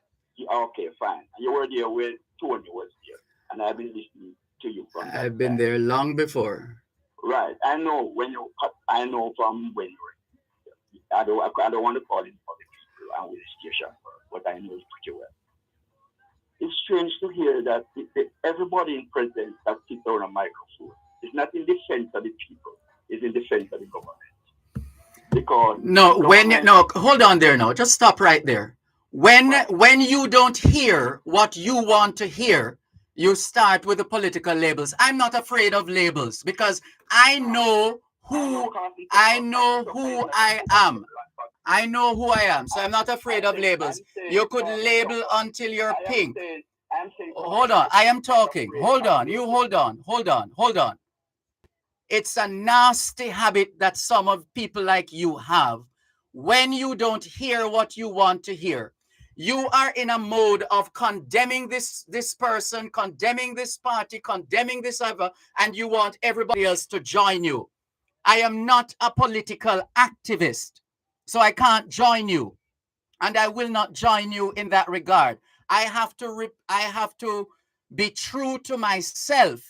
Okay, fine. You were there where Tony was there, and I've been listening to you from that I've been time. there long before. Right. I know from when you were. I don't want to call it for the people and with the station, but I know it pretty well. It's strange to hear that everybody in president that sits on a microphone is not in defense of the people, it's in defense of the government. Because hold on there now. Just stop right there. When you don't hear what you want to hear, you start with the political labels. I'm not afraid of labels because I know who I am. I know who I am, so I'm not afraid of labels. You could label until you're pink. Hold on, I am talking. Hold on, you hold on. It's a nasty habit that some of people like you have when you don't hear what you want to hear. You are in a mode of condemning this person, condemning this party, condemning this other, and you want everybody else to join you. I am not a political activist, so I can't join you, and I will not join you in that regard. I have to be true to myself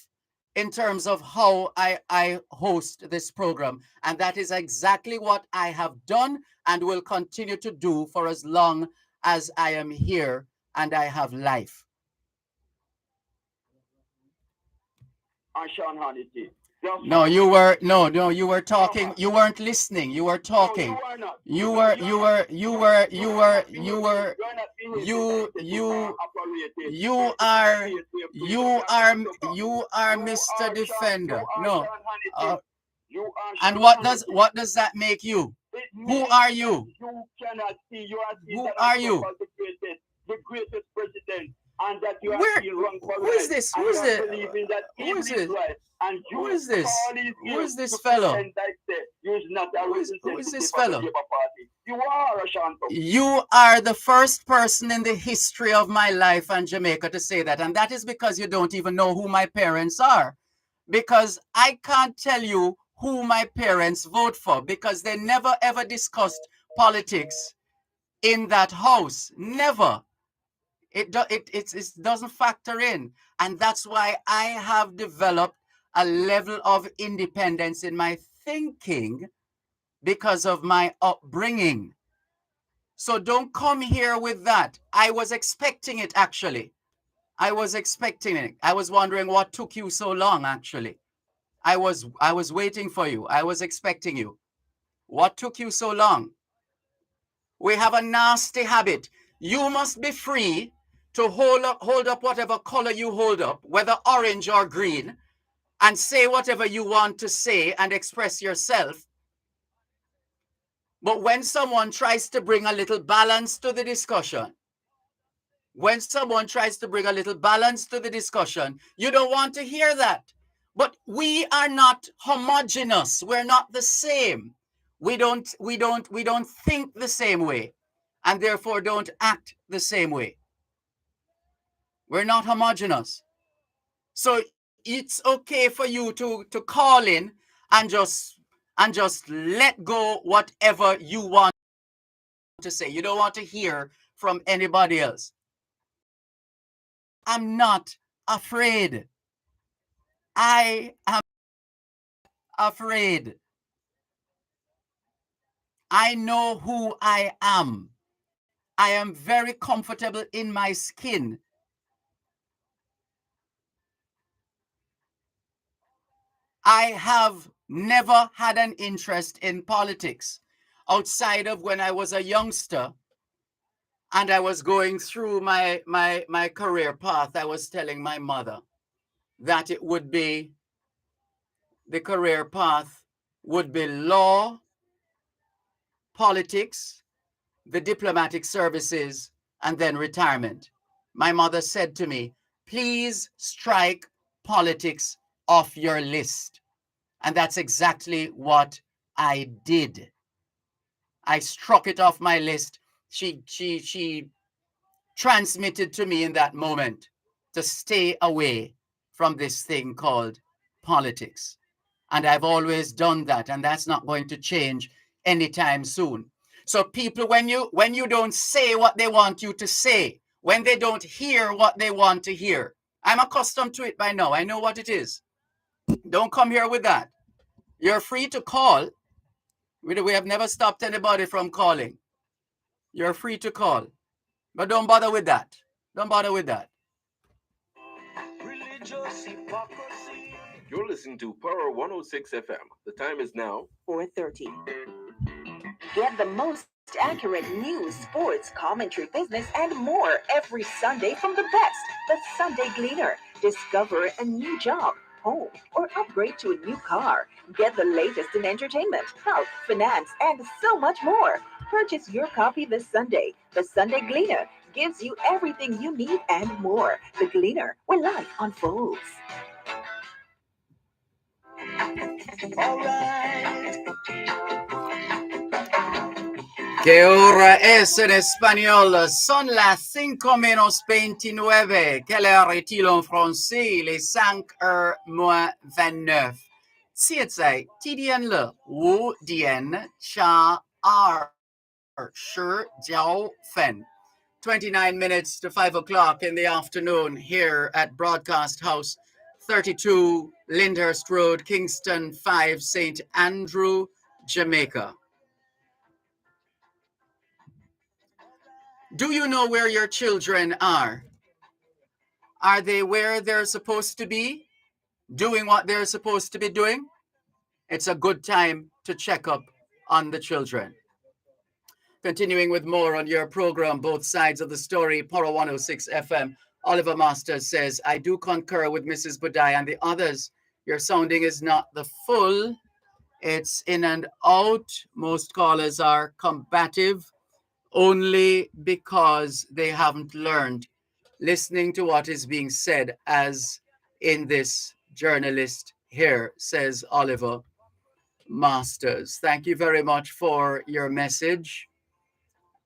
in terms of how I host this program. And that is exactly what I have done and will continue to do for as long as I am here and I have life. Sean Hannity. No, you were talking. You weren't listening. You were talking. You are Mr. Defender. No. And what does that make you? Who are you? You cannot see. You are Who are you? The greatest president, and that you are Where? still wrong for Who is this? Who is this? Who is this? Who is this? Who is this fellow? Who is this fellow? You are a Sean. You are the first person in the history of my life and Jamaica to say that, and that is because you don't even know who my parents are. Because I can't tell you who my parents vote for, because they never ever discussed politics in that house. Never. It doesn't factor in. And that's why I have developed a level of independence in my thinking because of my upbringing. So don't come here with that. I was expecting it, actually. I was expecting it. I was wondering what took you so long, actually. I was waiting for you. I was expecting you. What took you so long? We have a nasty habit. You must be free to hold up whatever color you hold up, whether orange or green, and say whatever you want to say and express yourself. But when someone tries to bring a little balance to the discussion, you don't want to hear that. But we are not homogeneous. We're not the same. We don't think the same way, and therefore don't act the same way. We're not homogeneous. So it's okay for you to call in and just let go whatever you want to say. You don't want to hear from anybody else. I'm not afraid. I am afraid. I know who I am. I am very comfortable in my skin. I have never had an interest in politics outside of when I was a youngster and I was going through my career path. I was telling my mother that it would be, the career path would be law, politics, the diplomatic services, and then retirement. My mother said to me, please strike politics off your list. And that's exactly what I did. I struck it off my list. She transmitted to me in that moment to stay away from this thing called politics. And I've always done that, and that's not going to change anytime soon. So people, when you don't say what they want you to say, when they don't hear what they want to hear, I'm accustomed to it by now. I know what it is. Don't come here with that. You're free to call. We have never stopped anybody from calling. You're free to call. But don't bother with that. Don't bother with that. You're listening to Power 106 FM. The time is now 4:30. Get the most accurate news, sports, commentary, business, and more every Sunday from the best. The Sunday Gleaner. Discover a new job, home, or upgrade to a new car. Get the latest in entertainment, health, finance, and so much more. Purchase your copy this Sunday. The Sunday Gleaner gives you everything you need and more. The Gleaner, where life unfolds. Alright. ¿Qué hora es en español? Son las 5:29. Quelle heure est-il en français? Les 5h moins 29. 现在几点了？5点cha jiao fen. 29 minutes to 5 o'clock in the afternoon here at Broadcast House, 32 Lyndhurst Road, Kingston 5, St. Andrew, Jamaica. Do you know where your children are? Are they where they're supposed to be? Doing what they're supposed to be doing? It's a good time to check up on the children. Continuing with more on your program, Both Sides of the Story, Poro 106 FM. Oliver Masters says, I do concur with Mrs. Budai and the others. Your sounding is not the full. It's in and out. Most callers are combative only because they haven't learned listening to what is being said, as in this journalist here, says Oliver Masters. Thank you very much for your message.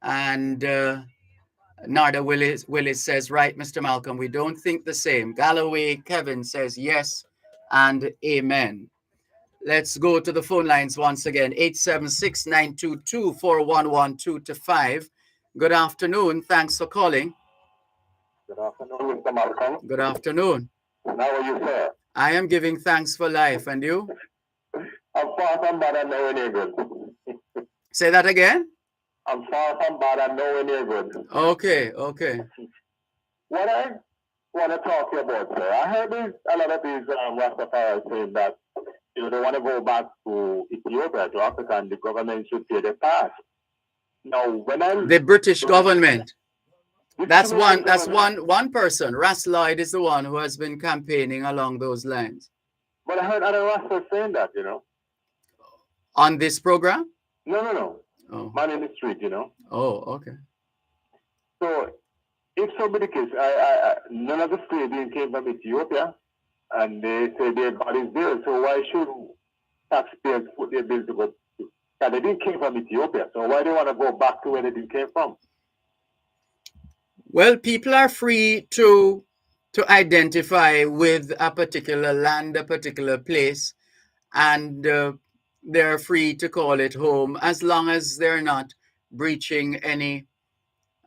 And Narda Willis says, right, Mr. Malcolm, we don't think the same. Galloway Kevin says, yes and amen. Let's go to the phone lines once again, 876-922-4112-5. Good afternoon. Thanks for calling. Good afternoon, Mr. Malcolm. Good afternoon. How are you, sir? I am giving thanks for life. And you? I'm far from bad and nowhere near good. Say that again? I'm far from bad and nowhere near good. Okay. What I want to talk to you about, sir, I heard a lot of these Rastafari saying that they want to go back to Ethiopia, to Africa, and the government should pay the tax. Now, the British government. That's one person. Ras Lloyd is the one who has been campaigning along those lines. But I heard other Rastas saying that, On this program? No. Oh. Man in the street, Oh, okay. So, if so be the case, none of the slaves came from Ethiopia, and they say their God is there, so why should taxpayers put their bills to go to? They didn't came from Ethiopia, so why do they want to go back to where they didn't came from? Well, people are free to identify with a particular land, a particular place, and they're free to call it home as long as they're not breaching any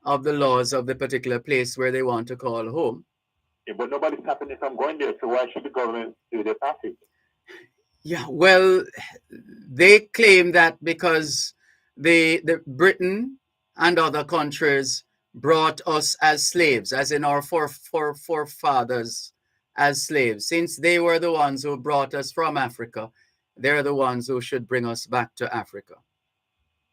of the laws of the particular place where they want to call home. Yeah, but nobody's stopping them from going there, so why should the government do their passage? Yeah, well, they claim that because the Britain and other countries brought us as slaves, as in our forefathers as slaves. Since they were the ones who brought us from Africa, they're the ones who should bring us back to Africa.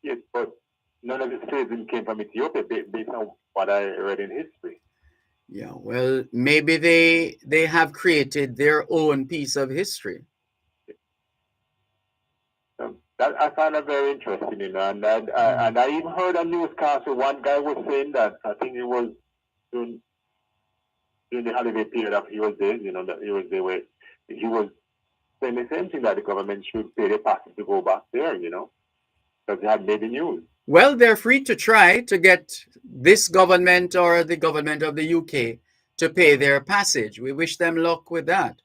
Yes, but none of the slaves came from Ethiopia, based on what I read in history. Yeah, well, maybe they have created their own piece of history. That I find that very interesting, and I even heard a newscast where one guy was saying that, I think it was during the holiday period after he was there, that he was there where he was saying the same thing, that the government should pay the passage to go back there, because they had made the news. Well, they're free to try to get this government or the government of the UK to pay their passage. We wish them luck with that.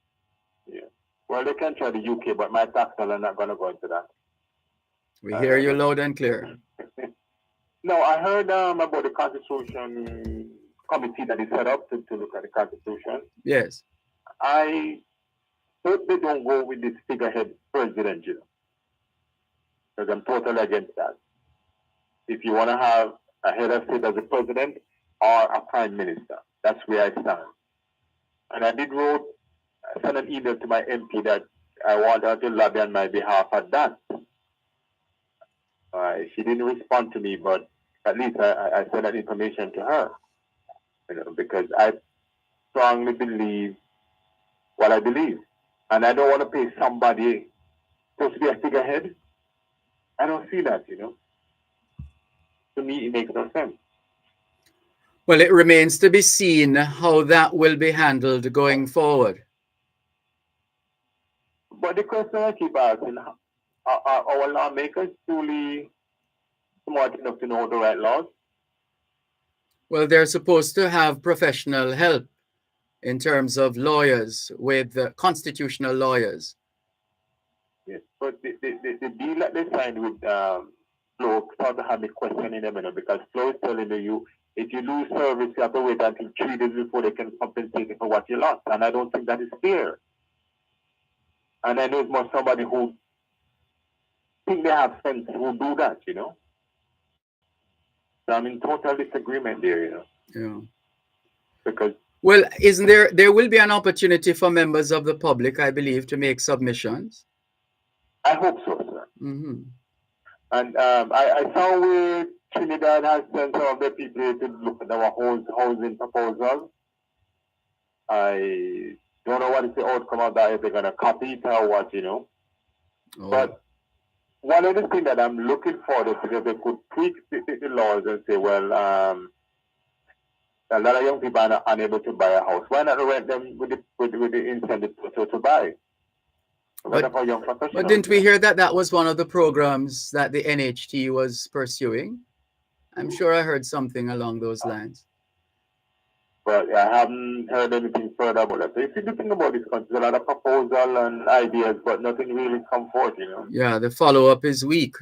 Yeah. Well, they can try the UK, but my tax are not going to go into that. We hear you loud and clear. No, I heard about the Constitution Committee that is set up to look at the Constitution. Yes. I hope they don't go with this figurehead president, because I'm totally against that. If you want to have a head of state as a president or a prime minister, that's where I stand. And I send an email to my MP that I want her to lobby on my behalf at that. She didn't respond to me, but at least I sent that information to her, because I strongly believe what I believe. And I don't want to pay somebody supposed to be a figurehead. I don't see that, To me, it makes no sense. Well, it remains to be seen how that will be handled going forward. But the question I keep asking, are our lawmakers truly smart enough to know the right laws. Well, they're supposed to have professional help in terms of lawyers with constitutional lawyers. Yes, but the deal that they signed with Flo sort of have me questioning them, because Flo is telling you if you lose service, you have to wait until 3 days before they can compensate you for what you lost, and I don't think that is fair. And I know it's more somebody who think they have sense who do that, So I'm in total disagreement there, Yeah. Because Well, isn't there will be an opportunity for members of the public, I believe, to make submissions. I hope so, sir. Mm-hmm. And I saw where Trinidad has sent some of the people to look at our housing proposal. I don't know what is the outcome of that, if they're going to copy it or what, Oh. But one of the things that I'm looking for is because they could tweak the laws and say, well, a lot of young people are not unable to buy a house. Why not rent them with the incentive to buy? But didn't we hear that was one of the programs that the NHT was pursuing? I'm sure I heard something along those lines. But I haven't heard anything further about that. So if you think about this country, there's a lot of proposal and ideas, but nothing really come forth, Yeah, the follow-up is weak.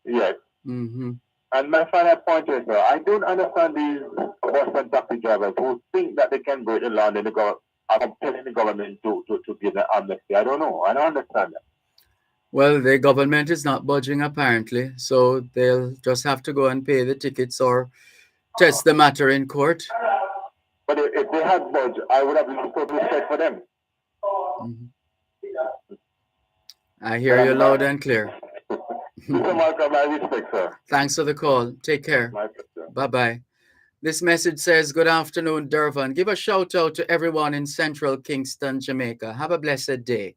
Yes. Mm-hmm. And my final point is, I don't understand these bus and taxi drivers who think that they can break the law and then are telling the government to give an amnesty. I don't know. I don't understand that. Well, the government is not budging apparently, so they'll just have to go and pay the tickets or test the matter in court. But if they had budge, I would have total respect for them. Mm-hmm. I hear you loud and clear. Mr. Malcolm, I respect, sir. Thanks for the call. Take care. My pleasure. Bye-bye. This message says, good afternoon, Dervan. Give a shout out to everyone in Central Kingston, Jamaica. Have a blessed day.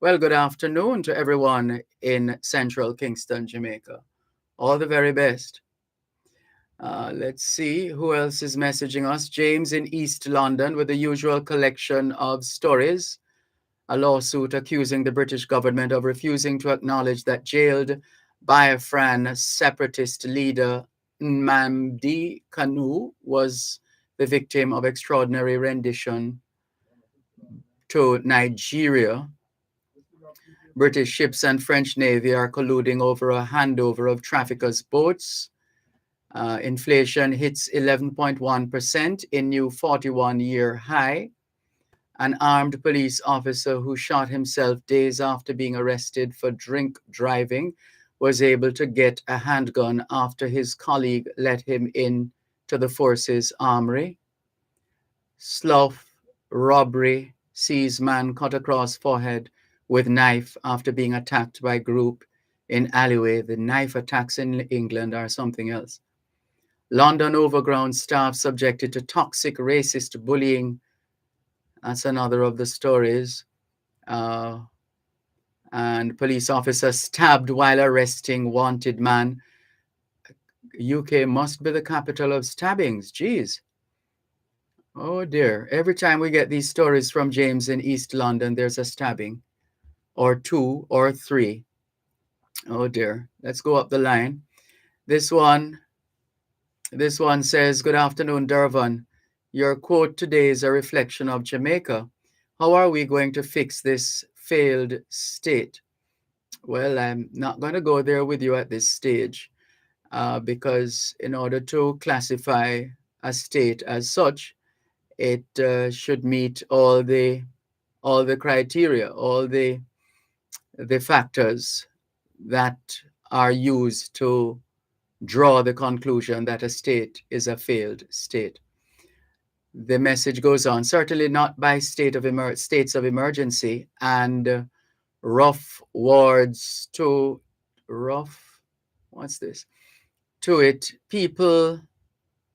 Well, good afternoon to everyone in Central Kingston, Jamaica. All the very best. Let's see who else is messaging us. James in East London with the usual collection of stories. A lawsuit accusing the British government of refusing to acknowledge that jailed Biafran separatist leader Nnamdi Kanu was the victim of extraordinary rendition to Nigeria. British ships and French Navy are colluding over a handover of traffickers' boats. Inflation hits 11.1% in new 41-year high. An armed police officer who shot himself days after being arrested for drink driving was able to get a handgun after his colleague let him in to the force's armory. Slough robbery sees man cut across forehead with knife after being attacked by group in alleyway. The knife attacks in England are something else. London Overground staff subjected to toxic racist bullying. That's another of the stories. And police officer stabbed while arresting wanted man. UK must be the capital of stabbings. Jeez. Oh dear. Every time we get these stories from James in East London, there's a stabbing. Or 2 or 3. Oh dear. Let's go up the line. This one says, good afternoon, Dervan. Your quote today is a reflection of Jamaica. How are we going to fix this failed state? Well, I'm not going to go there with you at this stage because in order to classify a state as such, it should meet all the criteria, all the factors that are used to draw the conclusion that a state is a failed state. The message goes on, certainly not by states of emergency and rough wards to it. People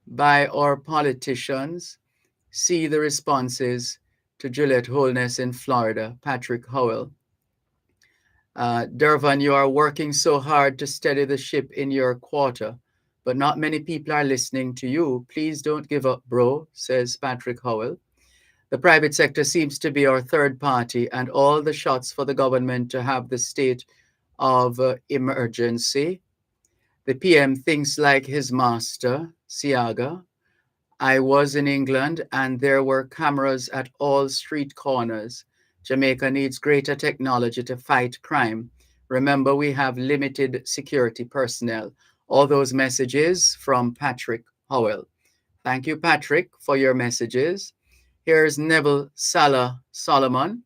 by our politicians see the responses to Gillette Holness in Florida, Patrick Howell. Dervan, you are working so hard to steady the ship in your quarter, but not many people are listening to you. Please don't give up, bro, says Patrick Howell. The private sector seems to be our third party, and all the shots for the government to have the state of emergency. The PM thinks like his master, Siaga. I was in England and there were cameras at all street corners. Jamaica needs greater technology to fight crime. Remember, we have limited security personnel. All those messages from Patrick Howell. Thank you, Patrick, for your messages. Here's Neville Salah Solomon.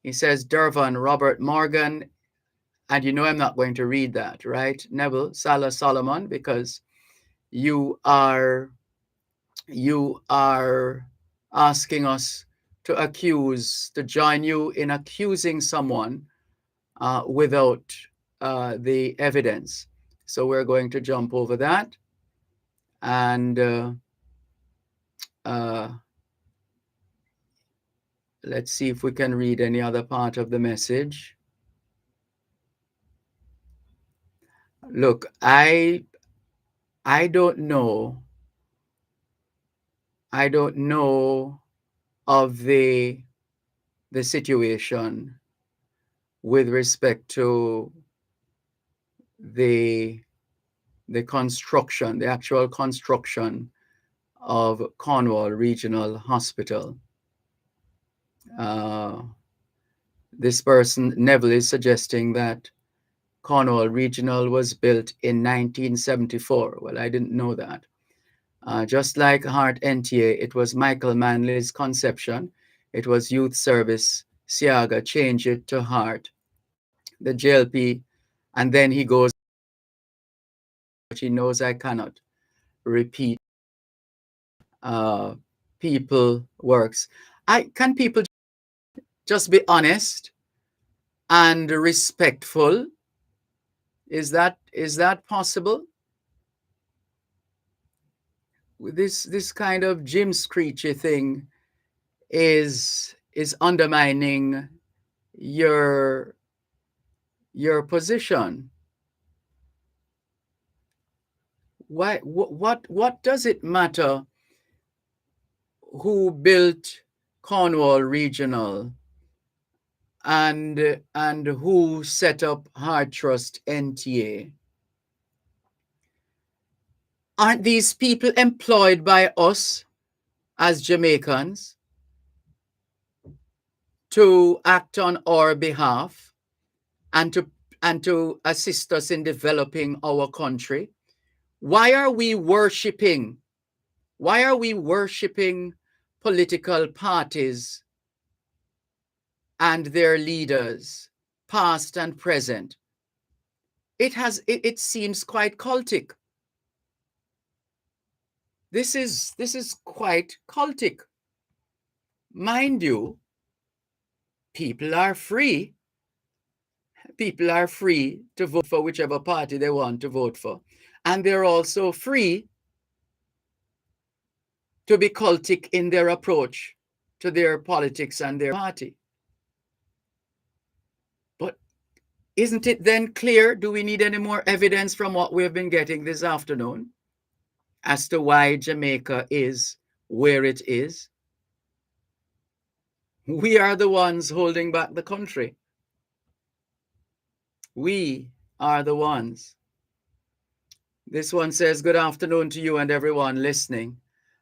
He says, Dervan, Robert Morgan, and you know I'm not going to read that, right? Neville Salah Solomon, because you are asking us to join you in accusing someone without the evidence. So we're going to jump over that. And let's see if we can read any other part of the message. Look, I don't know. I don't know of the situation with respect to the construction, the actual construction of Cornwall Regional Hospital. This person, Neville, is suggesting that Cornwall Regional was built in 1974. Well, I didn't know that. Just like Heart NTA, it was Michael Manley's conception. It was Youth Service. Siaga changed it to Heart, the JLP, and then he goes, but he knows I cannot repeat people works. Can people just be honest and respectful? Is that possible? This kind of Jim Screechy thing is undermining your position. Why? What does it matter who built Cornwall Regional and who set up Heart Trust NTA? Aren't these people employed by us as Jamaicans to act on our behalf and to assist us in developing our country? Why are we worshiping political parties and their leaders, past and present? It seems quite cultic. This is quite cultic. Mind you, people are free. People are free to vote for whichever party they want to vote for. And they're also free to be cultic in their approach to their politics and their party. But isn't it then clear? Do we need any more evidence from what we've been getting this afternoon as to why Jamaica is where it is? We are the ones holding back the country. We are the ones. This one says, good afternoon to you and everyone listening.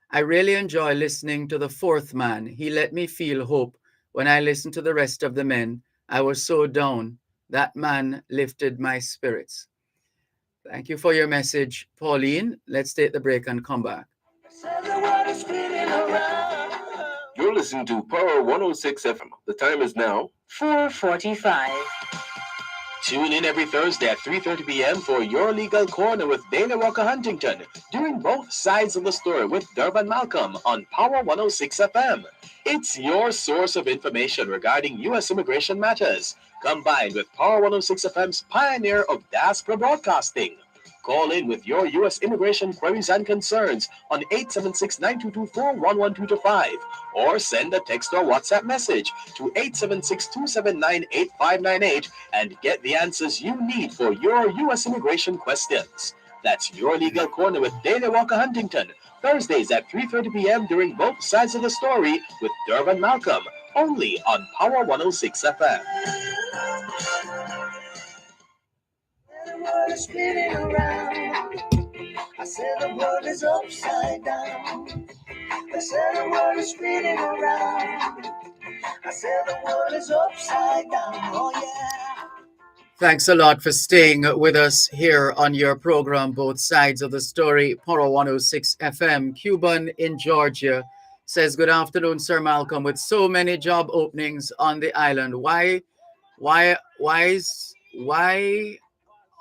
I really enjoy listening to the fourth man. He let me feel hope. When I listened to the rest of the men, I was so down. That man lifted my spirits. Thank you for your message, Pauline. Let's take the break and come back. You're listening to Power 106 FM. The time is now 4:45. Tune in every Thursday at 3:30 p.m. for Your Legal Corner with Dana Walker Huntington, doing both sides of the story with Dervan Malcolm on Power 106 FM. It's your source of information regarding U.S. immigration matters, combined with Power 106 FM's pioneer of diaspora broadcasting. Call in with your U.S. immigration queries and concerns on 876-9224-11225 or send a text or WhatsApp message to 876-279-8598 and get the answers you need for your U.S. immigration questions. That's Your Legal Corner with Dana Walker Huntington, Thursdays at 3:30 p.m. during both sides of the story with Dervan Malcolm, only on Power 106 FM. Spinning around. said the world is upside down. I said the world is spinning around. I said the world is upside down. Oh yeah. Thanks a lot for staying with us here on your program, Both Sides of the Story. Poro 106 FM. Cuban in Georgia says, "Good afternoon, Sir Malcolm. With so many job openings on the island, why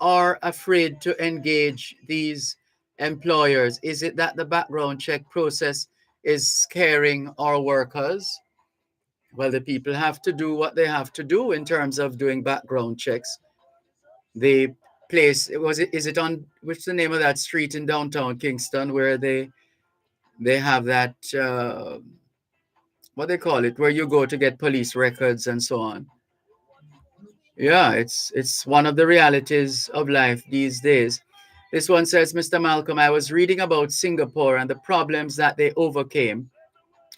are afraid to engage these employers? Is it that the background check process is scaring our workers?" Well, the people have to do what they have to do in terms of doing background checks. The place, is it on, what's the name of that street in downtown Kingston where they have that what they call it, where you go to get police records and so on? Yeah, it's one of the realities of life these days. This one says, "Mr. Malcolm, I was reading about Singapore and the problems that they overcame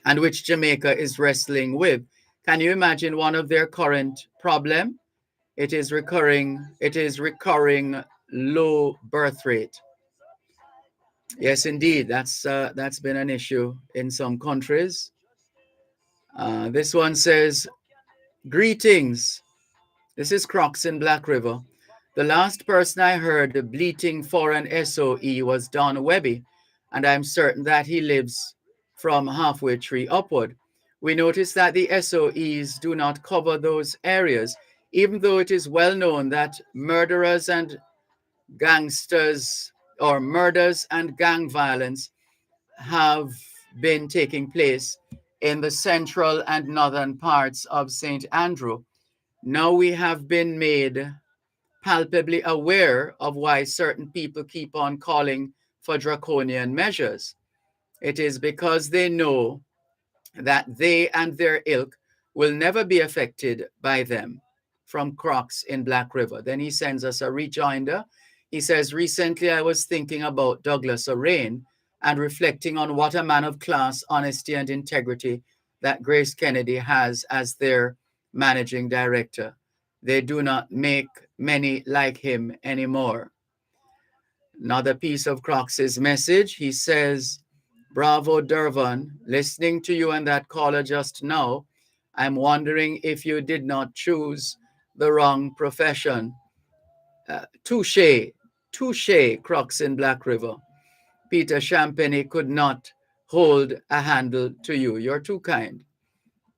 and which Jamaica is wrestling with. Can you imagine one of their current problem? It is recurring low birth rate." Yes, indeed, that's been an issue in some countries. This one says, "Greetings. This is Crocs in Black River. The last person I heard bleating for an SOE was Don Webby, and I'm certain that he lives from Halfway Tree upward. We noticed that the SOEs do not cover those areas, even though it is well known that murderers and gangsters or murders and gang violence have been taking place in the central and northern parts of St. Andrew. Now we have been made palpably aware of why certain people keep on calling for draconian measures. It is because they know that they and their ilk will never be affected by them." From Crocs in Black River. Then he sends us a rejoinder. He says, "Recently I was thinking about Douglas O'Rain and reflecting on what a man of class, honesty, and integrity that Grace Kennedy has as their managing director. They do not make many like him anymore." Another piece of Crocs's message. He says, "Bravo, Dervan. Listening to you and that caller just now, I'm wondering if you did not choose the wrong profession." Touche, touche, Crocs in Black River. Peter Champagne could not hold a handle to you. You're too kind.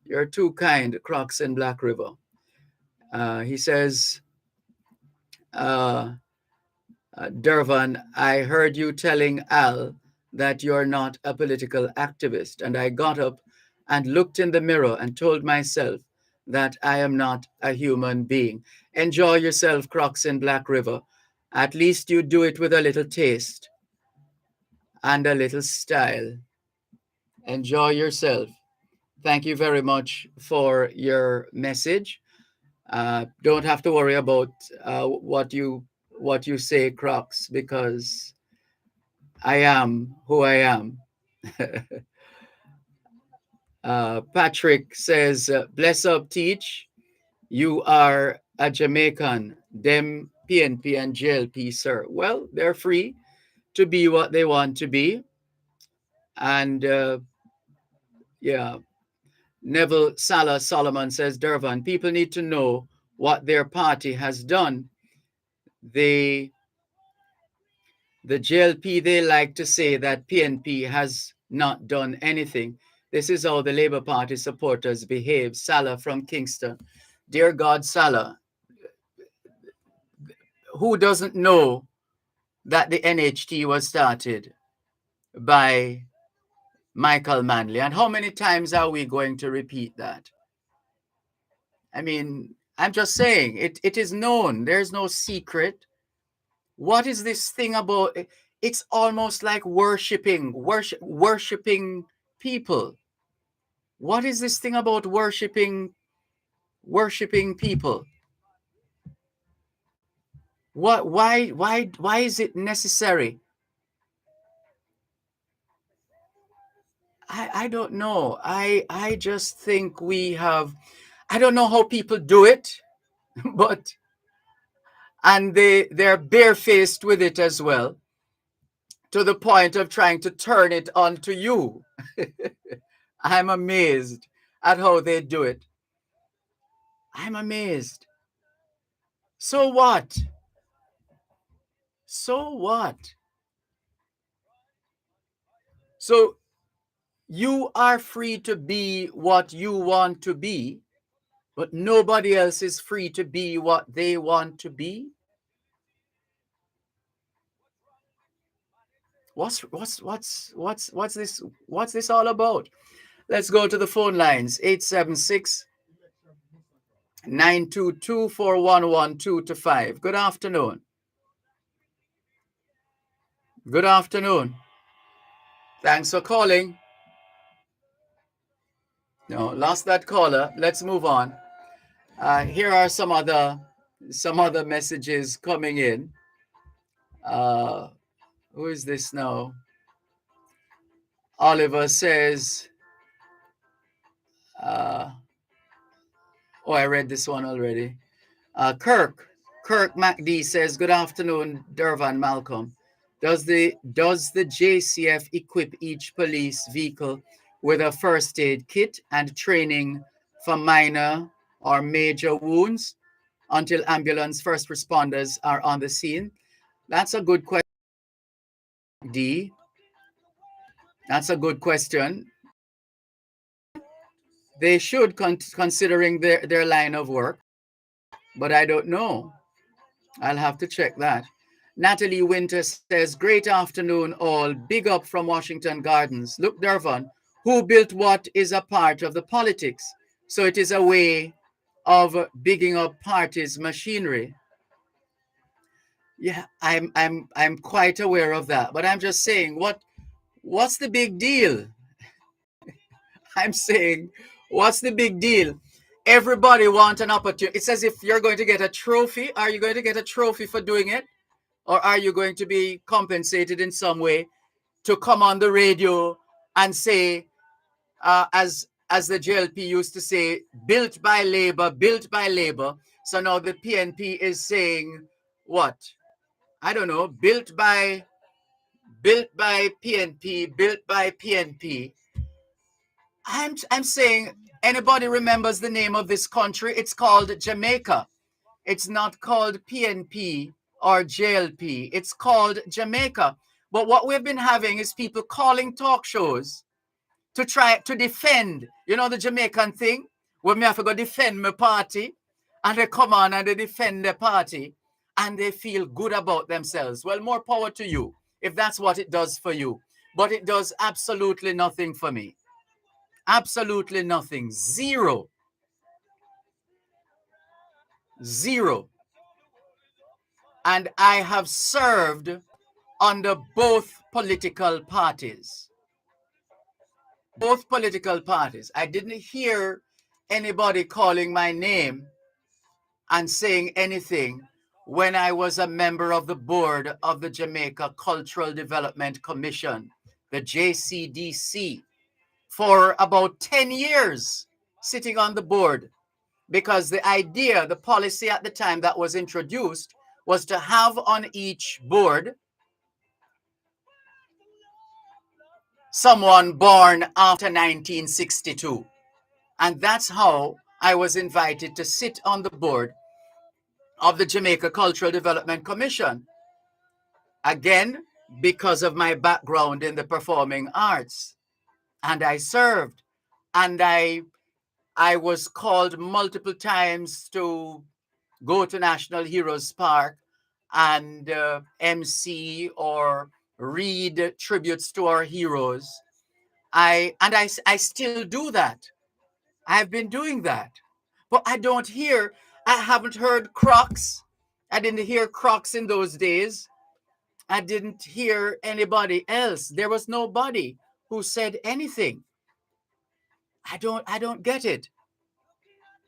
You're too kind, Crocs in Black River. He says, "Dervan, I heard you telling Al that you're not a political activist, and I got up and looked in the mirror and told myself that I am not a human being." Enjoy yourself, Crocs in Black River. At least you do it with a little taste and a little style. Enjoy yourself. Thank you very much for your message. Don't have to worry about what you say, Crocs, because I am who I am. Patrick says, "Bless up, Teach. You are a Jamaican. Them PNP and JLP, sir. Well, they're free to be what they want to be." And yeah, Neville Salah Solomon says, "Dervan, people need to know what their party has done. The JLP, they like to say that PNP has not done anything. This is how the Labour Party supporters behave." Salah from Kingston. Dear God, Salah, who doesn't know that the NHT was started by Michael Manley? And how many times are we going to repeat that? I mean, I'm just saying, it is known. There's no secret. What is this thing about? It's almost like worshiping people. What is this thing about worshiping people? Why is it necessary? I don't know. I just think we have, I don't know how people do it, and they're barefaced with it as well. to the point of trying to turn it onto you. I'm amazed at how they do it. I'm amazed. So what? So what? So you are free to be what you want to be, but nobody else is free to be what they want to be. What's this all about? Let's go to the phone lines. 876 922 4112 to 5. Good afternoon. Good afternoon. Thanks for calling. No, lost that caller. Let's move on. Here are some other messages coming in. Who is this now? Oliver says, oh, I read this one already. Kirk MacD says, good afternoon, Dervan Malcolm. Does the JCF equip each police vehicle with a first aid kit and training for minor or major wounds until ambulance first responders are on the scene? That's a good question, D. That's a good question. They should, considering their line of work, but I don't know. I'll have to check that. Natalie Winter says, great afternoon all. Big up from Washington Gardens. Look, Dervan, who built what is a part of the politics. So it is a way of bigging up parties' machinery. Yeah, I'm quite aware of that. But I'm just saying, what's the big deal? I'm saying, what's the big deal? Everybody wants an opportunity. It's as if you're going to get a trophy. Are you going to get a trophy for doing it? Or are you going to be compensated in some way to come on the radio and say, as the JLP used to say, built by labor, built by labor. So now the PNP is saying what? I don't know, built by PNP, built by PNP. I'm saying, anybody remembers the name of this country? It's called Jamaica. It's not called PNP or JLP. It's called Jamaica. But what we've been having is people calling talk shows to try to defend, the Jamaican thing, where me have to go defend my party, and they come on and they defend their party, and they feel good about themselves. Well, more power to you, if that's what it does for you. But it does absolutely nothing for me. Absolutely nothing. Zero. And I have served under both political parties. Both political parties. I didn't hear anybody calling my name and saying anything when I was a member of the board of the Jamaica Cultural Development Commission, the JCDC, for about 10 years, sitting on the board, because the idea, the policy at the time that was introduced was to have on each board someone born after 1962. And that's how I was invited to sit on the board of the Jamaica Cultural Development Commission. Again, because of my background in the performing arts. And I served. And I was called multiple times to go to National Heroes Park and MC or read tributes to our heroes. I still do that. I've been doing that. But I haven't heard Crocs. I didn't hear Crocs in those days. I didn't hear anybody else. There was nobody who said anything. I don't get it.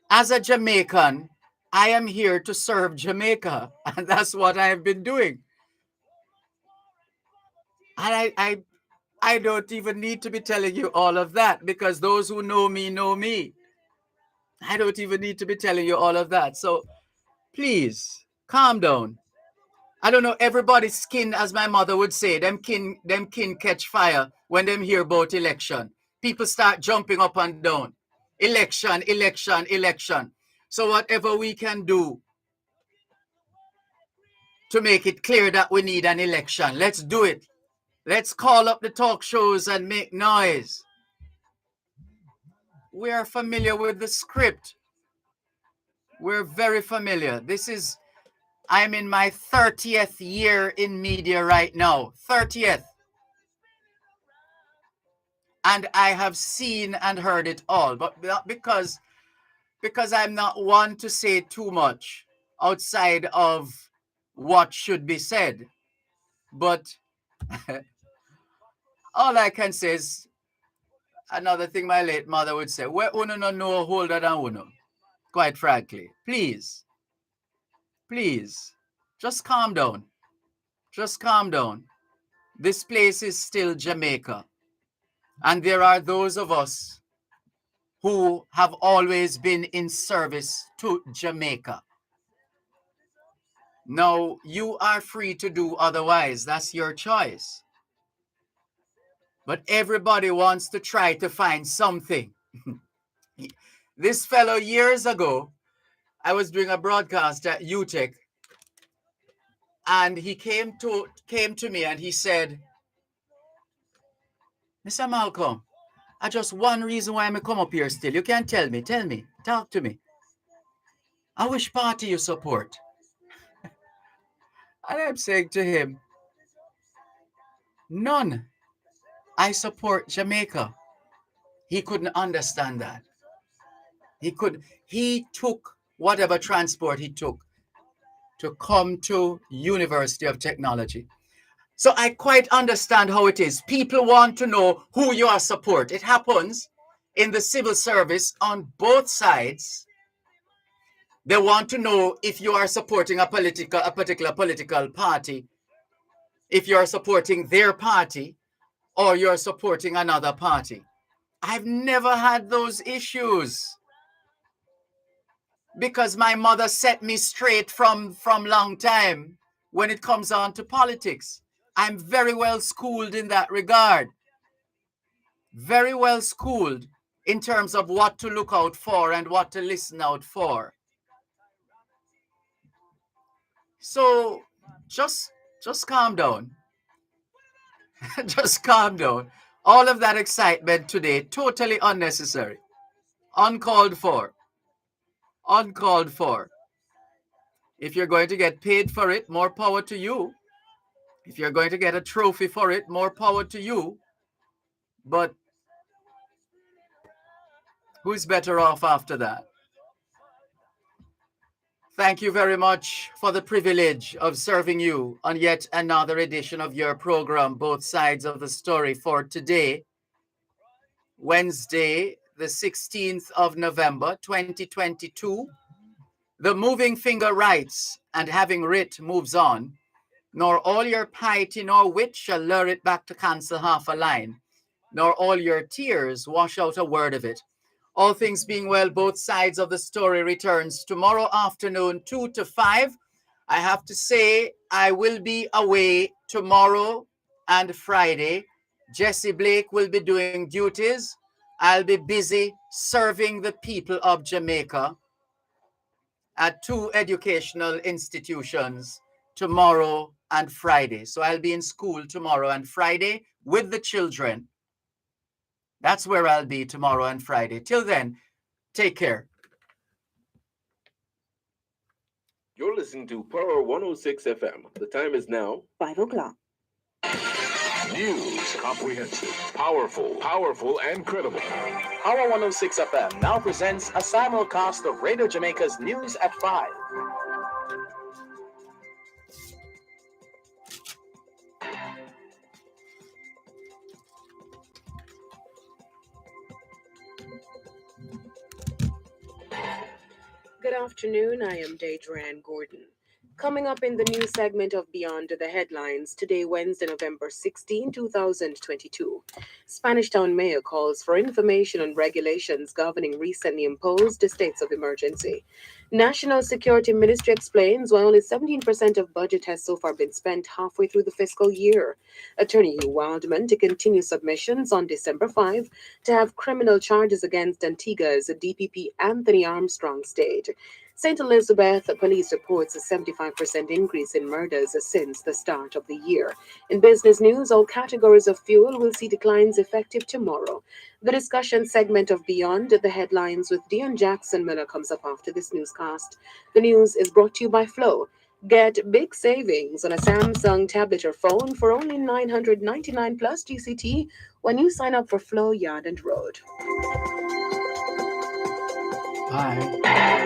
As a Jamaican, I am here to serve Jamaica, and that's what I've been doing. And I don't even need to be telling you all of that, because those who know me know me. I don't even need to be telling you all of that. So please calm down I don't know, everybody's skin, as my mother would say, them kin catch fire when them hear about election. People start jumping up and down. Election, election, election. So whatever we can do to make it clear that we need an election, let's do it. Let's call up the talk shows and make noise. We are familiar with the script. We're very familiar. I'm in my 30th year in media right now. 30th. And I have seen and heard it all. But not because I'm not one to say too much outside of what should be said. But all I can say is another thing my late mother would say, where uno no know older than uno. Quite frankly. Please, just calm down. Just calm down. This place is still Jamaica. And there are those of us who have always been in service to Jamaica. Now, you are free to do otherwise. That's your choice. But everybody wants to try to find something. This fellow, years ago, I was doing a broadcast at UTEC, and he came to me and he said, Mr. Malcolm, I just one reason why I come up here still. You can tell me, talk to me. I which party you support? And I'm saying to him, none. I support Jamaica. He couldn't understand that. He took whatever transport he took to come to University of Technology. So I quite understand how it is. People want to know who you are support. It happens in the civil service on both sides. They want to know if you are supporting a particular political party, if you are supporting their party, or you're supporting another party. I've never had those issues because my mother set me straight from long time when it comes on to politics. I'm very well schooled in that regard. Very well schooled in terms of what to look out for and what to listen out for. So just calm down. Just calm down. All of that excitement today, totally unnecessary. Uncalled for. Uncalled for. If you're going to get paid for it, more power to you. If you're going to get a trophy for it, more power to you. But who's better off after that? Thank you very much for the privilege of serving you on yet another edition of your program, Both Sides of the Story, for today, Wednesday, the 16th of November, 2022. The moving finger writes, and having writ moves on, nor all your piety nor wit shall lure it back to cancel half a line, nor all your tears wash out a word of it. All things being well, both sides of the story returns tomorrow afternoon, 2 to 5. I have to say, I will be away tomorrow and Friday. Jesse Blake will be doing duties. I'll be busy serving the people of Jamaica at 2 educational institutions tomorrow and Friday. So I'll be in school tomorrow and Friday with the children. That's where I'll be tomorrow and Friday. Till then, take care. You're listening to Power 106 FM. The time is now 5 o'clock. News, comprehensive, powerful, and credible. Power 106 FM now presents a simulcast of Radio Jamaica's News at 5. Good afternoon. I am Dervan Gordon. Coming up in the news segment of Beyond the Headlines, today, Wednesday, November 16, 2022. Spanish Town Mayor calls for information on regulations governing recently imposed states of emergency. National Security Ministry explains why only 17% of budget has so far been spent halfway through the fiscal year. Attorney Hugh Wildman to continue submissions on December 5 to have criminal charges against Antigua's DPP Anthony Armstrong stayed. St. Elizabeth police reports a 75% increase in murders since the start of the year. In business news, all categories of fuel will see declines effective tomorrow. The discussion segment of Beyond the Headlines with Dion Jackson Miller comes up after this newscast. The news is brought to you by Flow. Get big savings on a Samsung tablet or phone for only $999 plus GCT when you sign up for Flow Yard and Road. Hi.